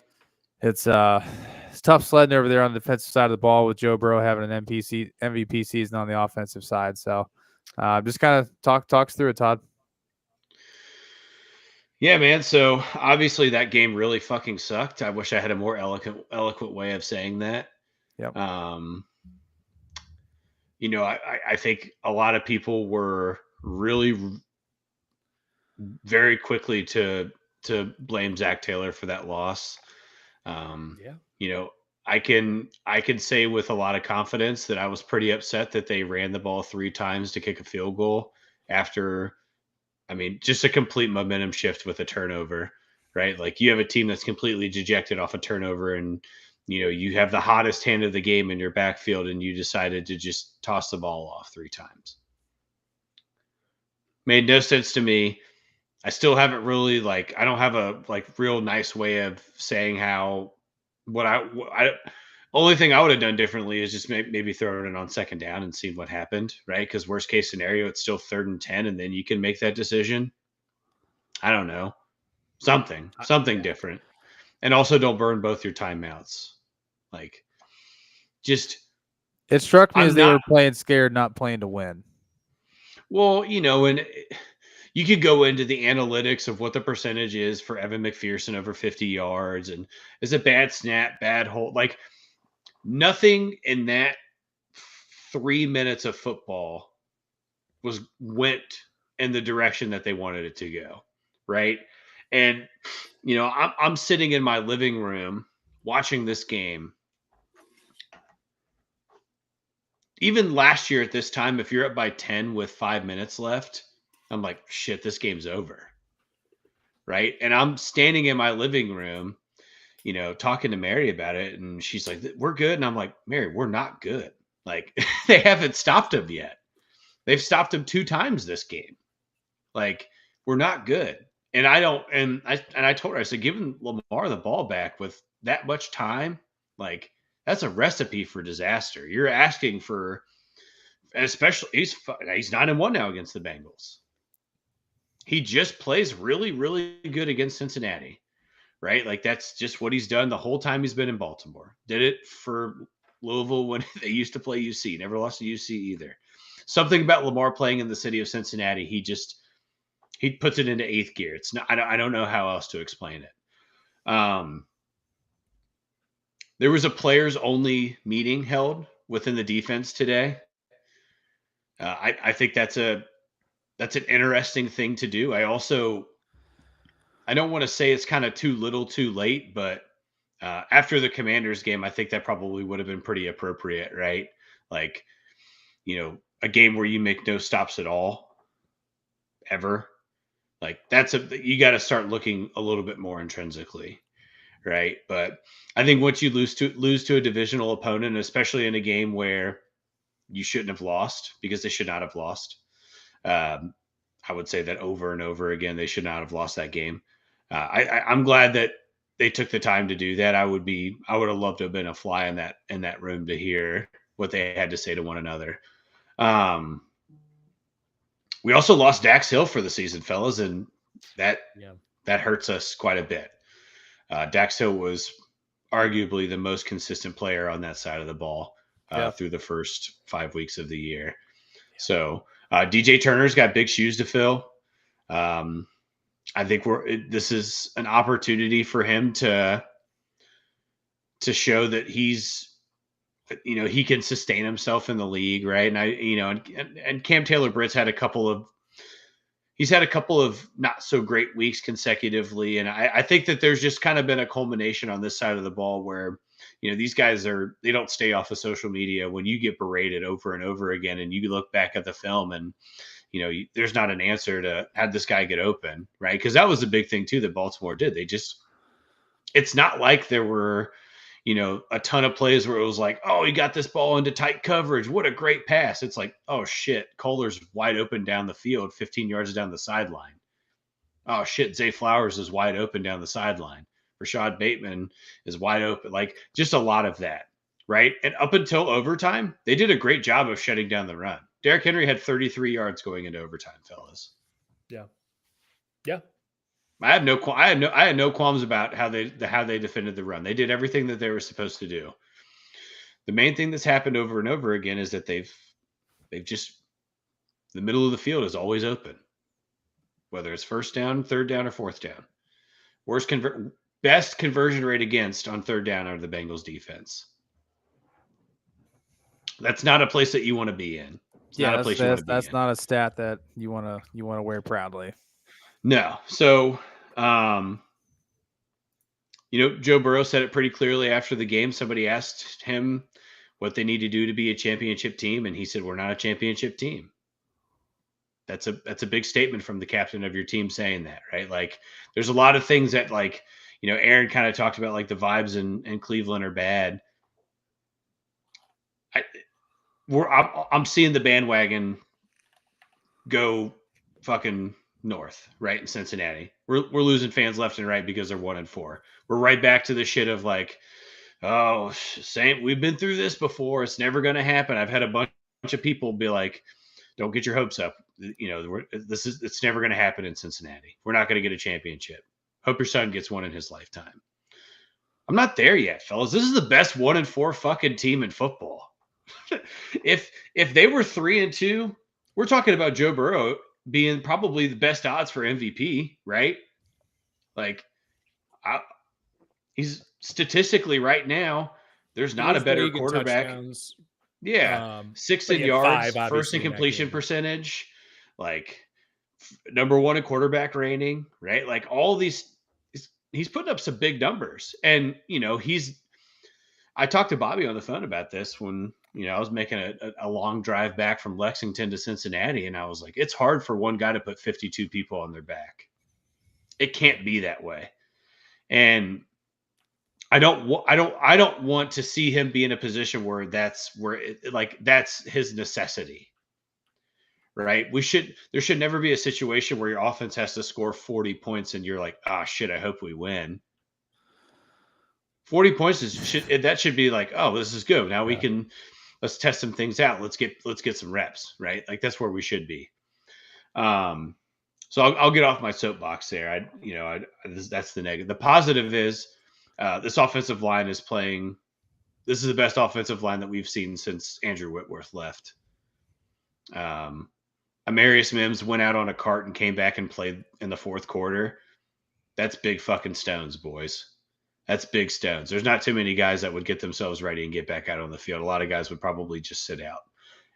S1: it's tough sledding over there on the defensive side of the ball with Joe Burrow having an MVP season on the offensive side. So, just kind of talks through it, Todd.
S2: Yeah, man. So obviously that game really fucking sucked. I wish I had a more eloquent way of saying that.
S1: Yep.
S2: I think a lot of people were really very quickly to blame Zach Taylor for that loss. I can say with a lot of confidence that I was pretty upset that they ran the ball 3 times to kick a field goal after. I mean, just a complete momentum shift with a turnover, right? Like you have a team that's completely dejected off a turnover and you have the hottest hand of the game in your backfield and you decided to just toss the ball off 3 times. Made no sense to me. I still haven't really I don't have a real nice way of saying how only thing I would have done differently is just maybe throwing it on second down and seeing what happened, right? Because worst case scenario, it's still 3rd and 10, and then you can make that decision. I don't know, something different, and also don't burn both your timeouts.
S1: It struck me
S2: I'm
S1: as they
S2: not-
S1: were playing scared, not playing to win.
S2: Well, and you could go into the analytics of what the percentage is for Evan McPherson over 50 yards, and is a bad snap, bad hold. Nothing in that 3 minutes of football went in the direction that they wanted it to go, right? And I'm sitting in my living room watching this game. Even last year at this time, if you're up by 10 with 5 minutes left, I'm like, shit, this game's over. Right. And I'm standing in my living room, talking to Mary about it. And she's like, we're good. And I'm like, Mary, we're not good. They haven't stopped him yet. They've stopped him 2 times this game. We're not good. And I told her, I said, giving Lamar the ball back with that much time, that's a recipe for disaster. You're asking for, especially he's 9-1 now against the Bengals. He just plays really, really good against Cincinnati, right? That's just what he's done the whole time he's been in Baltimore. Did it for Louisville when they used to play UC. Never lost to UC either. Something about Lamar playing in the city of Cincinnati, he puts it into 8th gear. It's not. I don't know how else to explain it. There was a players only meeting held within the defense today. I think that's an interesting thing to do. I don't want to say it's kind of too little too late, but after the Commanders game, I think that probably would have been pretty appropriate, right? A game where you make no stops at all ever. You got to start looking a little bit more intrinsically. Right. But I think once you lose to a divisional opponent, especially in a game where you shouldn't have lost, because they should not have lost. I would say that over and over again, they should not have lost that game. I'm glad that they took the time to do that. I would have loved to have been a fly in that room to hear what they had to say to one another. We also lost Dax Hill for the season, fellas, and that hurts us quite a bit. Dax Hill was arguably the most consistent player on that side of the ball through the first 5 weeks of the year. Yeah. So DJ Turner's got big shoes to fill. I think this is an opportunity for him to show that he's, he can sustain himself in the league, right? And and Cam Taylor-Britt's had a couple of not so great weeks consecutively. And I think that there's just kind of been a culmination on this side of the ball where, these guys they don't stay off of social media when you get berated over and over again. And you look back at the film and, there's not an answer to how this guy get open, right? Because that was a big thing too that Baltimore did. It's not like there were, a ton of plays where it was like, oh, he got this ball into tight coverage. What a great pass. It's like, oh shit, Kohler's wide open down the field, 15 yards down the sideline. Oh shit, Zay Flowers is wide open down the sideline. Rashad Bateman is wide open. Just a lot of that, right? And up until overtime, they did a great job of shutting down the run. Derrick Henry had 33 yards going into overtime, fellas.
S3: Yeah. Yeah.
S2: I had no qualms about how they defended the run. They did everything that they were supposed to do. The main thing that's happened over and over again is that they've just, the middle of the field is always open, whether it's first down, third down, or fourth down. Best conversion rate against on third down out of the Bengals defense. That's not a place that you want to be in.
S1: That's not a stat that you want to wear proudly.
S2: No. So, Joe Burrow said it pretty clearly after the game. Somebody asked him what they need to do to be a championship team, and he said, "We're not a championship team." That's a big statement from the captain of your team saying that, right? There's a lot of things that Aaron kind of talked about like the vibes in Cleveland are bad. I'm seeing the bandwagon go fucking north, right, in Cincinnati. We're losing fans left and right because they're 1-4. We're right back to the shit of like, oh, same. We've been through this before. It's never going to happen. I've had a bunch of people be like, don't get your hopes up. It's never going to happen in Cincinnati. We're not going to get a championship. Hope your son gets one in his lifetime. I'm not there yet, fellas. This is the best 1-4 fucking team in football. If they were 3-2, we're talking about Joe Burrow being probably the best odds for MVP, right? Like, he's statistically right now, there's not a better quarterback. Yeah, 6 in yards, first in completion percentage, like number 1 in quarterback rating, right? Like all these, he's putting up some big numbers. And, I talked to Bobby on the phone about this when, I was making a long drive back from Lexington to Cincinnati. And I was like, it's hard for one guy to put 52 people on their back. It can't be that way. And I don't want to see him be in a position where that's his necessity. Right. There should never be a situation where your offense has to score 40 points and you're like, ah, shit, I hope we win. 40 points that should be like, oh, this is good. Now let's test some things out. Let's get some reps, right? Like that's where we should be. So I'll get off my soapbox there. That's the negative. The positive is this offensive line is playing. This is the best offensive line that we've seen since Andrew Whitworth left. Amarius Mims went out on a cart and came back and played in the fourth quarter. That's big fucking stones, boys. That's big stones. There's not too many guys that would get themselves ready and get back out on the field. A lot of guys would probably just sit out.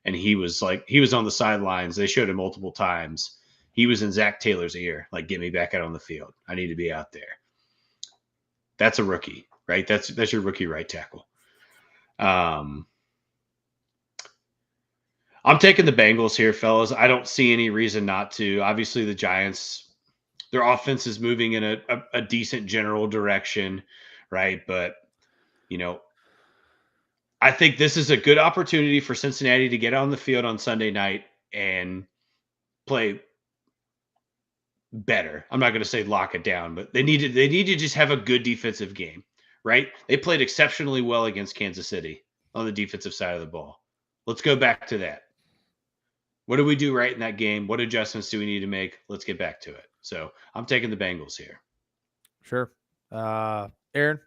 S2: And he was on the sidelines. They showed him multiple times. He was in Zach Taylor's ear, like, get me back out on the field. I need to be out there. That's a rookie, right? That's your rookie right tackle. I'm taking the Bengals here, fellas. I don't see any reason not to. Obviously, the Giants, their offense is moving in a decent general direction, right? But, I think this is a good opportunity for Cincinnati to get on the field on Sunday night and play better. I'm not going to say lock it down, but they need to just have a good defensive game, right? They played exceptionally well against Kansas City on the defensive side of the ball. Let's go back to that. What do we do right in that game? What adjustments do we need to make? Let's get back to it. So I'm taking the Bengals here.
S1: Sure. Aaron?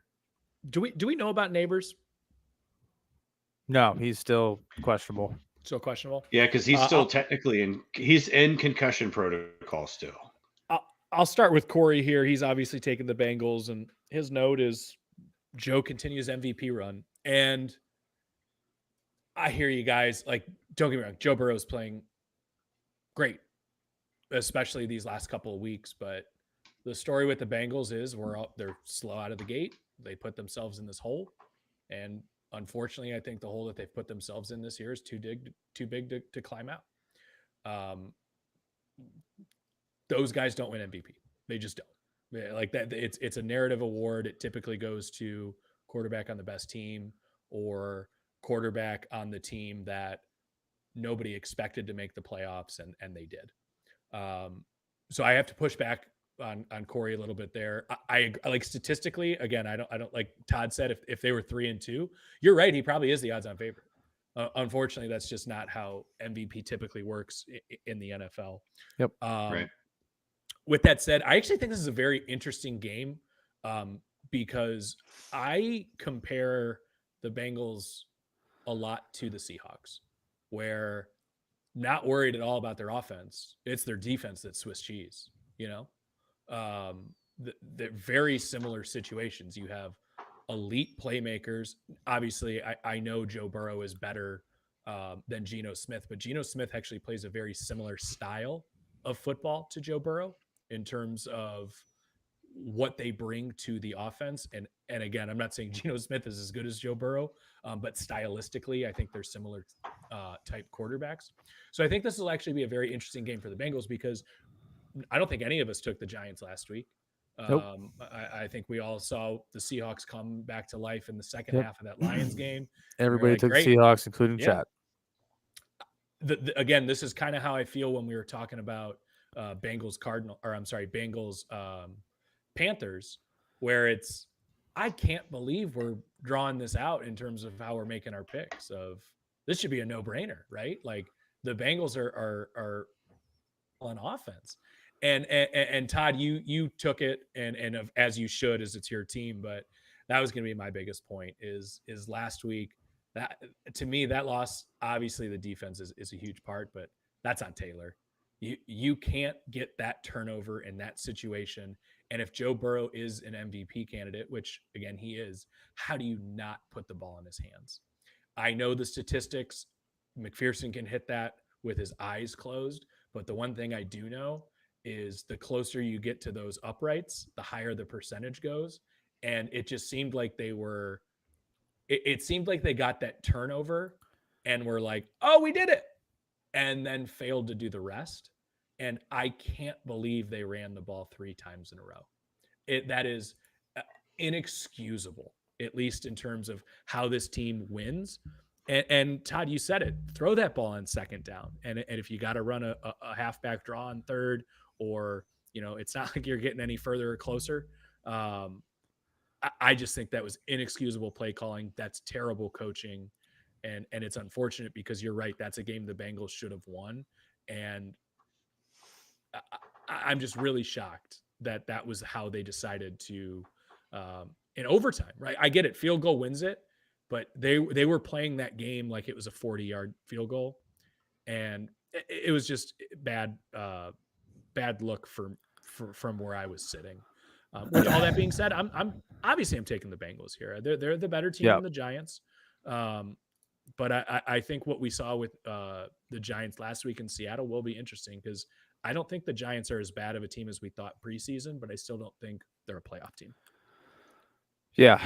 S3: Do we know about Neighbors?
S1: No, he's still questionable.
S3: Still questionable?
S2: Yeah, because he's still technically he's in concussion protocol still.
S3: I'll start with Corey here. He's obviously taken the Bengals, and his note is Joe continues MVP run. And I hear you guys. Like, don't get me wrong, Joe Burrow's playing great, especially these last couple of weeks. But the story with the Bengals is they're slow out of the gate. They put themselves in this hole, and unfortunately, I think the hole that they've put themselves in this year is too big to climb out. Those guys don't win MVP. They just don't. Like that, it's a narrative award. It typically goes to quarterback on the best team or quarterback on the team that nobody expected to make the playoffs, and they did. So I have to push back on Corey a little bit there. I like statistically, again, I don't like Todd said, if they were 3-2, you're right. He probably is the odds on favorite. Unfortunately, that's just not how MVP typically works in the NFL.
S1: Yep.
S2: Right.
S3: With that said, I actually think this is a very interesting game because I compare the Bengals a lot to the Seahawks, where not worried at all about their offense. It's their defense that's Swiss cheese, they're very similar situations. You have elite playmakers. Obviously, I know Joe Burrow is better than Geno Smith, but Geno Smith actually plays a very similar style of football to Joe Burrow in terms of what they bring to the offense. And again, I'm not saying Geno Smith is as good as Joe Burrow, but stylistically, I think they're similar type quarterbacks. So I think this will actually be a very interesting game for the Bengals because I don't think any of us took the Giants last week.
S1: Nope.
S3: I think we all saw the Seahawks come back to life in the second
S1: Yep.
S3: half of that Lions game.
S1: Everybody
S3: like,
S1: took
S3: great.
S1: Seahawks, including
S3: Yeah.
S1: chat.
S3: Again, this is kind of how I feel when we were talking about Bengals Panthers, where I can't believe we're drawing this out in terms of how we're making our picks. Of this should be a no-brainer, right? Like the Bengals are on offense, and Todd, you took it, and as you should, as it's your team, but that was going to be my biggest point. Is last week. That to me, that loss, obviously the defense is a huge part, but that's on Taylor. You can't get that turnover in that situation. And if Joe Burrow is an MVP candidate, which again he is, how do you not put the ball in his hands? I know the statistics. McPherson can hit that with his eyes closed, but the one thing I do know is the closer you get to those uprights, the higher the percentage goes. And it just seemed like it seemed like they got that turnover and were like, oh, we did it. And then failed to do the rest. And I can't believe they ran the ball 3 times in a row. That is inexcusable, at least in terms of how this team wins. And Todd, you said it, throw that ball on second down. And if you got to run a halfback draw on third, or, it's not like you're getting any further or closer. I just think that was inexcusable play calling. That's terrible coaching. And it's unfortunate because you're right. That's a game the Bengals should have won. And I'm just really shocked that was how they decided to, in overtime, right? I get it. Field goal wins it, but they were playing that game like it was a 40-yard field goal. And it was just bad look from where I was sitting. With all that being said, I'm obviously taking the Bengals here. They're the better team than the Giants. But I think what we saw with the Giants last week in Seattle will be interesting, because I don't think the Giants are as bad of a team as we thought preseason, but I still don't think they're a playoff team.
S1: Yeah.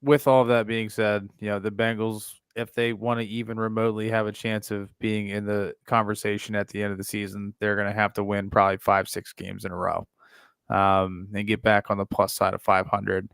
S1: With all of that being said, the Bengals, if they want to even remotely have a chance of being in the conversation at the end of the season, they're going to have to win probably 5-6 games in a row, and get back on the plus side of 500.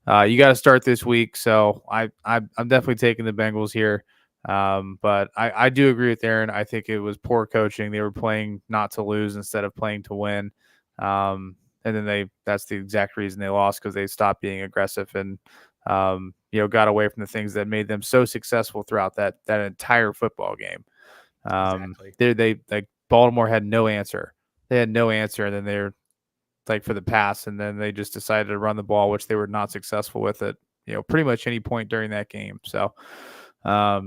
S1: You got to start this week, so I'm definitely taking the Bengals here. But I do agree with Aaron. I think it was poor coaching. They were playing not to lose instead of playing to win. And then that's the exact reason they lost, because they stopped being aggressive and got away from the things that made them so successful throughout that entire football game.
S3: Exactly.
S1: They Baltimore had no answer. They had no answer, and then they're like for the pass, and then they just decided to run the ball, which they were not successful with it, pretty much any point during that game. So, tough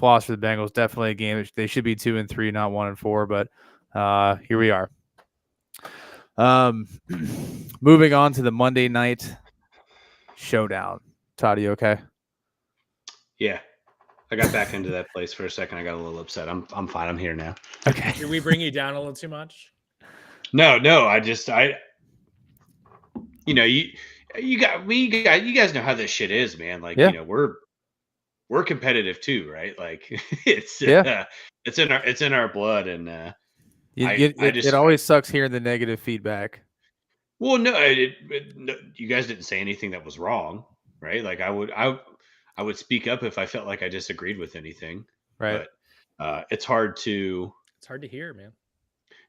S1: loss for the Bengals. Definitely a game they should be 2-3, not 1-4, but here we are. Moving on to the Monday night showdown. Todd, you okay?
S2: Yeah, I got back into that place for a second. I got a little upset. I'm fine. I'm here now.
S1: Okay.
S3: Did we bring you down a little too much?
S2: No. You guys know how this shit is, man. Like, we're competitive too, right? Like it's in our blood, and
S1: it always sucks hearing the negative feedback.
S2: Well, no, you guys didn't say anything that was wrong, right? Like I would speak up if I felt like I disagreed with anything,
S1: right?
S2: But it's hard to
S3: hear, man.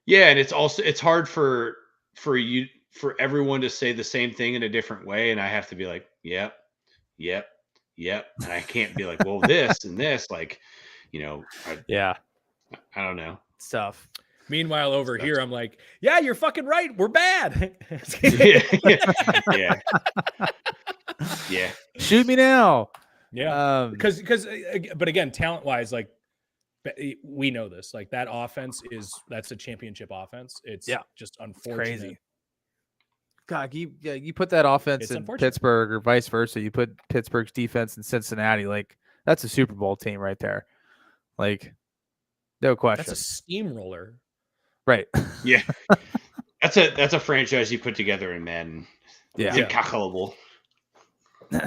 S2: Yeah, and it's hard for everyone to say the same thing in a different way, and I have to be like, yep, and I can't be like, well, this and this, like,
S1: I
S2: don't know.
S1: It's tough.
S3: Meanwhile, over here, I'm like, yeah, you're fucking right. We're bad.
S2: Yeah.
S1: Shoot me now.
S3: Yeah. Because, but again, talent wise, like we know this, like that offense that's a championship offense. It's just unfortunate. It's crazy.
S1: God, you put that offense in Pittsburgh or vice versa. You put Pittsburgh's defense in Cincinnati. Like that's a Super Bowl team right there. Like, no question.
S3: That's a steamroller.
S1: Right.
S2: Yeah. That's a franchise you put together in Madden.
S1: Yeah.
S2: It's incalculable.
S1: All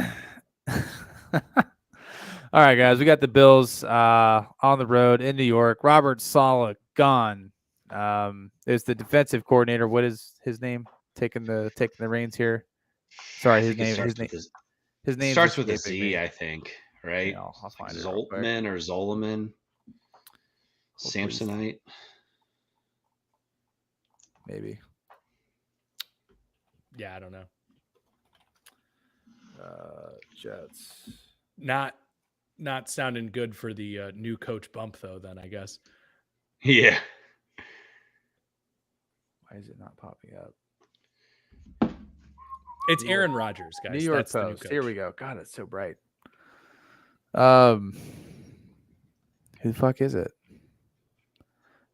S1: right, guys. We got the Bills on the road in New York. Robert Saleh gone. There's the defensive coordinator. What is his name? Taking the reins here. Sorry,
S2: I
S1: his
S2: think it
S1: name.
S2: starts with
S1: His name's
S2: starts with a
S1: escaping
S2: Z,
S1: me.
S2: I think, right?
S1: Yeah, I'll
S2: It's like
S1: find it real quick.
S2: Zoltman or Zoloman.
S1: Hopefully-
S2: Samsonite.
S1: Maybe.
S3: Yeah, I don't know.
S1: Jets.
S3: Not sounding good for the new coach bump though. Then I guess.
S2: Yeah.
S1: Why is it not popping up?
S3: It's Aaron Rodgers, guys.
S1: New York
S3: That's the new
S1: Post.
S3: coach.
S1: Here we go. God, it's so bright. Who the fuck is it?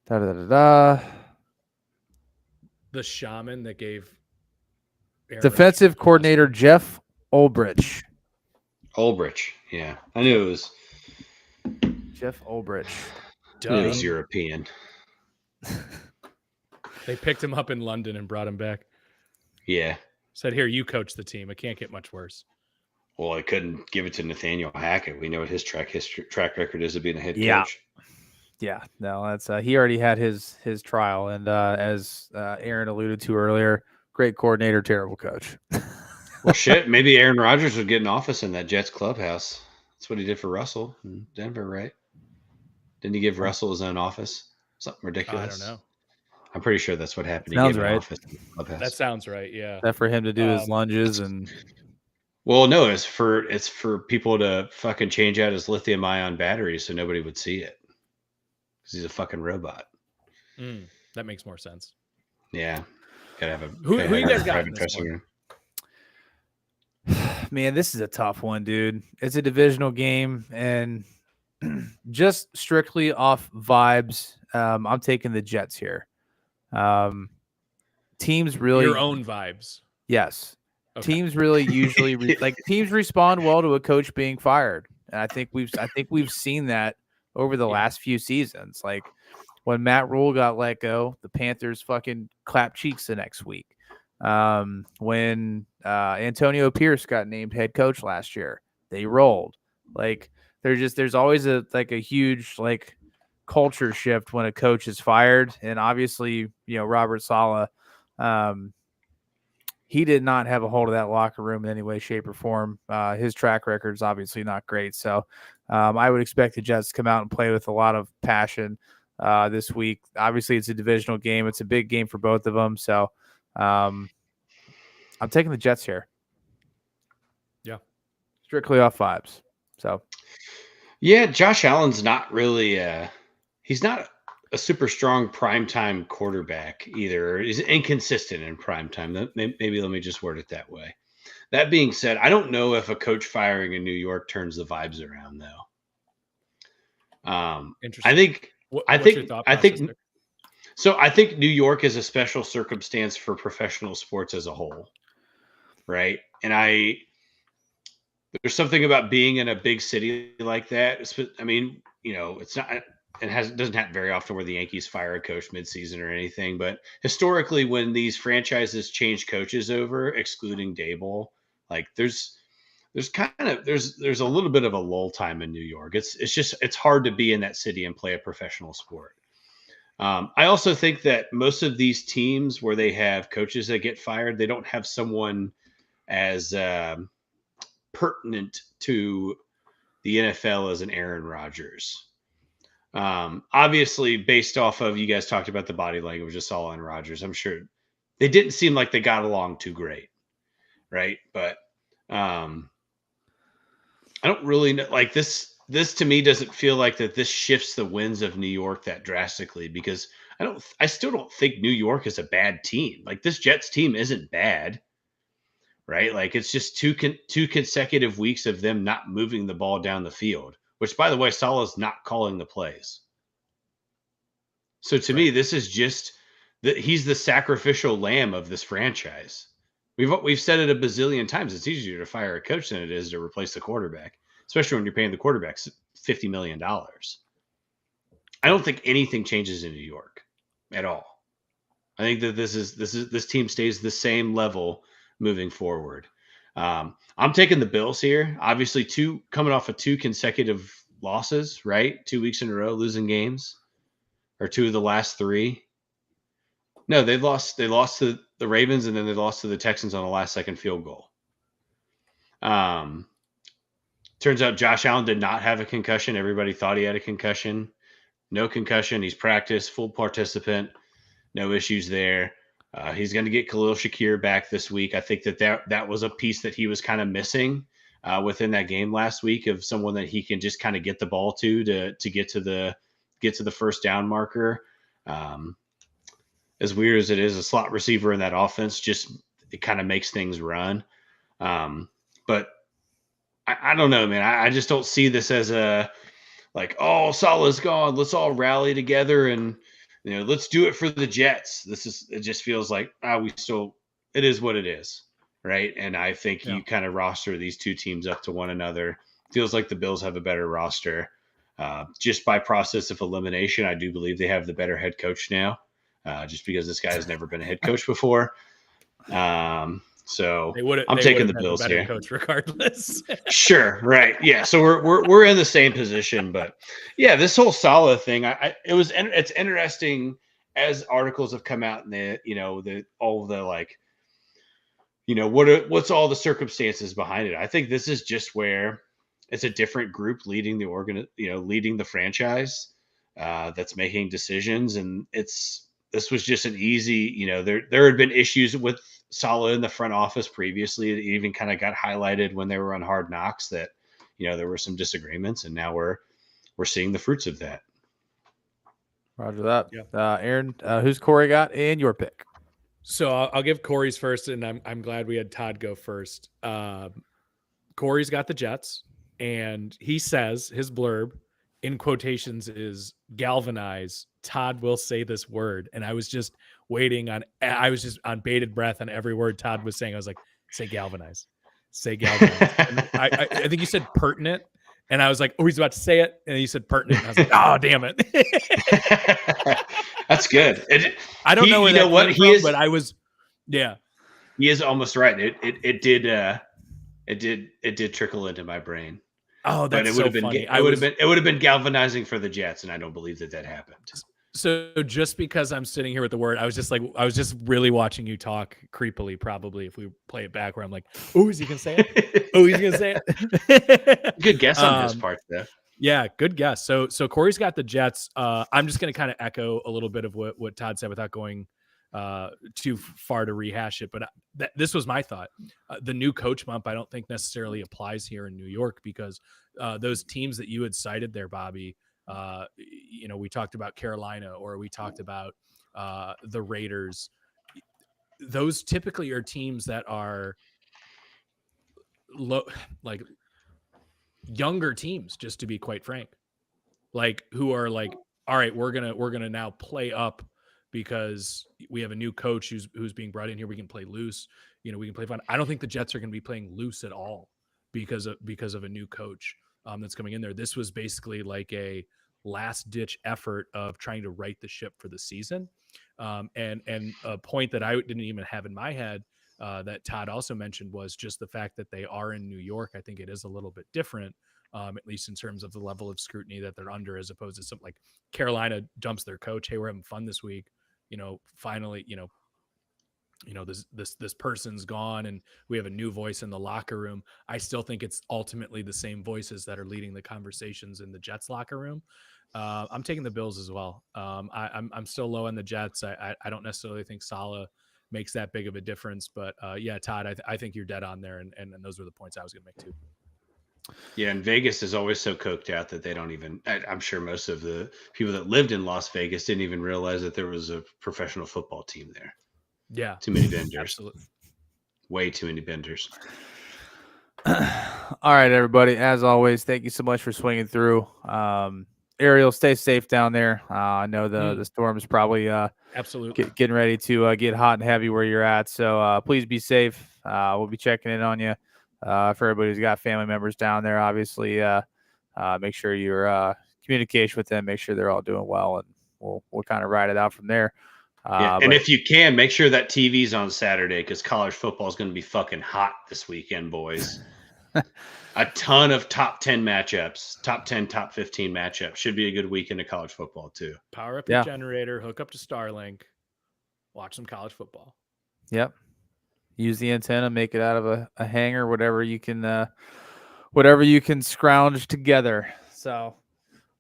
S1: Da da da da.
S3: The shaman that gave Aaron
S1: Defensive
S3: Rodgers-
S1: coordinator Jeff Ulbrich.
S2: Ulbrich. Yeah. I knew it was
S1: Jeff Ulbrich.
S3: Duh.
S2: European.
S3: They picked him up in London and brought him back.
S2: Yeah.
S3: Said, "Here, you coach the team. It can't get much worse."
S2: Well, I couldn't give it to Nathaniel Hackett. We know what his track record is of being a head
S1: Yeah.
S2: coach.
S1: Yeah, no, that's he already had his trial, and as Aaron alluded to earlier, great coordinator, terrible coach.
S2: Well, shit. Maybe Aaron Rodgers would get an office in that Jets clubhouse. That's what he did for Russell in Denver, right? Didn't he give Russell his own office? Something ridiculous.
S3: I don't know.
S2: I'm pretty sure that's what happened.
S1: Sounds
S2: he gave him an
S1: right.
S2: office in the clubhouse.
S3: That sounds right. Yeah.
S1: That for him to do his lunges and
S2: Well, no, it's for people to fucking change out his lithium ion batteries so nobody would see it because he's a fucking robot.
S3: That makes more sense.
S2: Yeah, gotta have a
S3: Who you guys got in
S2: private
S3: this
S2: dressing
S3: one?
S2: room.
S1: man, this is a tough one, dude. It's a divisional game, and just strictly off vibes, I'm taking the Jets here. Teams really
S3: Your own vibes.
S1: yes.
S3: Okay.
S1: Teams really usually teams respond well to a coach being fired, and I think we've seen that over the last few seasons. Like when Matt Rule got let go, the Panthers fucking clapped cheeks the next week. When Antonio Pierce got named head coach last year, they rolled. Like there's always a huge culture shift when a coach is fired, and obviously Robert Saleh. He did not have a hold of that locker room in any way, shape, or form. His track record is obviously not great. So I would expect the Jets to come out and play with a lot of passion this week. Obviously, it's a divisional game. It's a big game for both of them. So I'm taking the Jets here.
S3: Yeah.
S1: Strictly off vibes. So.
S2: Yeah, Josh Allen's not really he's not a super strong primetime quarterback either. He's inconsistent in primetime. Maybe let me just word it that way. That being said, I don't know if a coach firing in New York turns the vibes around though.
S3: Interesting.
S2: I think so. I think New York is a special circumstance for professional sports as a whole, right? And there's something about being in a big city like that. I mean, it's not. It doesn't happen very often where the Yankees fire a coach midseason or anything. But historically, when these franchises change coaches over, excluding Daboll, there's a little bit of a lull time in New York. It's hard to be in that city and play a professional sport. I also think that most of these teams where they have coaches that get fired, they don't have someone as pertinent to the NFL as an Aaron Rodgers. Obviously, based off of you guys talked about the body language of Saleh and Rodgers, I'm sure they didn't seem like they got along too great, right? But I don't really know. Like this to me doesn't feel like that. This shifts the winds of New York that drastically because I still don't think New York is a bad team. Like this Jets team isn't bad, right? Like it's just two consecutive weeks of them not moving the ball down the field. Which, by the way, Saleh's not calling the plays. So to me, this is just that he's the sacrificial lamb of this franchise. We've said it a bazillion times. It's easier to fire a coach than it is to replace the quarterback, especially when you're paying the quarterback $50 million. I don't think anything changes in New York at all. I think that this team stays the same level moving forward. I'm taking the Bills here. Obviously, coming off of 2 consecutive losses, right? 2 weeks in a row losing games, or 2 of the last 3. No, they lost. They lost to the Ravens, and then they lost to the Texans on the last second field goal. Turns out Josh Allen did not have a concussion. Everybody thought he had a concussion. No concussion. He's practiced, full participant. No issues there. He's going to get Khalil Shakir back this week. I think that was a piece that he was kind of missing within that game last week, of someone that he can just kind of get the ball to get to the first down marker. As weird as it is, a slot receiver in that offense, just it kind of makes things run. But I don't know, man. I just don't see this as a like, oh, Salah's gone. Let's all rally together and let's do it for the Jets. It just feels like it is what it is, right? And I think you kind of roster these two teams up to one another. Feels like the Bills have a better roster. Just by process of elimination, I do believe they have the better head coach now, just because this guy has never been a head coach before. So I'm taking the Bills here.
S3: Coach regardless.
S2: Sure, right? Yeah. So we're in the same position, but yeah, this whole Saleh thing, it's interesting as articles have come out, and what's all the circumstances behind it. I think this is just where it's a different group leading leading the franchise that's making decisions, and this was just an easy. There had been issues with Saleh in the front office previously. It even kind of got highlighted when they were on Hard Knocks that, there were some disagreements, and now we're seeing the fruits of that.
S1: Roger that. Yeah. Aaron, who's Corey got and your pick?
S3: So I'll give Corey's first, and I'm glad we had Todd go first. Corey's got the Jets, and he says his blurb in quotations is galvanize. Todd will say this word. And I was just on bated breath on every word Todd was saying. I was like, say galvanize, say galvanize. I think you said pertinent. And I was like, oh, he's about to say it. And he said pertinent. And I was like, oh, damn it.
S2: That's good.
S3: I don't know what he is, but I was, yeah.
S2: He is almost right. It did trickle into my brain.
S3: Oh, that's so funny.
S2: It would have been galvanizing for the Jets, and I don't believe that happened.
S3: So just because I'm sitting here with the word, I was just really watching you talk creepily, probably if we play it back where I'm like, oh, is he going to say it? Oh, he's going to say it.
S2: Good guess on his part, though.
S3: Yeah, good guess. So Corey's got the Jets. I'm just going to kind of echo a little bit of what Todd said without going too far to rehash it. But this was my thought. The new coach bump, I don't think necessarily applies here in New York, because those teams that you had cited there, Bobby, we talked about Carolina, or we talked about the Raiders. Those typically are teams that are like younger teams, just to be quite frank, like who are like, all right, we're gonna now play up because we have a new coach who's being brought in here. We can play loose, we can play fun. I don't think the Jets are going to be playing loose at all because of a new coach that's coming in there. This was basically like a last ditch effort of trying to right the ship for the season. And a point that I didn't even have in my head that Todd also mentioned was just the fact that they are in New York. I think it is a little bit different, at least in terms of the level of scrutiny that they're under, as opposed to something like Carolina dumps their coach. Hey, we're having fun this week. Finally, this person's gone and we have a new voice in the locker room. I still think it's ultimately the same voices that are leading the conversations in the Jets locker room. I'm taking the Bills as well. I'm still low on the Jets. I don't necessarily think Saleh makes that big of a difference, but yeah, Todd, I think you're dead on there. And those were the points I was going to make too.
S2: Yeah, and Vegas is always so coked out that they don't even, I'm sure most of the people that lived in Las Vegas didn't even realize that there was a professional football team there.
S3: Yeah.
S2: Too many vendors.
S3: Absolutely.
S2: Way too many vendors.
S1: All right, everybody. As always, thank you so much for swinging through. Ariel, stay safe down there. I know the storm is probably
S3: absolutely
S1: getting ready to get hot and heavy where you're at. So please be safe. We'll be checking in on you. For everybody who's got family members down there, obviously, make sure you're communication with them. Make sure they're all doing well, and we'll kind of ride it out from there.
S2: And if you can, make sure that TV's on Saturday, because college football is going to be fucking hot this weekend, boys. A ton of top 10 matchups, top 10, top 15 matchups. Should be a good weekend of college football too.
S3: Power up your generator, hook up to Starlink. watch some college football.
S1: Yep. Use the antenna, make it out of a hanger, whatever you can scrounge together. So,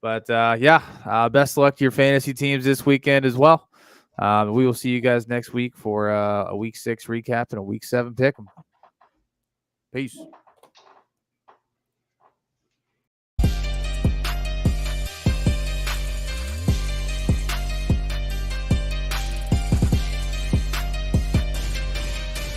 S1: but best of luck to your fantasy teams this weekend as well. We will see you guys next week for a week 6 recap and a week 7 pick 'em. Peace.